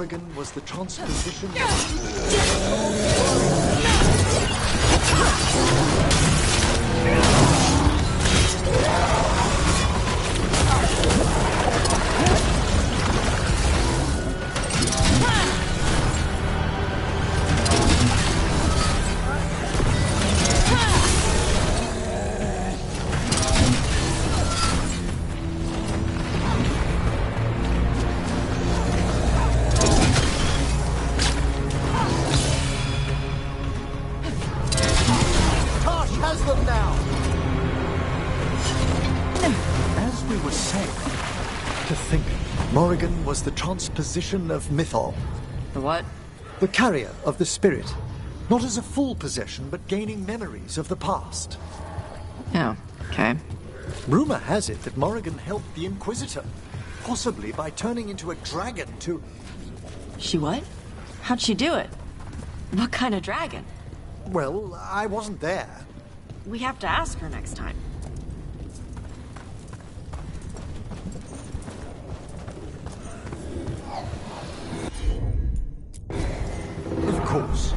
Morrigan was the transposition... Morrigan was the transposition of Mythol. The what? The carrier of the spirit. Not as a full possession, but gaining memories of the past. Oh, okay. Rumor has it that Morrigan helped the Inquisitor, possibly by turning into a dragon to... She what? How'd she do it? What kind of dragon? Well, I wasn't there. We have to ask her next time. Of course.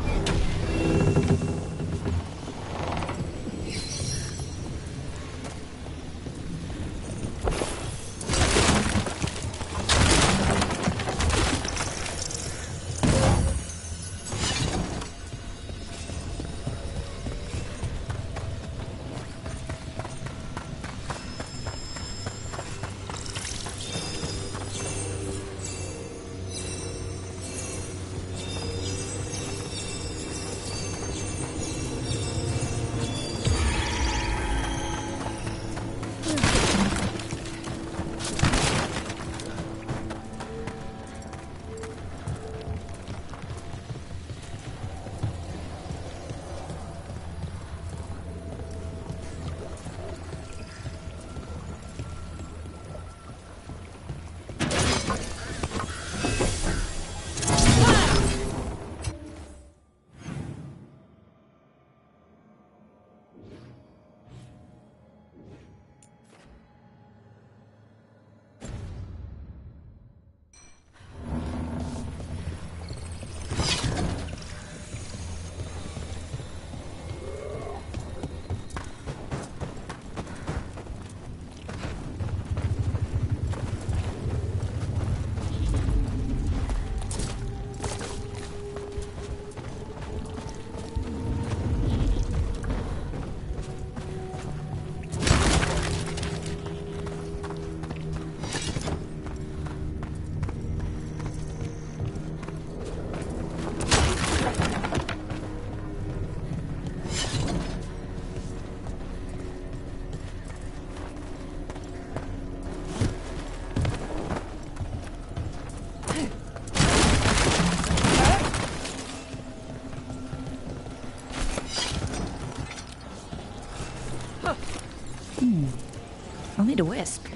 I'll need a wisp.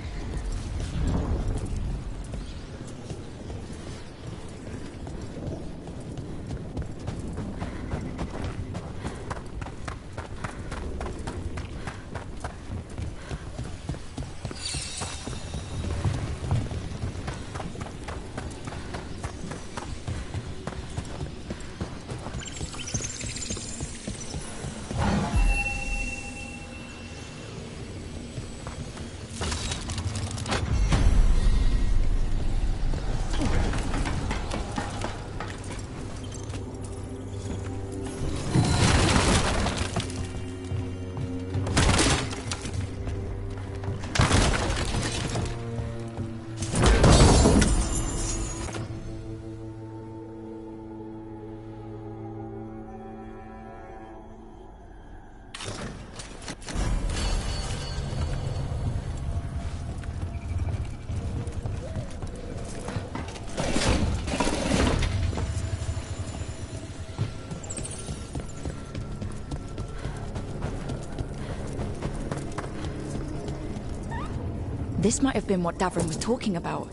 This might have been what Davrin was talking about.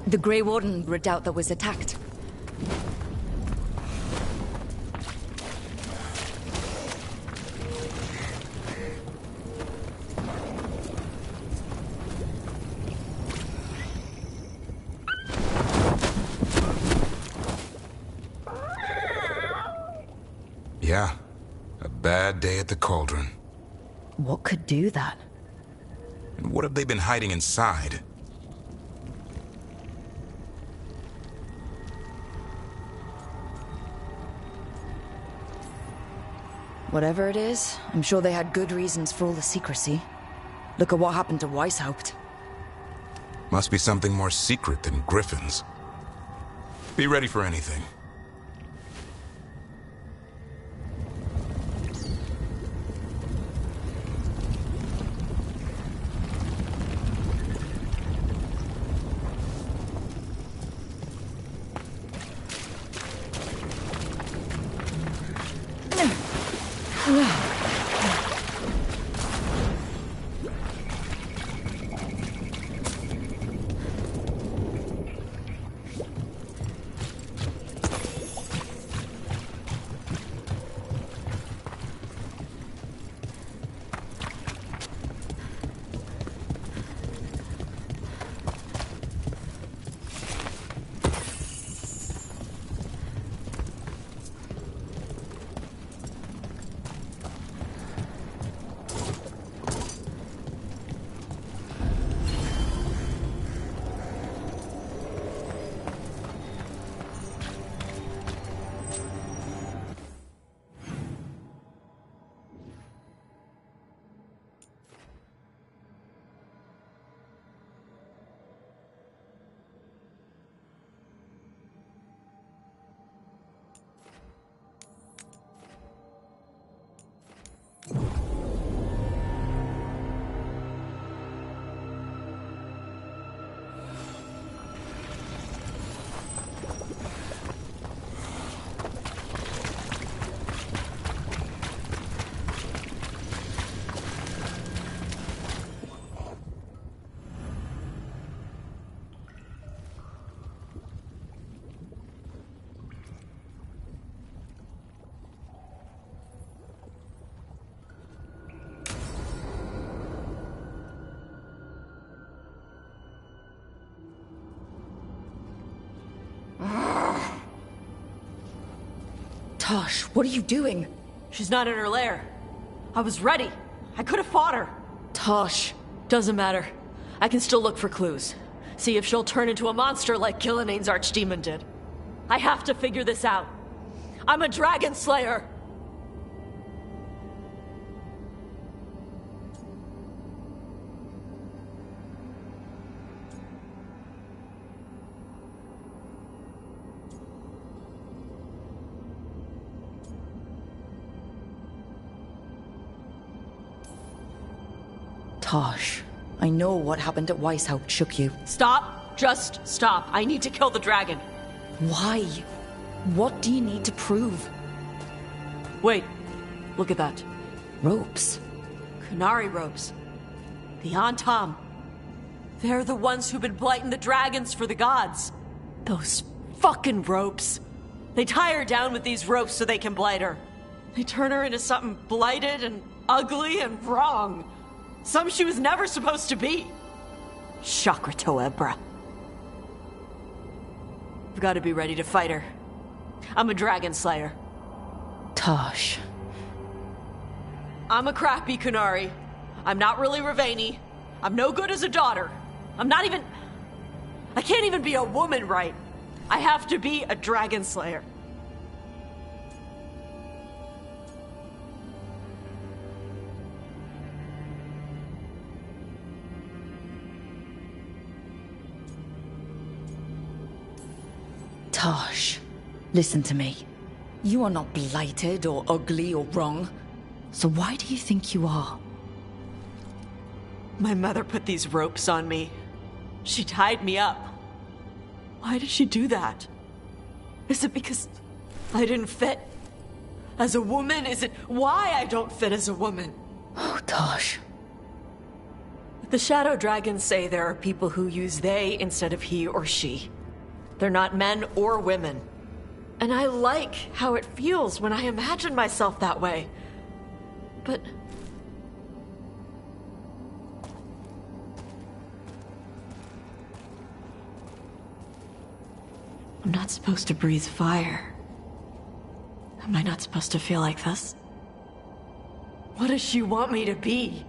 The Grey Warden redoubt that was attacked. Yeah, a bad day at the Cauldron. What could do that? And what have they been hiding inside? Whatever it is, I'm sure they had good reasons for all the secrecy. Look at what happened to Weishaupt. Must be something more secret than griffins. Be ready for anything. Tosh, what are you doing? She's not in her lair. I was ready. I could have fought her. Tosh, doesn't matter. I can still look for clues. See if she'll turn into a monster like Kil'jaenain's archdemon did. I have to figure this out. I'm a dragon slayer. Tosh, I know what happened at Weishaupt shook you. Stop. Just stop. I need to kill the dragon. Why? What do you need to prove? Wait. Look at that. Ropes. Qunari ropes. The Antam. They're the ones who've been blighting the dragons for the gods. Those fucking ropes. They tie her down with these ropes so they can blight her. They turn her into something blighted and ugly and wrong. Some she was never supposed to be. Chakra Toebra. I've got to be ready to fight her. I'm a dragon slayer. Tosh. I'm a crappy Qunari. I'm not really Ravani. I'm no good as a daughter. I'm not even... I can't even be a woman right. I have to be a dragon slayer. Tosh, listen to me. You are not blighted or ugly or wrong. So why do you think you are? My mother put these ropes on me. She tied me up. Why did she do that? Is it because I didn't fit as a woman? Is it why I don't fit as a woman? Oh, Tosh. The Shadow Dragons say there are people who use they instead of he or she. They're not men or women. And I like how it feels when I imagine myself that way. But... I'm not supposed to breathe fire. Am I not supposed to feel like this? What does she want me to be?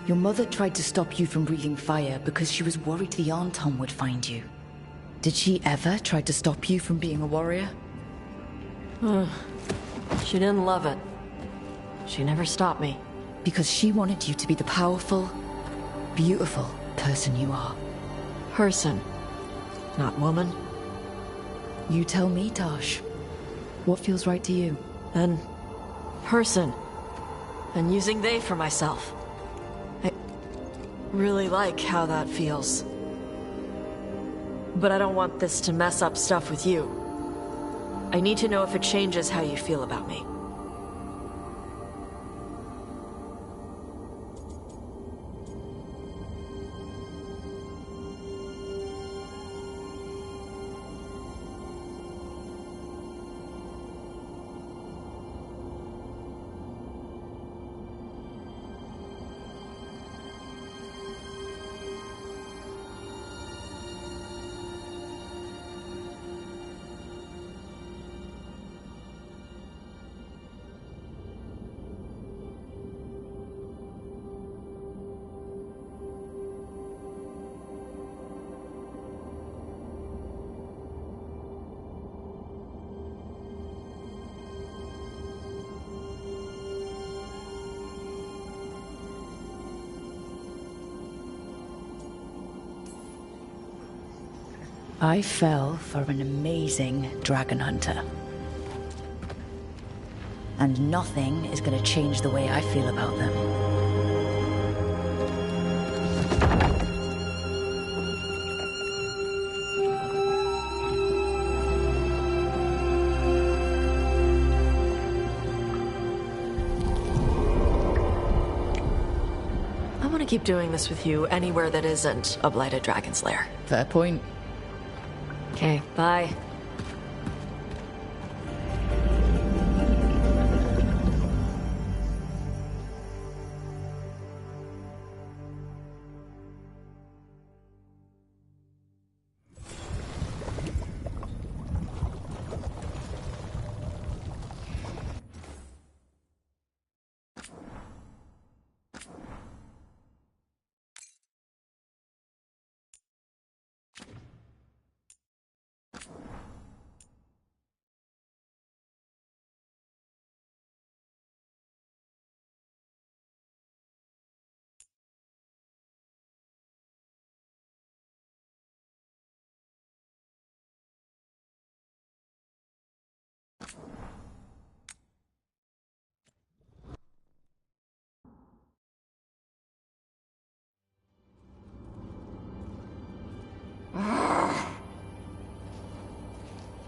Your mother tried to stop you from breathing fire because she was worried the Arntom would find you. Did she ever try to stop you from being a warrior? She didn't love it. She never stopped me. Because she wanted you to be the powerful, beautiful person you are. Person, not woman. You tell me, Tosh. What feels right to you? Then, person. And using they for myself. I really like how that feels. But I don't want this to mess up stuff with you. I need to know if it changes how you feel about me. I fell for an amazing dragon hunter. And nothing is going to change the way I feel about them. I want to keep doing this with you anywhere that isn't a blighted dragon's lair. Fair point. Okay, bye.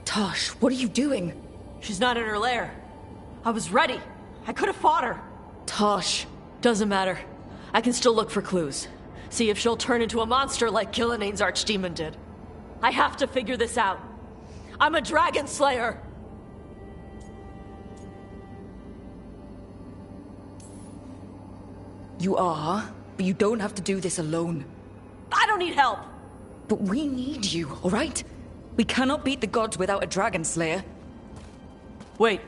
Tosh, what are you doing? She's not in her lair. I was ready. I could have fought her. Tosh. Doesn't matter. I can still look for clues. See if she'll turn into a monster like Kil'jaenain's archdemon did. I have to figure this out. I'm a dragon slayer. You are, but you don't have to do this alone. I don't need help. But we need you, all right? We cannot beat the gods without a dragon slayer. Wait,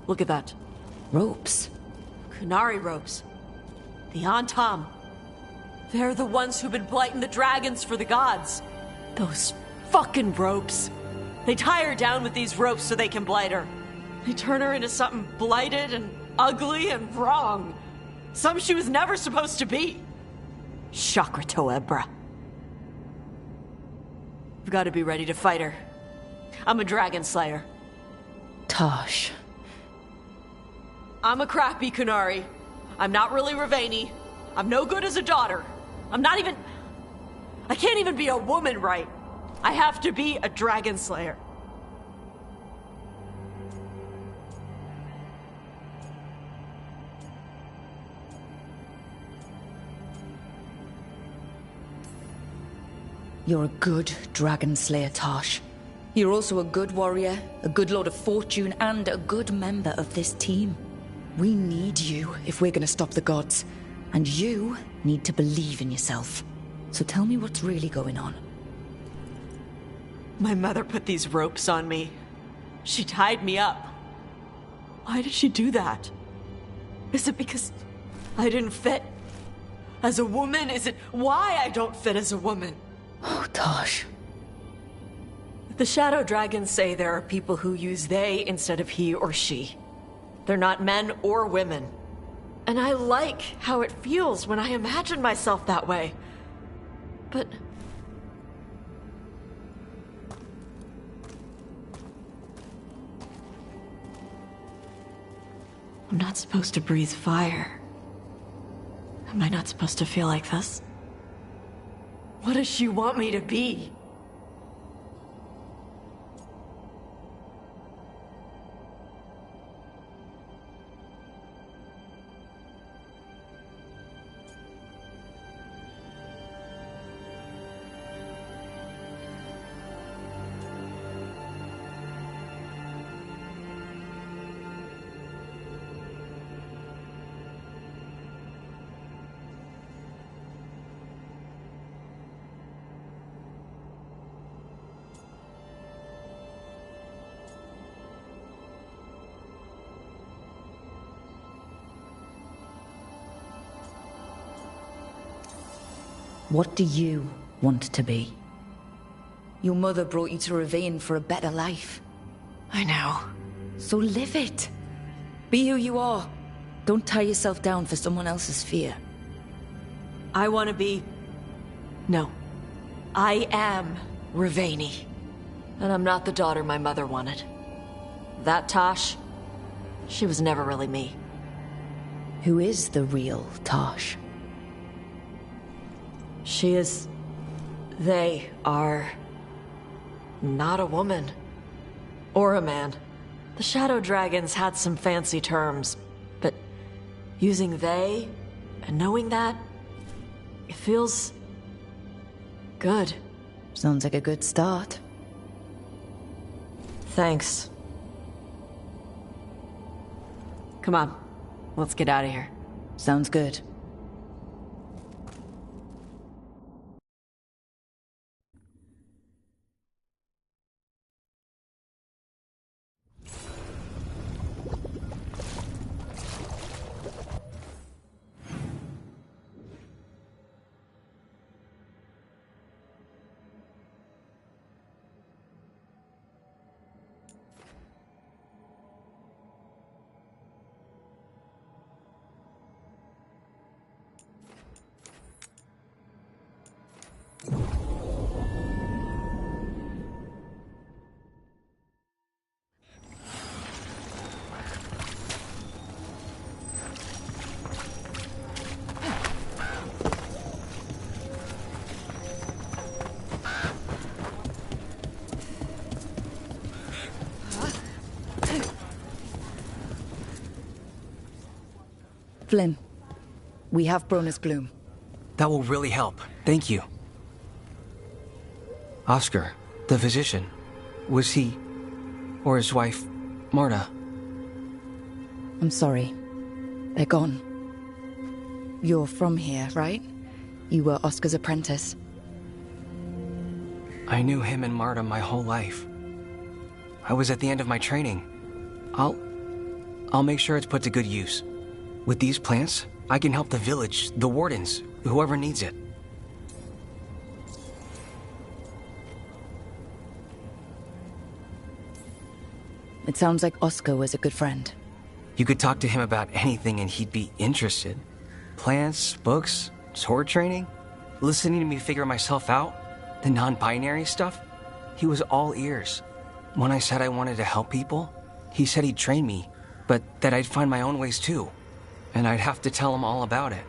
look at that. Ropes. Qunari ropes. The Antam. They're the ones who've been blighting the dragons for the gods. Those fucking ropes. They tie her down with these ropes so they can blight her. They turn her into something blighted and ugly and wrong. Something she was never supposed to be. Chakra Toebra. I've got to be ready to fight her. I'm a dragon slayer. Tosh. I'm a crappy Qunari. I'm not really Ravani. I'm no good as a daughter. I'm not even... I can't even be a woman right. I have to be a dragon slayer. You're a good dragon slayer, Tosh. You're also a good warrior, a good lord of fortune, and a good member of this team. We need you if we're gonna stop the gods. And you need to believe in yourself. So tell me what's really going on. My mother put these ropes on me. She tied me up. Why did she do that? Is it because I didn't fit as a woman? Is it why I don't fit as a woman? Oh, Tosh. The Shadow Dragons say there are people who use they instead of he or she. They're not men or women. And I like how it feels when I imagine myself that way. But... I'm not supposed to breathe fire. Am I not supposed to feel like this? What does she want me to be? What do you want to be? Your mother brought you to Ravine for a better life. I know. So live it. Be who you are. Don't tie yourself down for someone else's fear. I want to be... No. I am Ravani. And I'm not the daughter my mother wanted. That Tosh, she was never really me. Who is the real Tosh? She is... They are... not a woman. Or a man. The Shadow Dragons had some fancy terms, but using they and knowing that, it feels... good. Sounds like a good start. Thanks. Come on, let's get out of here. Sounds good. Flynn, we have Bronus Bloom. That will really help. Thank you. Oscar, the physician, was he, or his wife, Marta? I'm sorry. They're gone. You're from here, right? You were Oscar's apprentice. I knew him and Marta my whole life. I was at the end of my training. I'll make sure it's put to good use. With these plants, I can help the village, the wardens, whoever needs it. It sounds like Oscar was a good friend. You could talk to him about anything and he'd be interested. Plants, books, sword training, listening to me figure myself out, the non-binary stuff. He was all ears. When I said I wanted to help people, he said he'd train me, but that I'd find my own ways too. And I'd have to tell him all about it.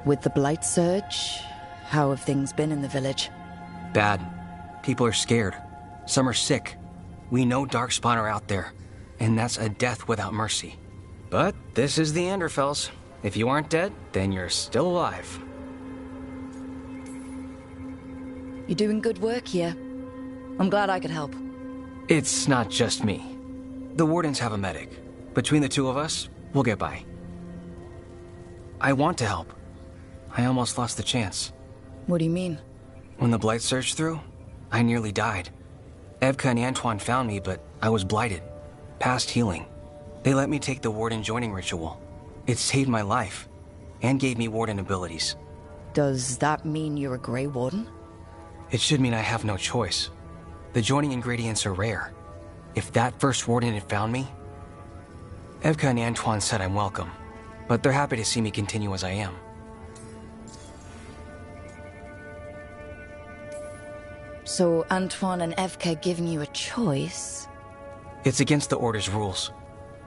With the Blight Surge, how have things been in the village? Bad. People are scared. Some are sick. We know Darkspawn are out there, and that's a death without mercy. But this is the Anderfells. If you aren't dead, then you're still alive. You're doing good work here. I'm glad I could help. It's not just me. The wardens have a medic. Between the two of us, we'll get by. I want to help. I almost lost the chance. What do you mean? When the blight surged through, I nearly died. Evka and Antoine found me, but I was blighted. Past healing. They let me take the warden joining ritual. It saved my life, and gave me warden abilities. Does that mean you're a Grey Warden? It should mean I have no choice. The joining ingredients are rare. If that first warden had found me... Evka and Antoine said I'm welcome, but they're happy to see me continue as I am. So Antoine and Evka giving you a choice? It's against the Order's rules.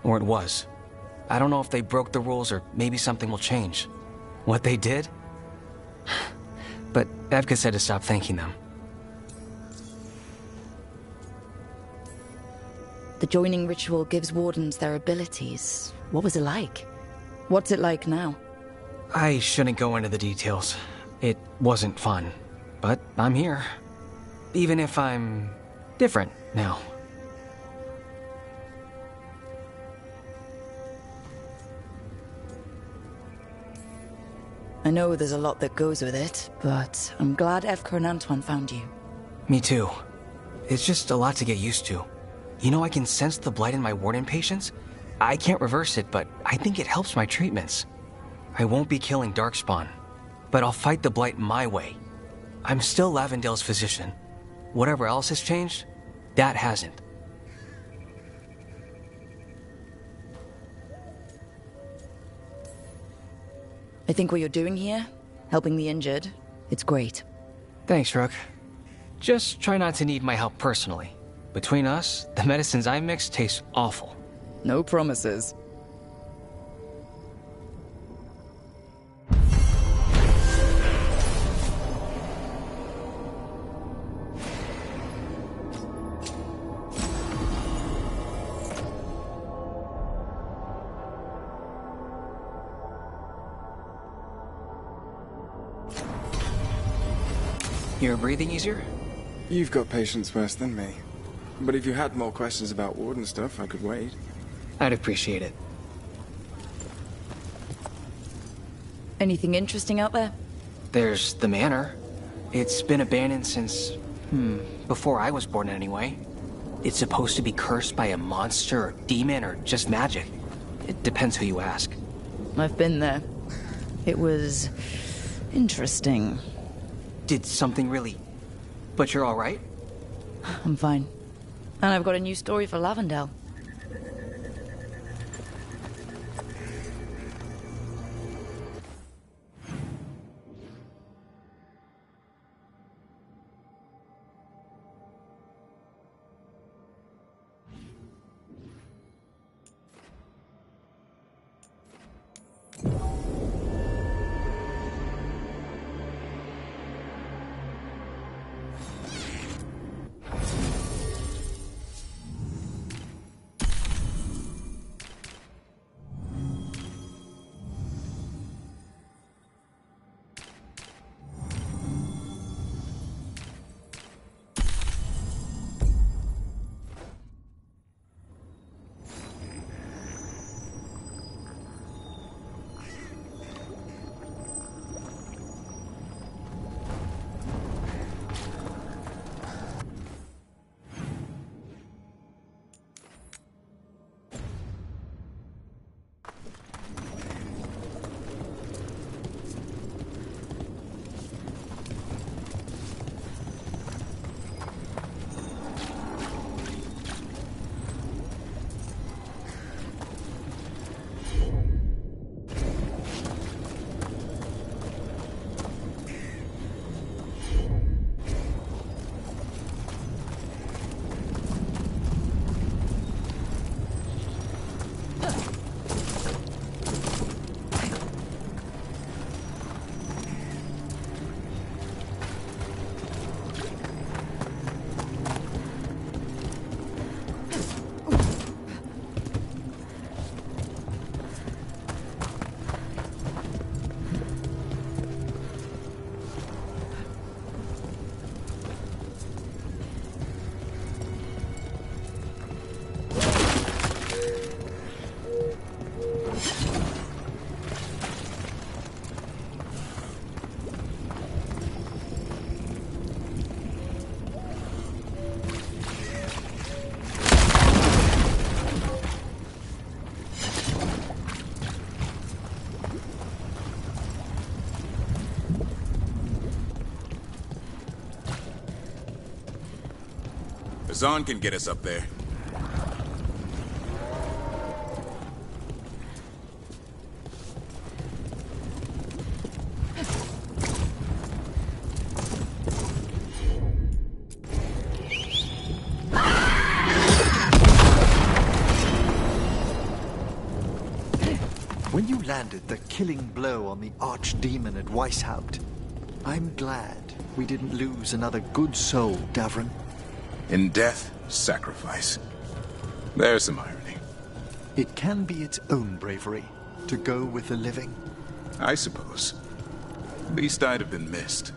Or it was. I don't know if they broke the rules or maybe something will change. What they did? But Evka said to stop thanking them. The joining ritual gives wardens their abilities. What was it like? What's it like now? I shouldn't go into the details. It wasn't fun. But I'm here. Even if I'm different now. I know there's a lot that goes with it, but I'm glad Evka and Antoine found you. Me too. It's just a lot to get used to. You know, I can sense the blight in my warden patients. I can't reverse it, but I think it helps my treatments. I won't be killing Darkspawn, but I'll fight the blight my way. I'm still Lavendale's physician. Whatever else has changed, that hasn't. I think what you're doing here, helping the injured, it's great. Thanks, Rook. Just try not to need my help personally. Between us, the medicines I mix taste awful. No promises. You're breathing easier? You've got patience worse than me. But if you had more questions about Warden stuff, I could wait. I'd appreciate it. Anything interesting out there? There's the manor. It's been abandoned since, before I was born anyway. It's supposed to be cursed by a monster or demon or just magic. It depends who you ask. I've been there. It was interesting. Did something really... But you're all right? I'm fine. And I've got a new story for Lavendale. Zahn can get us up there. When you landed the killing blow on the archdemon at Weishaupt, I'm glad we didn't lose another good soul, Davrin. In death, sacrifice. There's some irony. It can be its own bravery to go with the living. I suppose. At least I'd have been missed.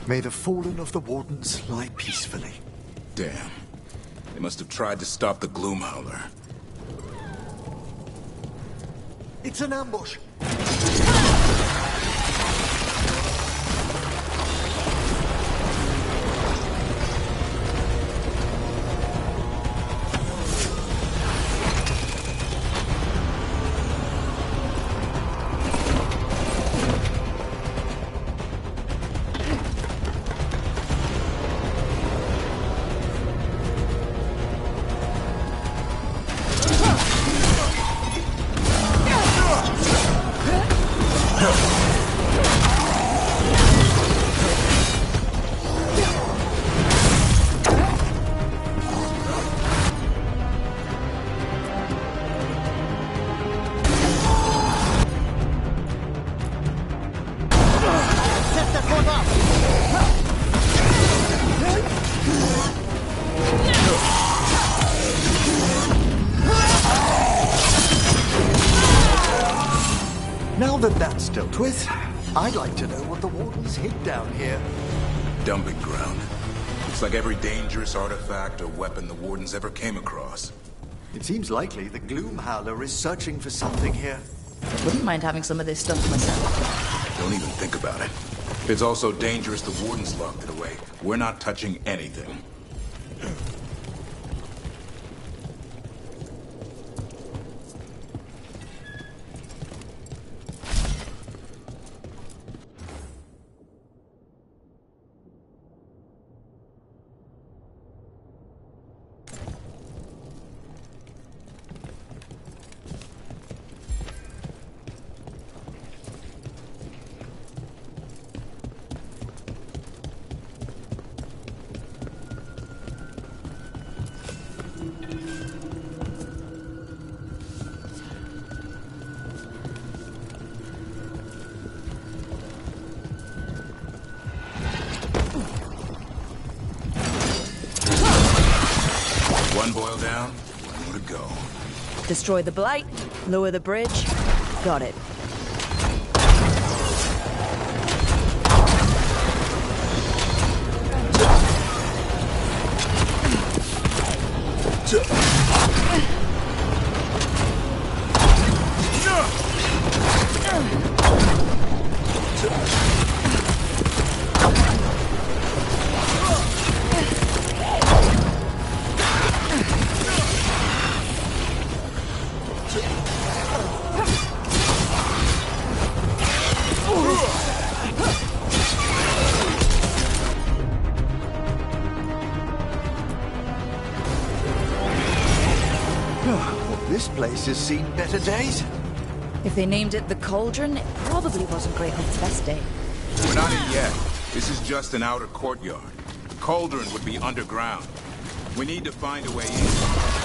May the fallen of the Wardens lie peacefully. Damn. They must have tried to stop the Gloomhowler. It's an ambush! Now that that's dealt with, I'd like to know what the Wardens hid down here. Dumping ground. It's like every dangerous artifact or weapon the Wardens ever came across. It seems likely the Gloomhowler is searching for something here. Wouldn't mind having some of this stuff myself. Don't even think about it. If it's also dangerous, the Wardens locked it away. We're not touching anything. One boil down, one more to go. Destroy the blight, lower the bridge. Got it. Well, this place has seen better days. If they named it the Cauldron, it probably wasn't great on its best day. We're not in yet. This is just an outer courtyard. The Cauldron would be underground. We need to find a way in.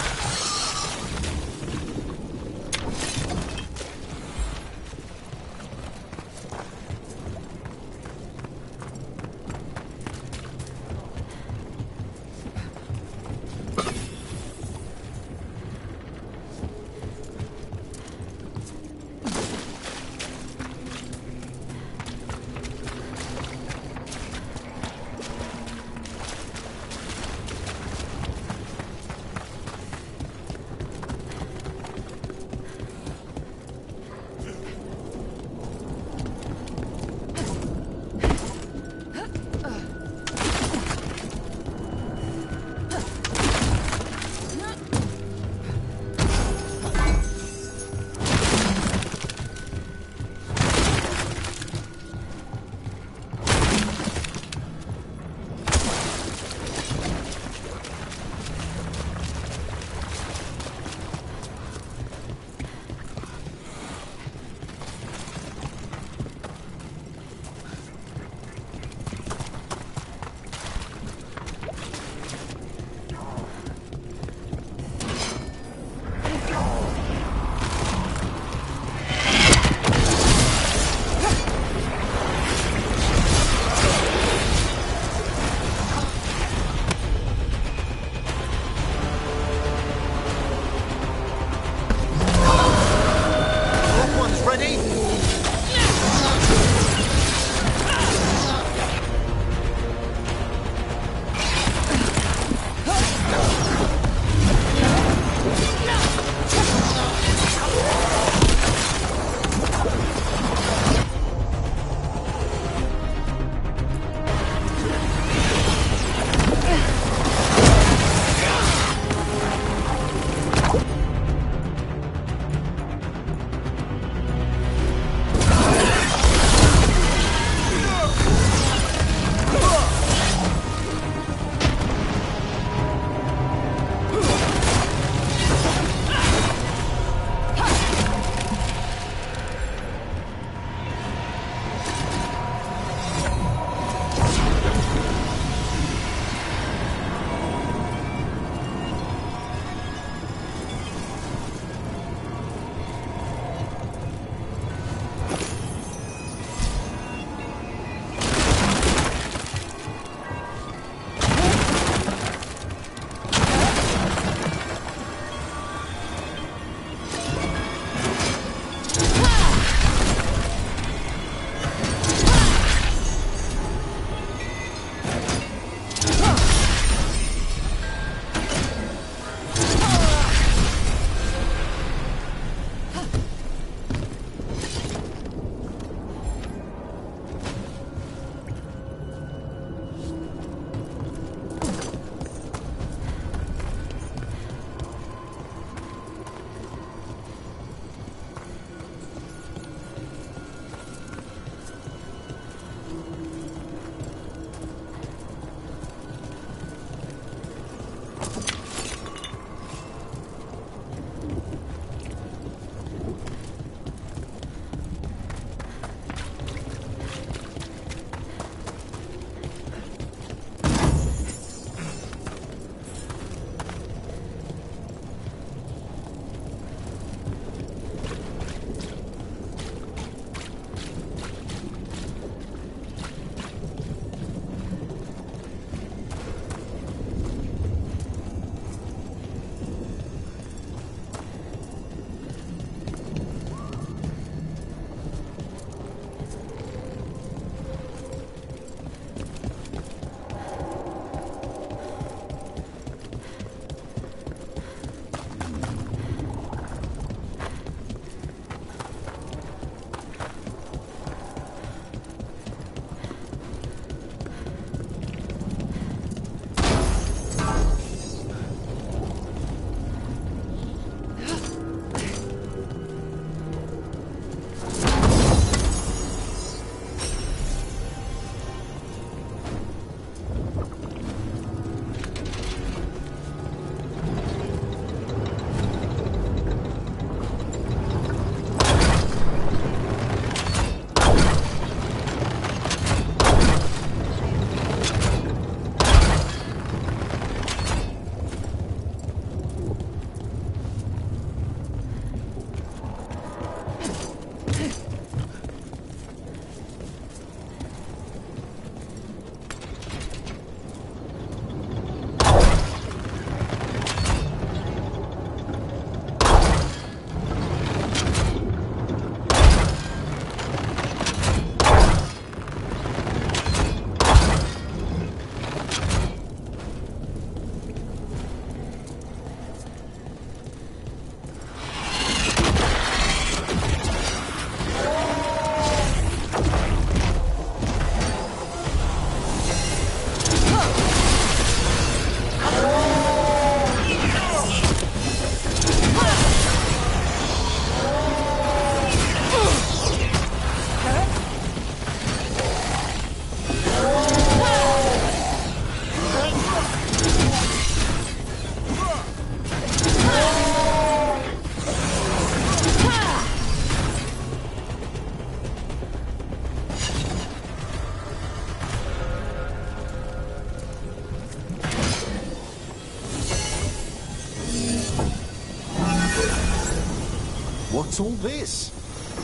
What's all this?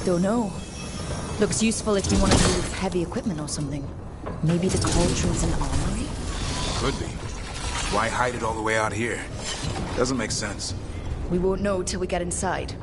Don't know. Looks useful if you want to move heavy equipment or something. Maybe the cauldron's an armory? Could be. Why hide it all the way out here? Doesn't make sense. We won't know till we get inside.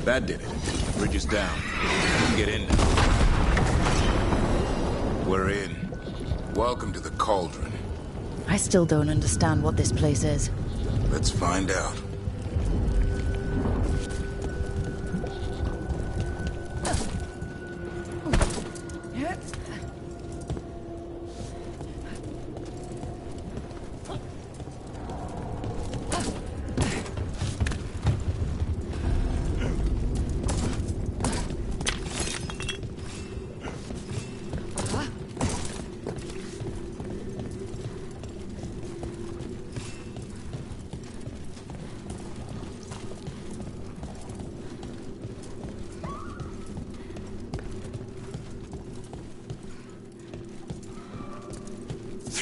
That did it. Bridge is down. We can get in now. We're in. Welcome to the Cauldron. I still don't understand what this place is. Let's find out.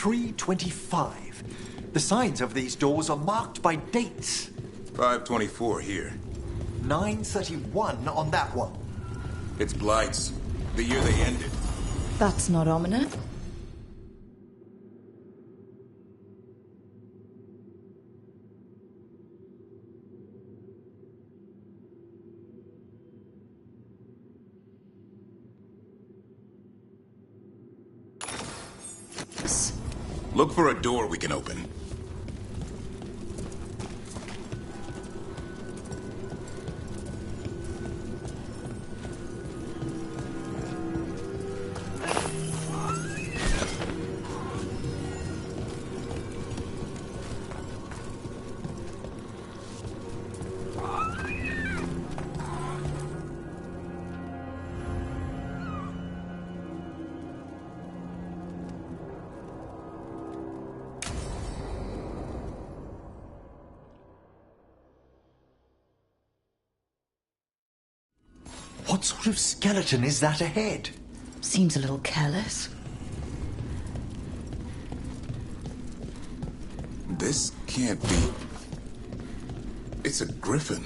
.325. The signs of these doors are marked by dates. 524 here. 931 on that one. It's Blight's. The year they ended. That's not ominous. Look for a door we can open. What sort of skeleton is that ahead? Seems a little careless. This can't be... It's a griffin.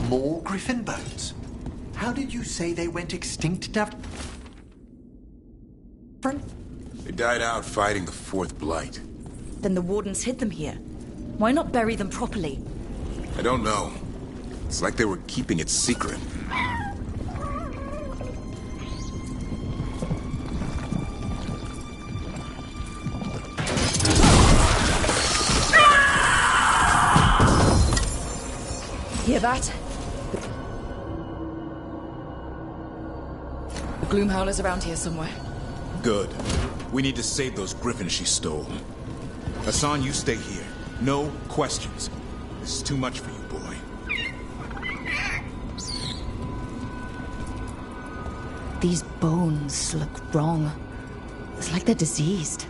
More griffin bones? How did you say they went extinct, They died out fighting the Fourth Blight. Then the Wardens hid them here. Why not bury them properly? I don't know. It's like they were keeping it secret. Hear that? The Gloomhowler's around here somewhere. Good. We need to save those griffins she stole. Hassan, you stay here. No questions. This is too much for you, boy. These bones look wrong. It's like they're diseased.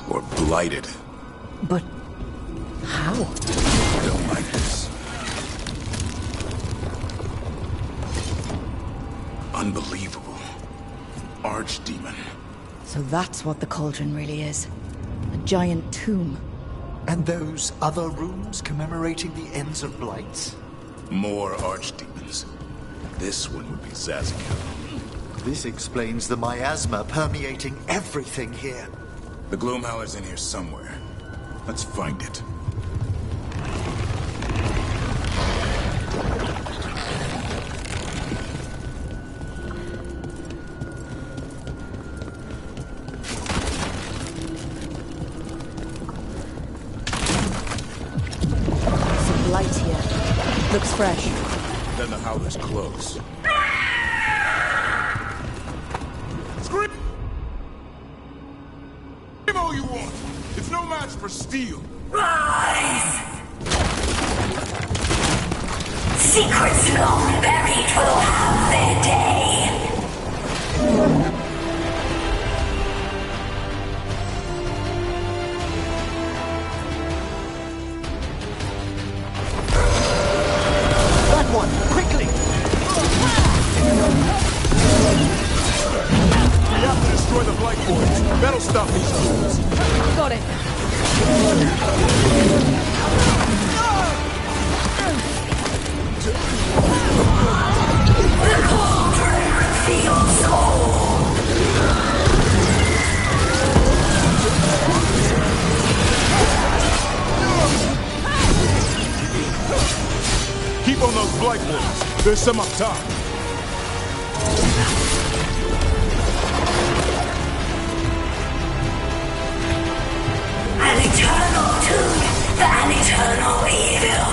Or blighted. But how? I don't like this. Unbelievable. Archdemon. So that's what the cauldron really is. A giant tomb. And those other rooms commemorating the ends of blights? More archdemons. This one would be Zaziel. This explains the miasma permeating everything here. The Gloomhowler's in here somewhere. Let's find it. Some light here. Looks fresh. Then the Howler's close. Scream all you want. It's no match for steel. Rise! Secrets long buried will have their day. That one, quickly! We have to destroy the Blight Boys. That'll stop these fools. Got it. The cauldron reveals all. Keep on those Blight Boys. There's some up top. An eternal tune for an eternal evil.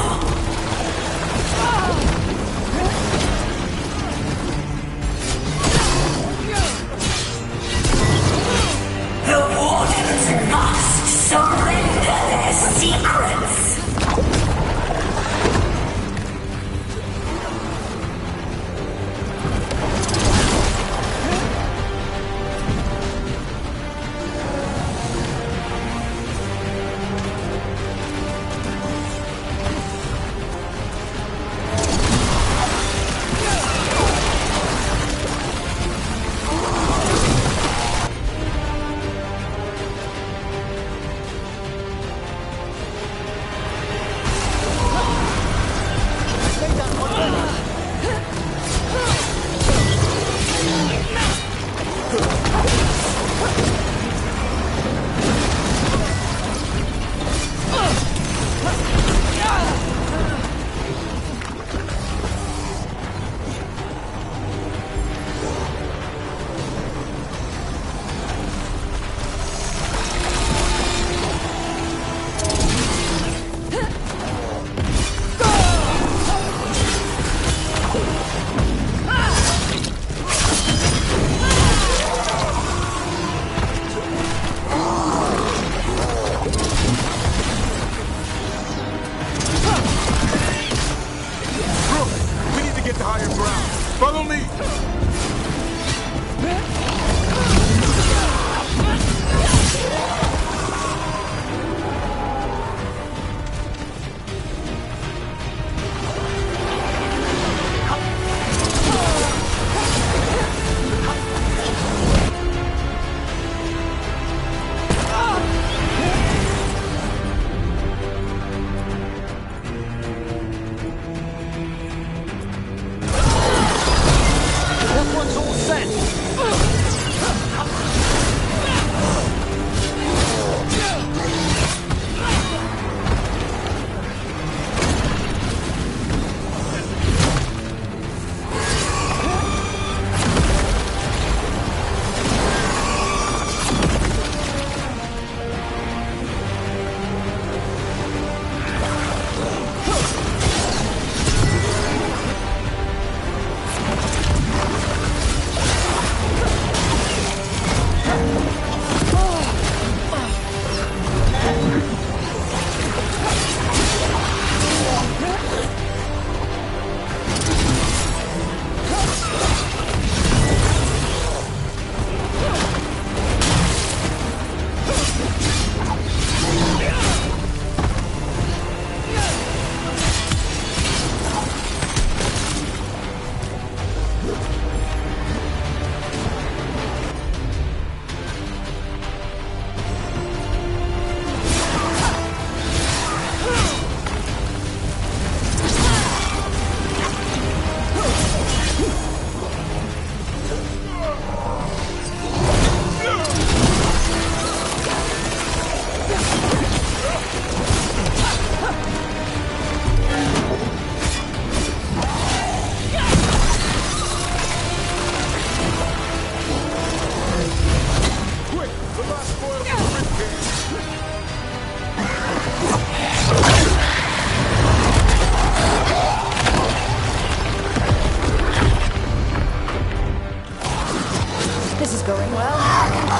The Wardens must surrender their secrets.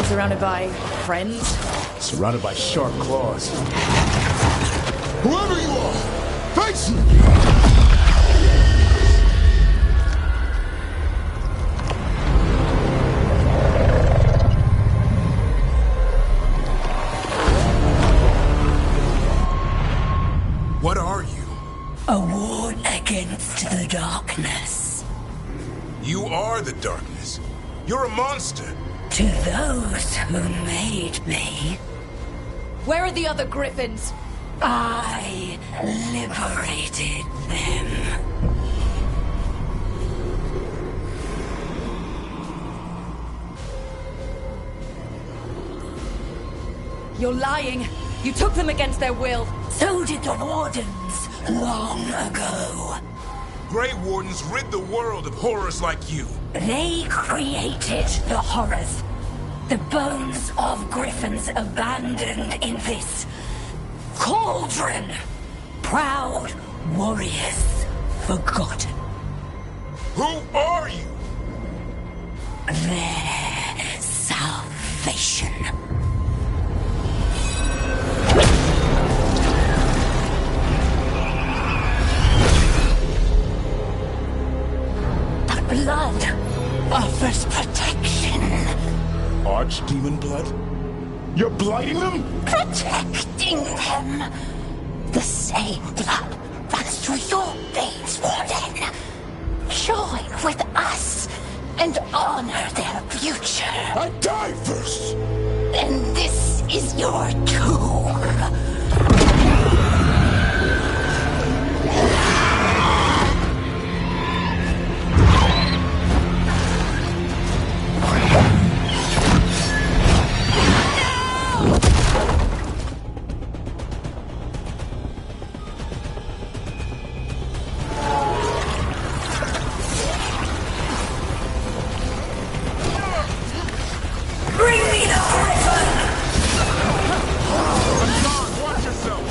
Surrounded by friends? Surrounded by sharp claws. Whoever you are, face me! What are you? A ward against the darkness. You are the darkness. You're a monster. To those who made me, Where are the other griffins? I liberated them. You're lying. You took them against their will. So did the Wardens long ago. Grey Wardens rid the world of horrors like you. They created the horrors. The bones of griffins abandoned in this cauldron. Proud warriors forgotten. Who are you? Their salvation. The blood offers protection. Archdemon blood? You're blighting them? Protecting them. The same blood runs through your veins, Warden. Join with us and honor their future. I die first! Then this is your tomb. Bring me the griffin! Hassan, watch yourself!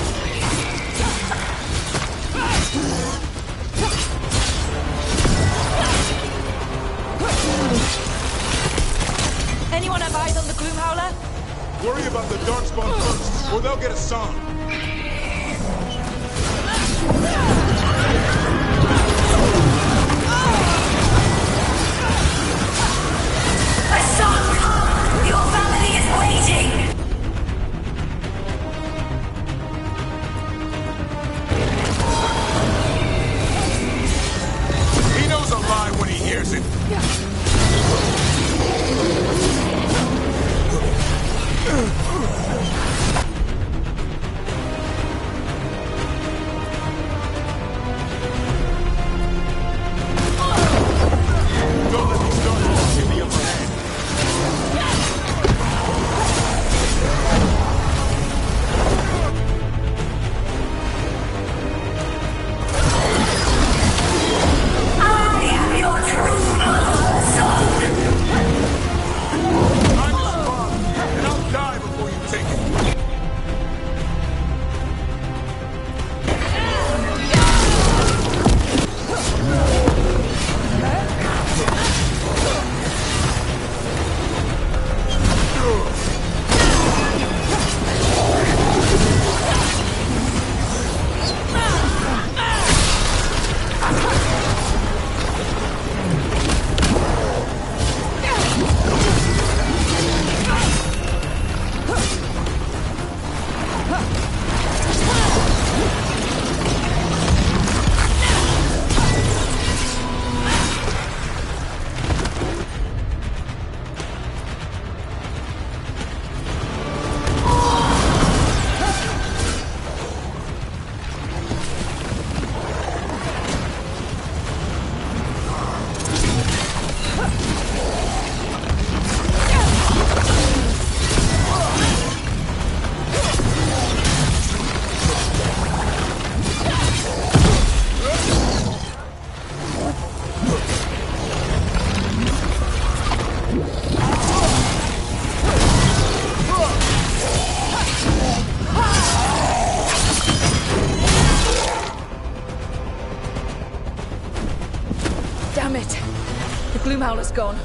Anyone have eyes on the Gloom Howler? Worry about the Darkspawn first, or they'll get Hassan. Hassan! Your family is waiting! He knows a lie when he hears it. Don't let these darkness get the upper hand. I am your true son! I'm his father, and I'll die before you take it. Damn it. The Gloom Howler's gone.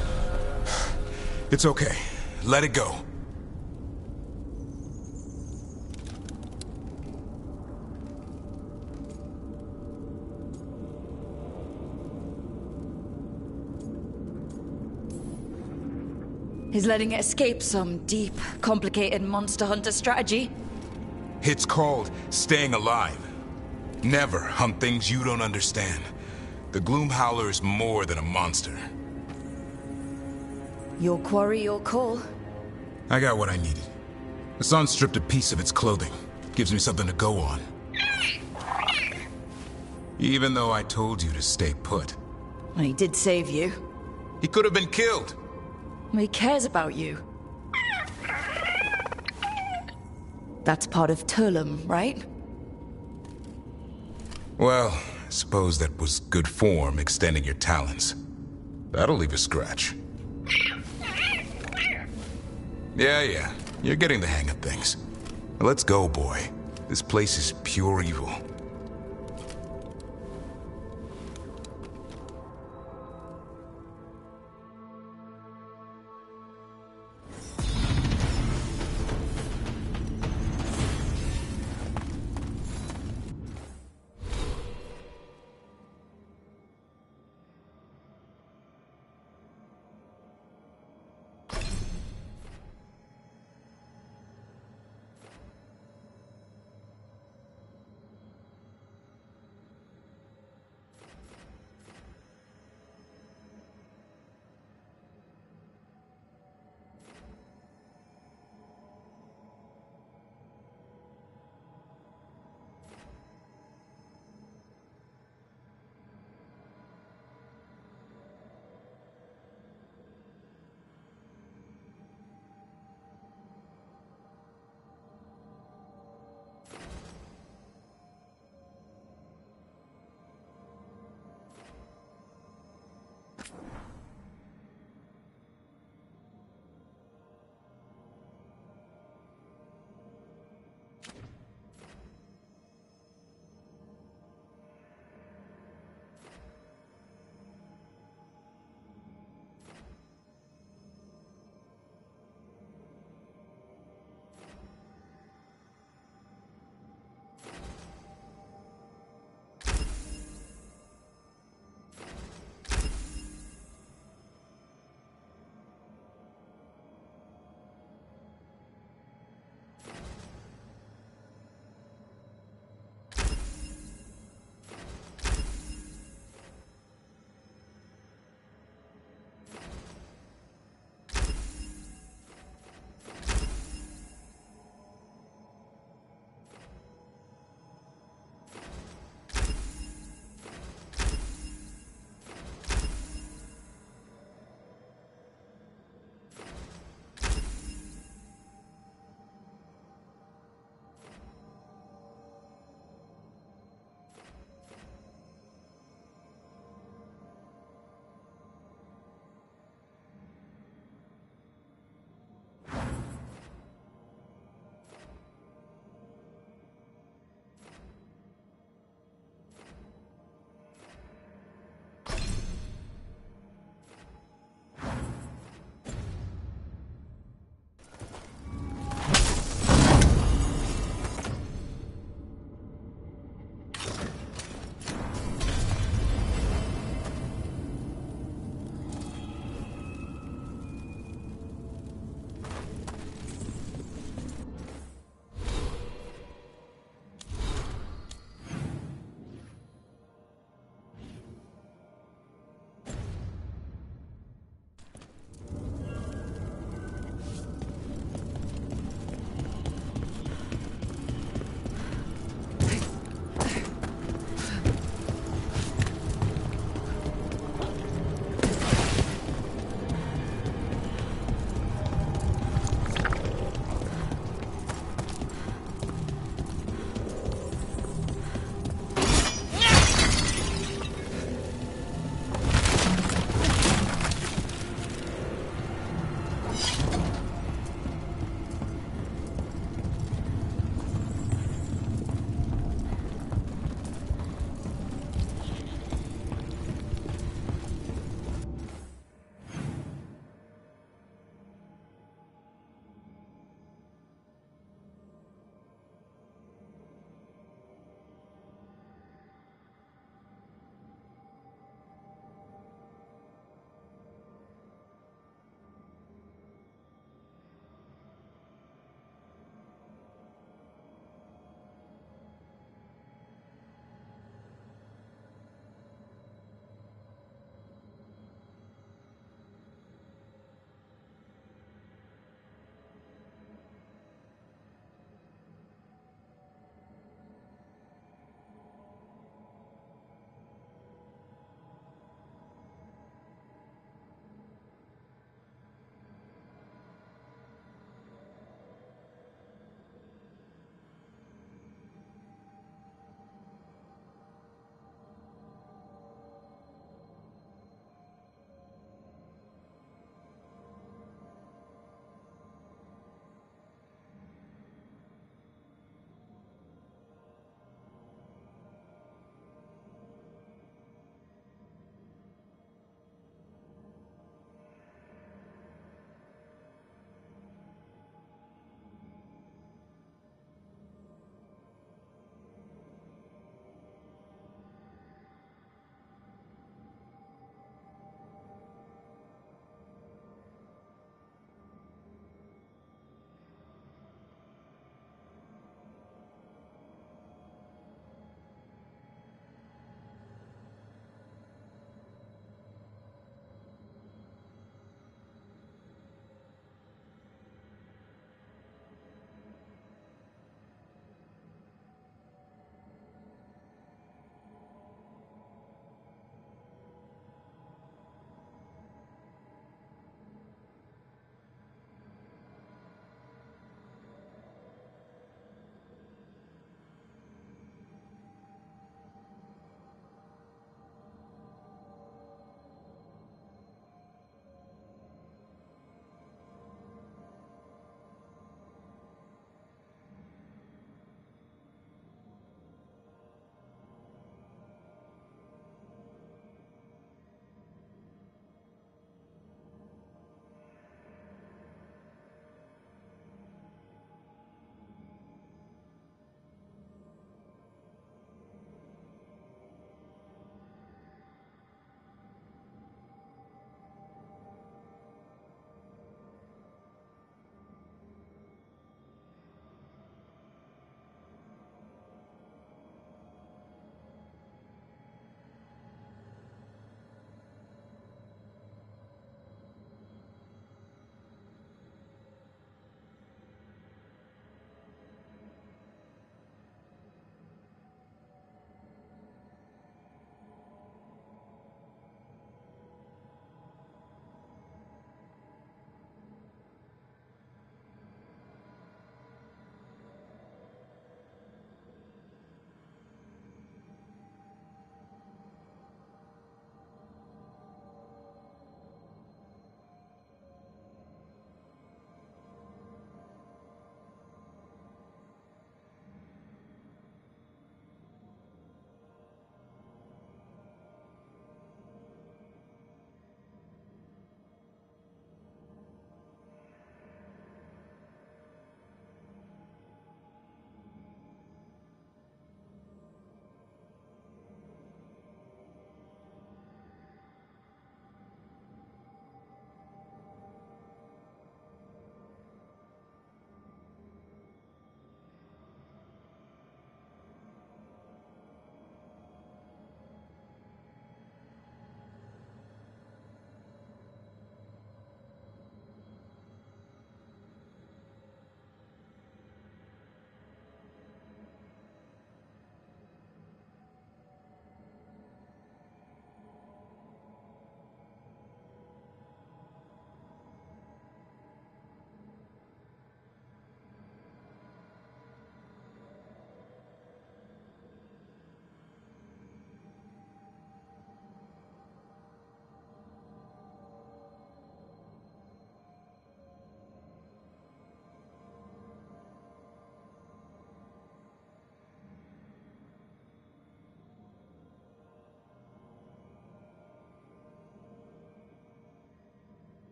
It's okay. Let it go. Is letting it escape some deep, complicated monster hunter strategy? It's called staying alive. Never hunt things you don't understand. The Gloom Howler is more than a monster. Your quarry, your call. I got what I needed. Hassan stripped a piece of its clothing. Gives me something to go on. Even though I told you to stay put. Well, he did save you. He could have been killed. He cares about you. That's part of Turlum, right? Well, I suppose that was good form, extending your talons. That'll leave a scratch. Yeah, you're getting the hang of things. Let's go, boy. This place is pure evil.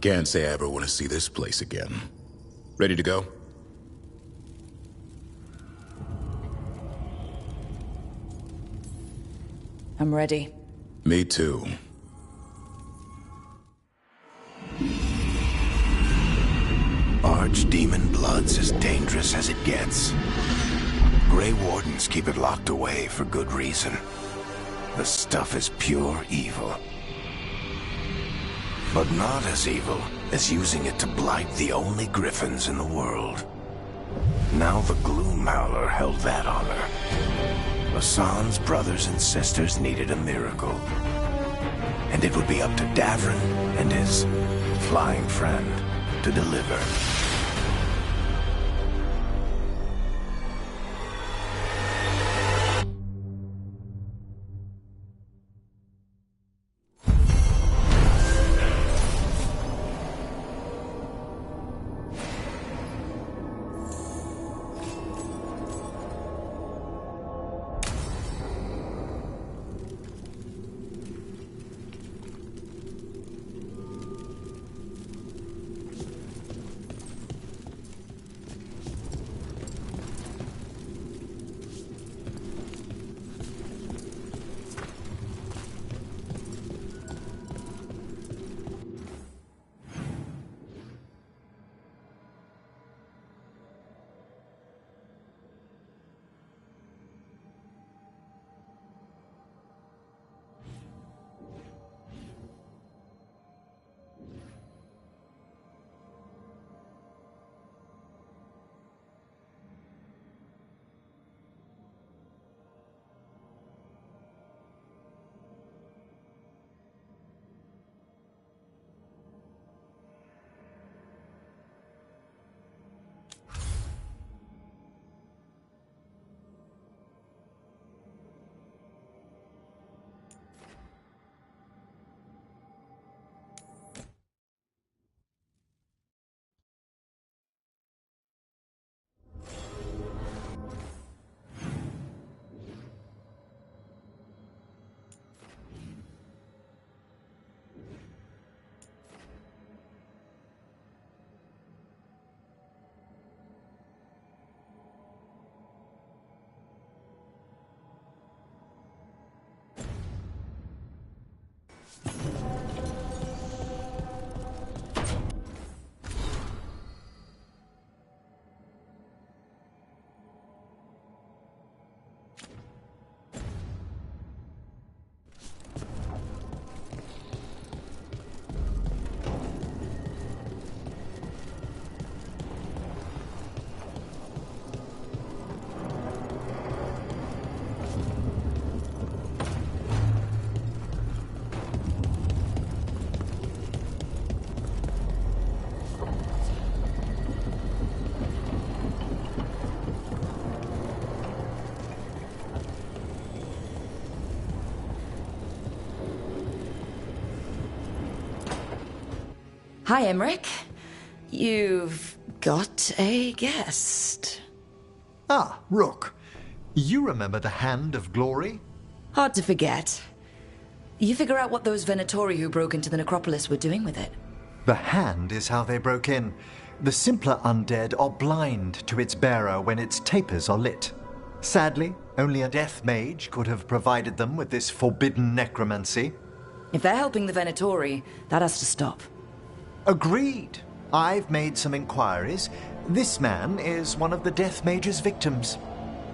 Can't say I ever want to see this place again. Ready to go? I'm ready. Me too. Archdemon blood's as dangerous as it gets. Grey Wardens keep it locked away for good reason. The stuff is pure evil. But not as evil as using it to blight the only griffins in the world. Now the Gloom Howler held that honor. Hassan's brothers and sisters needed a miracle. And it would be up to Davrin and his flying friend to deliver. Hi, Emmerich. You've got a guest. Ah, Rook. You remember the Hand of Glory? Hard to forget. You figure out what those Venatori who broke into the necropolis were doing with it. The Hand is how they broke in. The simpler undead are blind to its bearer when its tapers are lit. Sadly, only a death mage could have provided them with this forbidden necromancy. If they're helping the Venatori, that has to stop. Agreed. I've made some inquiries. This man is one of the Death Mage's victims.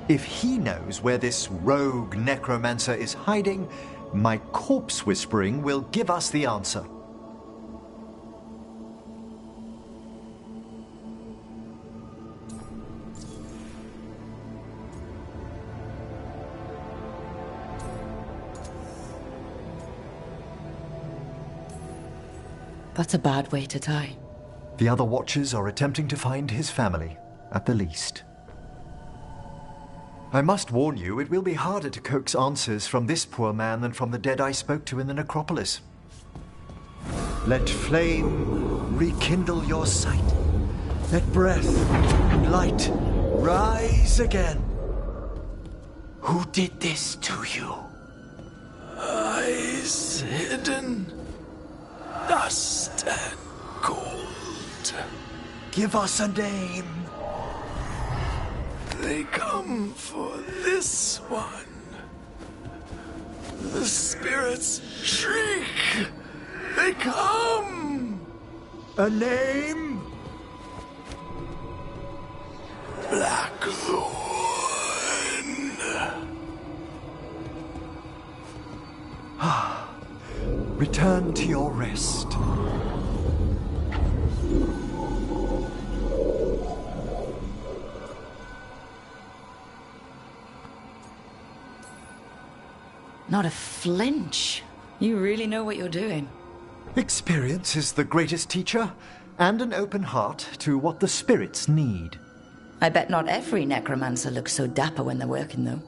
If he knows where this rogue necromancer is hiding, my corpse whispering will give us the answer. That's a bad way to die. The other Watchers are attempting to find his family, at the least. I must warn you, it will be harder to coax answers from this poor man than from the dead I spoke to in the necropolis. Let flame rekindle your sight. Let breath and light rise again. Who did this to you? Eyes hidden, dust and Give us a name. They come for this one. The spirits shriek. They come. A name? Blackthorn. Return to your rest. Not a flinch. You really know what you're doing. Experience is the greatest teacher, and an open heart to what the spirits need. I bet not every necromancer looks so dapper when they're working, though.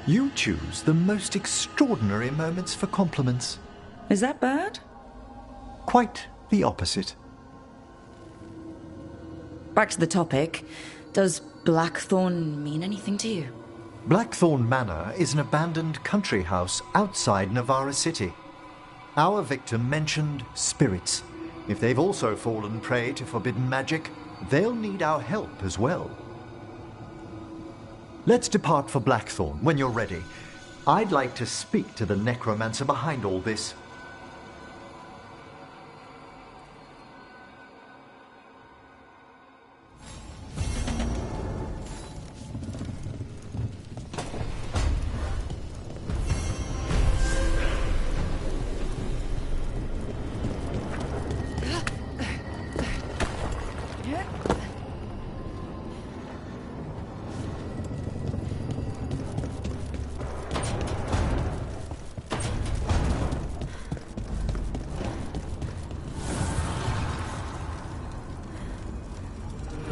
You choose the most extraordinary moments for compliments. Is that bad? Quite the opposite. Back to the topic. Does Blackthorn mean anything to you? Blackthorn Manor is an abandoned country house outside Navarra City. Our victim mentioned spirits. If they've also fallen prey to forbidden magic, they'll need our help as well. Let's depart for Blackthorn when you're ready. I'd like to speak to the necromancer behind all this.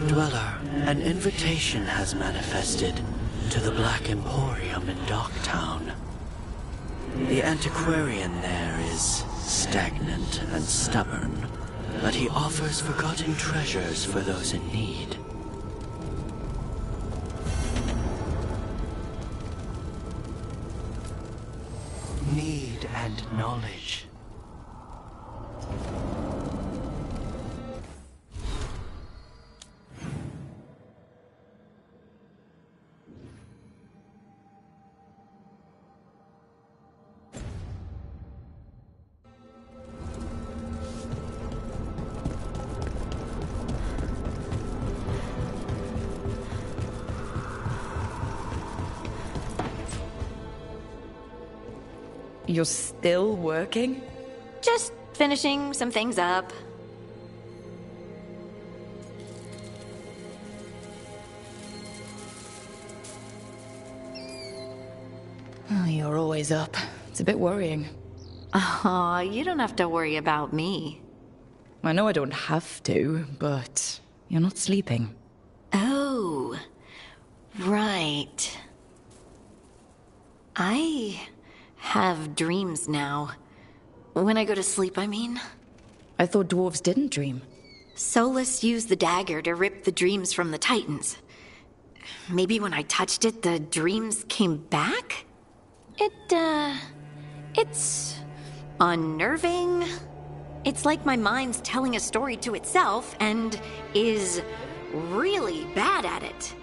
Dweller, an invitation has manifested to the Black Emporium in Docktown. The antiquarian there is stagnant and stubborn, but he offers forgotten treasures for those in need. Need and knowledge. You're still working? Just finishing some things up. Oh, you're always up. It's a bit worrying. Aw, you don't have to worry about me. I know I don't have to, but you're not sleeping. Oh, right. I have dreams now. When I go to sleep, I mean. I thought dwarves didn't dream. Solus used the dagger to rip the dreams from the Titans. Maybe when I touched it, the dreams came back? It's unnerving. It's like my mind's telling a story to itself and is really bad at it.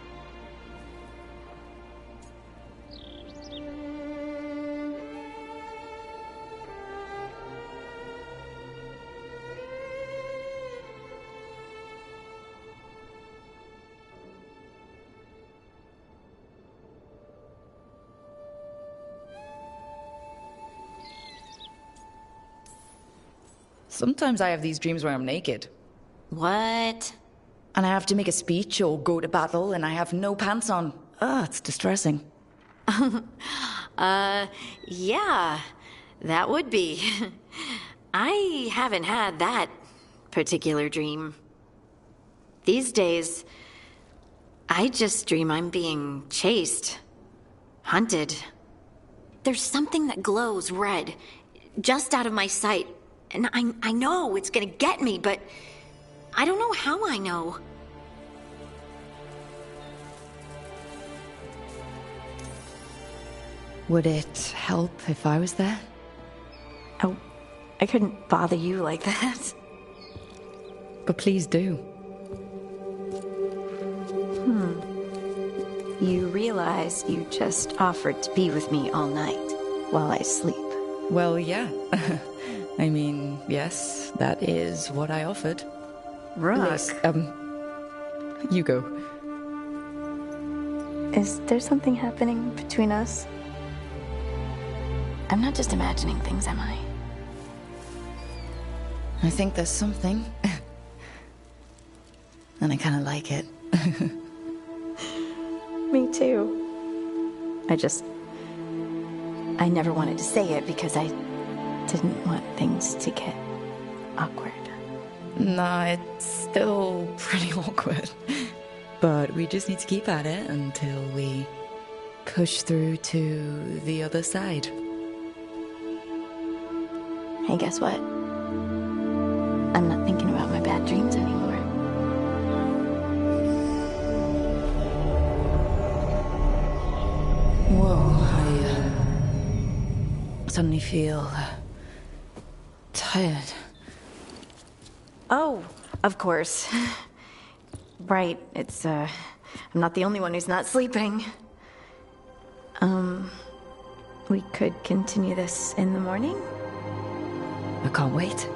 Sometimes I have these dreams where I'm naked. What? And I have to make a speech or go to battle and I have no pants on. It's distressing. Yeah, that would be. I haven't had that particular dream. These days, I just dream I'm being chased, hunted. There's something that glows red, just out of my sight, and I know it's gonna get me, but I don't know how I know. Would it help if I was there? Oh, I couldn't bother you like that. But please do. You realize you just offered to be with me all night while I sleep. Well, yeah. I mean, yes, that is what I offered. Rook. You go. Is there something happening between us? I'm not just imagining things, am I? I think there's something. And I kind of like it. Me too. I never wanted to say it because I didn't want things to get awkward. Nah, it's still pretty awkward. But we just need to keep at it until we push through to the other side. Hey, guess what? I'm not thinking about my bad dreams anymore. Whoa, I suddenly feel tired. Oh, of course. Right, I'm not the only one who's not sleeping. We could continue this in the morning? I can't wait.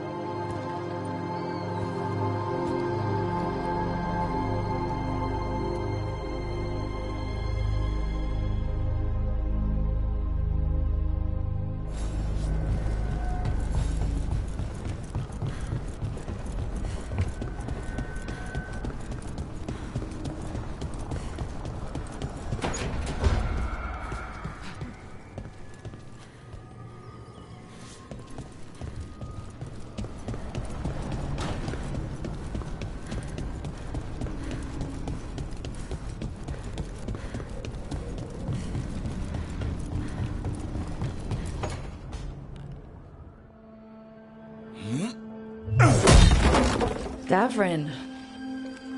Davrin,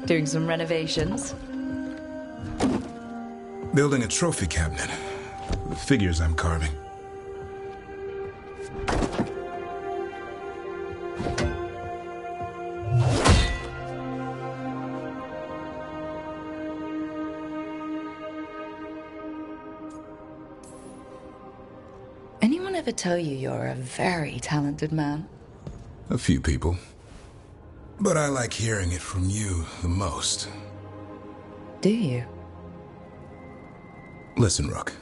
doing some renovations. Building a trophy cabinet. The figures I'm carving. Anyone ever tell you you're a very talented man? A few people. But I like hearing it from you the most. Do you? Listen, Rook.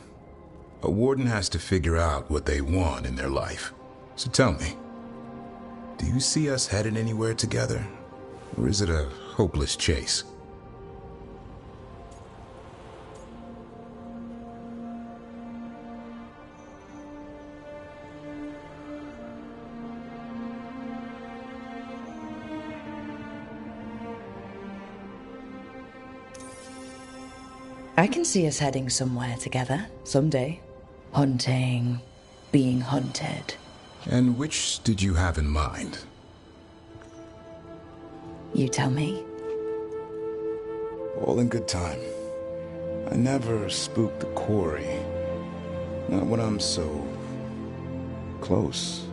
A warden has to figure out what they want in their life. So tell me, do you see us headed anywhere together? Or is it a hopeless chase? I can see us heading somewhere together, someday. Hunting, being hunted. And which did you have in mind? You tell me. All in good time. I never spook the quarry. Not when I'm so close.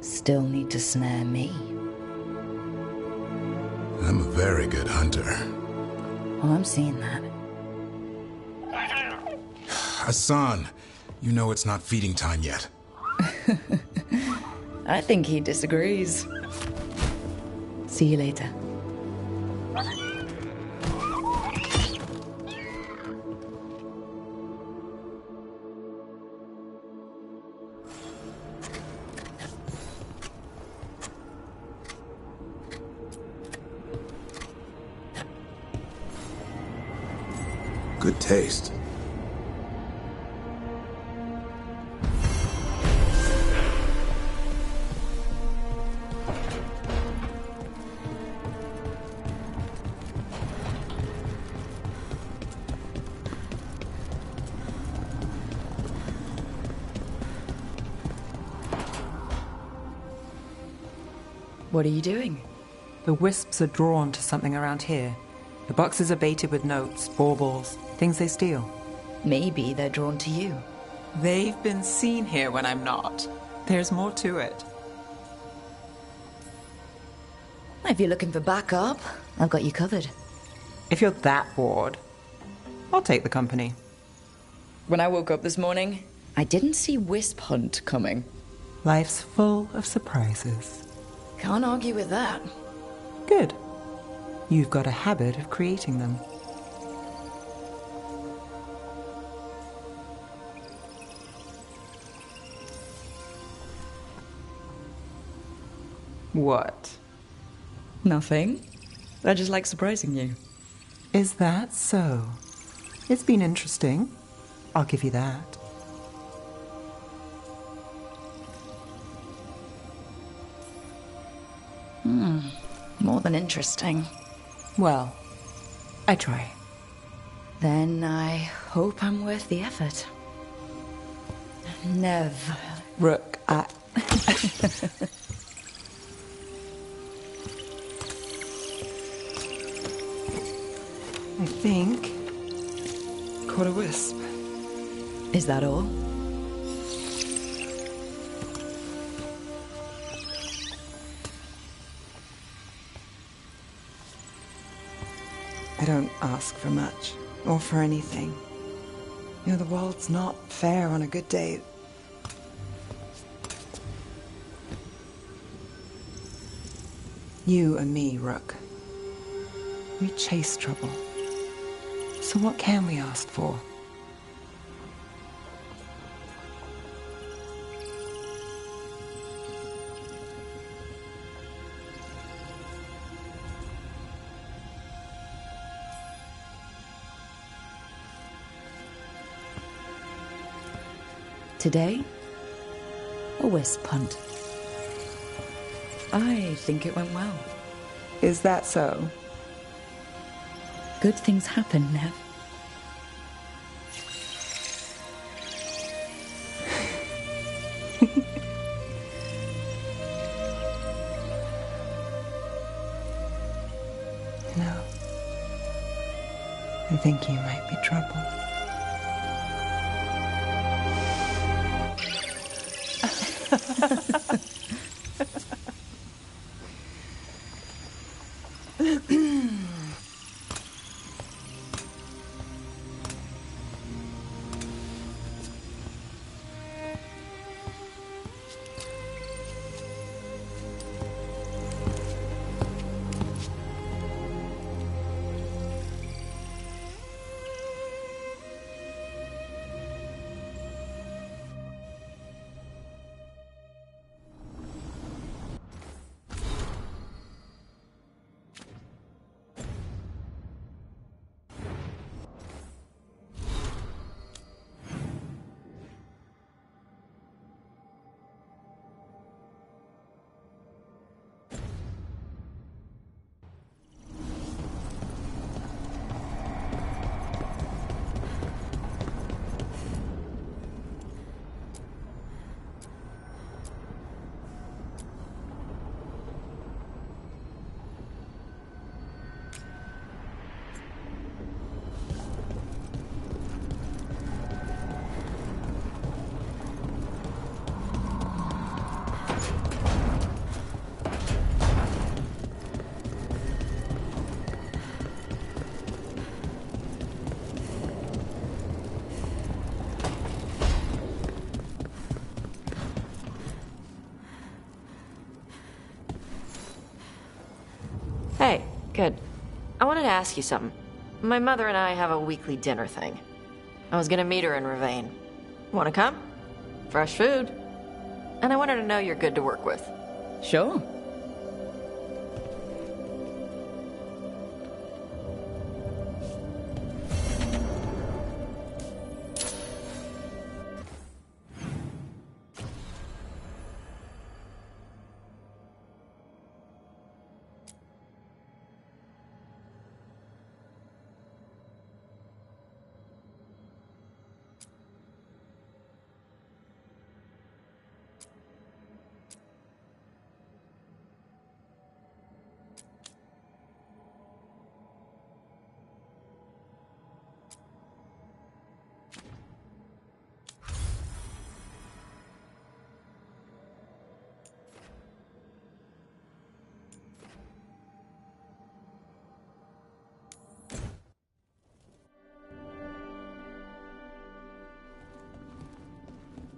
Still need to snare me. I'm a very good hunter. Well, I'm seeing that. Hassan, you know it's not feeding time yet. I think he disagrees. See you later. Good taste. What are you doing? The wisps are drawn to something around here. The boxes are baited with notes, baubles, things they steal. Maybe they're drawn to you. They've been seen here when I'm not. There's more to it. If you're looking for backup, I've got you covered. If you're that bored, I'll take the company. When I woke up this morning, I didn't see Wisp Hunt coming. Life's full of surprises. Can't argue with that. Good. You've got a habit of creating them. What? Nothing. I just like surprising you. Is that so? It's been interesting. I'll give you that. More than interesting. Well, I try. Then I hope I'm worth the effort. Nev. Rook, I think... caught a wisp. Is that all? I don't ask for much, or for anything. You know, the world's not fair on a good day. You and me, Rook. We chase trouble. So what can we ask for? Today, a wisp hunt. I think it went well. Is that so? Good things happen, Nev. No. I think you might be trouble. Hey, good. I wanted to ask you something. My mother and I have a weekly dinner thing. I was gonna meet her in Ravane. Wanna come? Fresh food. And I want her to know you're good to work with. Sure.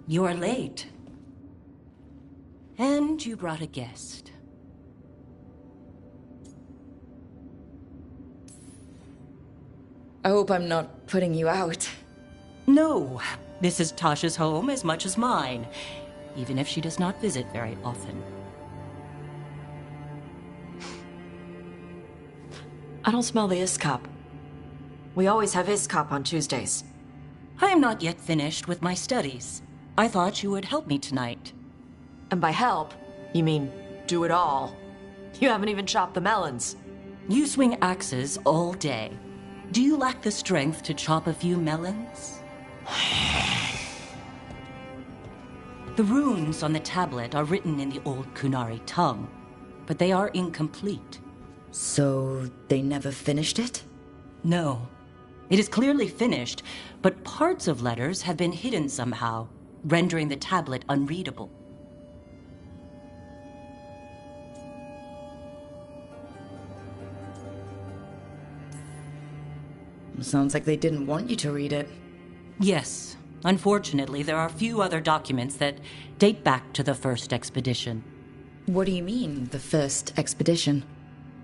You're late. And you brought a guest. I hope I'm not putting you out. No, this is Tasha's home as much as mine, even if she does not visit very often. I don't smell the Iskop. We always have Iskop on Tuesdays. I am not yet finished with my studies. I thought you would help me tonight. And by help, you mean do it all. You haven't even chopped the melons. You swing axes all day. Do you lack the strength to chop a few melons? The runes on the tablet are written in the old Kunari tongue, but they are incomplete. So they never finished it? No. It is clearly finished, but parts of letters have been hidden somehow, rendering the tablet unreadable. Sounds like they didn't want you to read it. Yes. Unfortunately, there are few other documents that date back to the first expedition. What do you mean, the first expedition?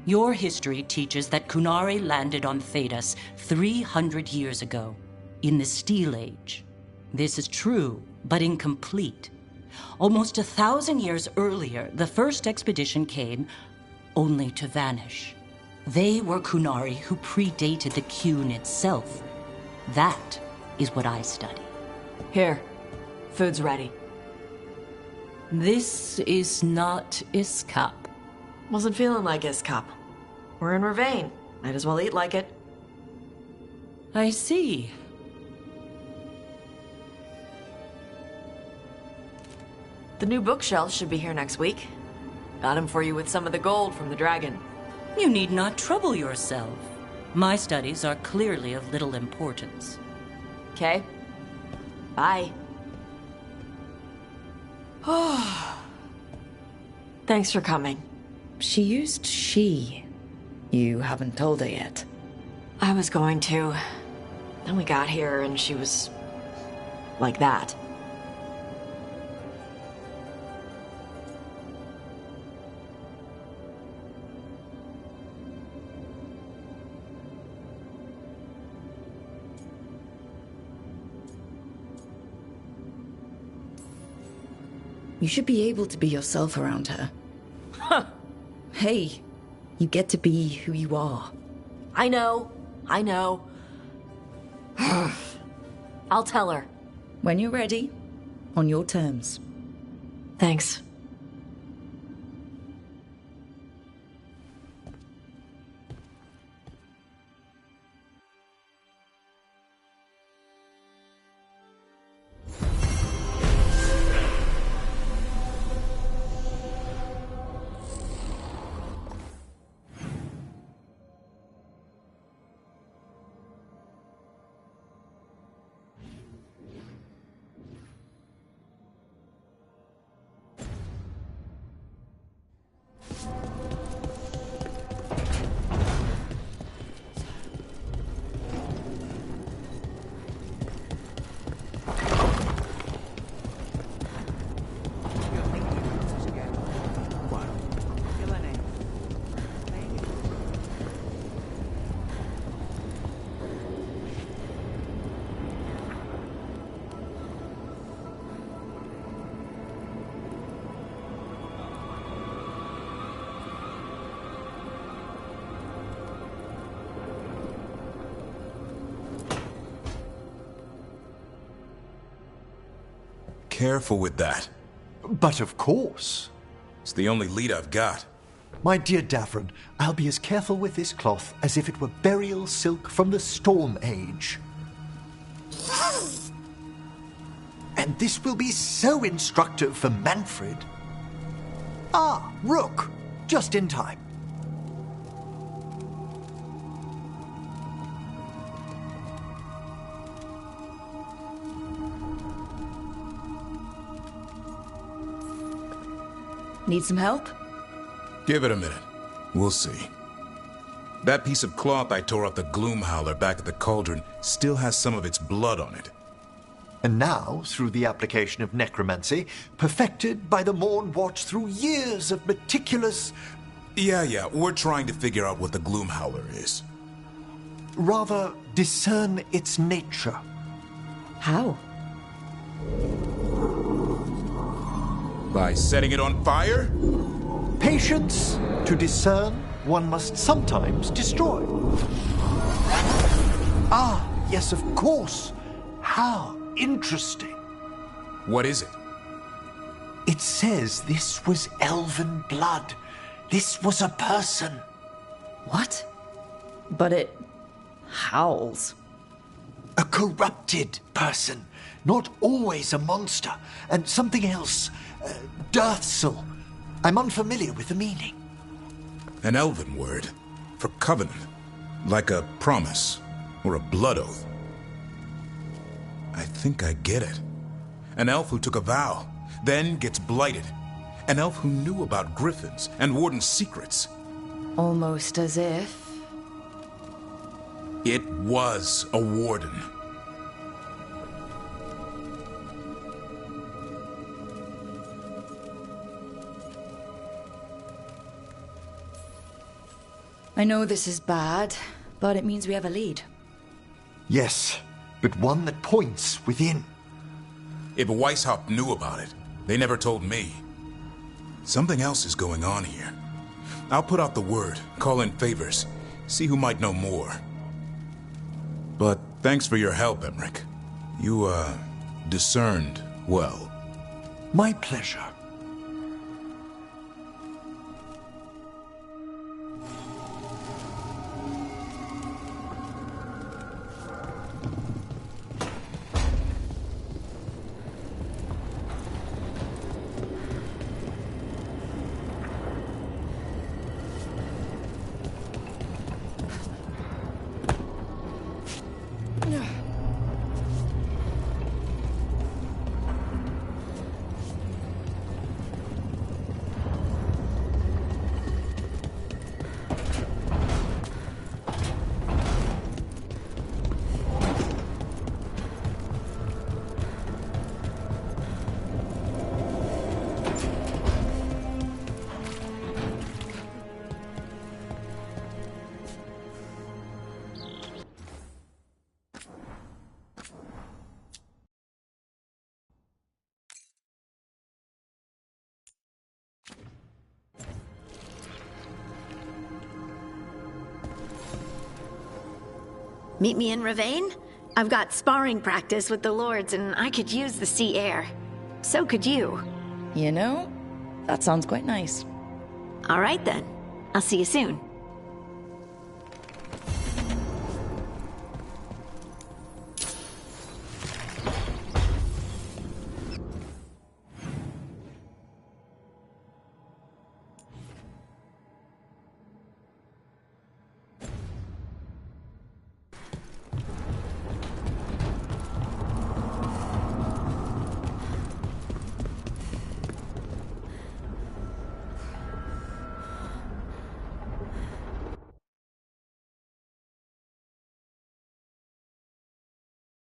Your history teaches that Kunari landed on Thedas 300 years ago, in the Steel Age. This is true, but incomplete. Almost 1,000 years earlier, the first expedition came, only to vanish. They were Kunari who predated the Qun itself. That is what I study. Here, food's ready. This is not Iskop. Wasn't feeling like Iskop. We're in Ravane. Might as well eat like it. I see. The new bookshelves should be here next week. Got them for you with some of the gold from the dragon. You need not trouble yourself. My studies are clearly of little importance. Okay. Bye. Thanks for coming. She used she. You haven't told her yet. I was going to. Then we got here and she was like that. You should be able to be yourself around her. Huh. Hey, you get to be who you are. I know. I'll tell her. When you're ready, on your terms. Thanks. Careful with that. But of course. It's the only lead I've got. My dear Davron, I'll be as careful with this cloth as if it were burial silk from the Storm Age. And this will be so instructive for Manfred. Ah, Rook, just in time. Need some help? Give it a minute. We'll see. That piece of cloth I tore off the Gloom Howler back at the cauldron still has some of its blood on it. and now, through the application of necromancy, perfected by the Morn Watch through years of meticulous... Yeah, we're trying to figure out what the Gloomhowler is. Rather, discern its nature. How? By setting it on fire? Patience. To discern, one must sometimes destroy. Ah, yes, of course. How interesting. What is it? It says this was elven blood. This was a person. What? But it howls. A corrupted person. Not always a monster. And something else. Deathsel. I'm unfamiliar with the meaning. An elven word. For covenant. Like a promise. Or a blood oath. I think I get it. An elf who took a vow. Then gets blighted. An elf who knew about griffins and Warden's secrets. Almost as if... It was a Warden. I know this is bad, but it means we have a lead. Yes, but one that points within. If Weishaupt knew about it, they never told me. Something else is going on here. I'll put out the word, call in favors, see who might know more. But thanks for your help, Emmerich. You, discerned well. My pleasure. Meet me in Ravane? I've got sparring practice with the lords and I could use the sea air. So could you. You know, that sounds quite nice. All right then. I'll see you soon.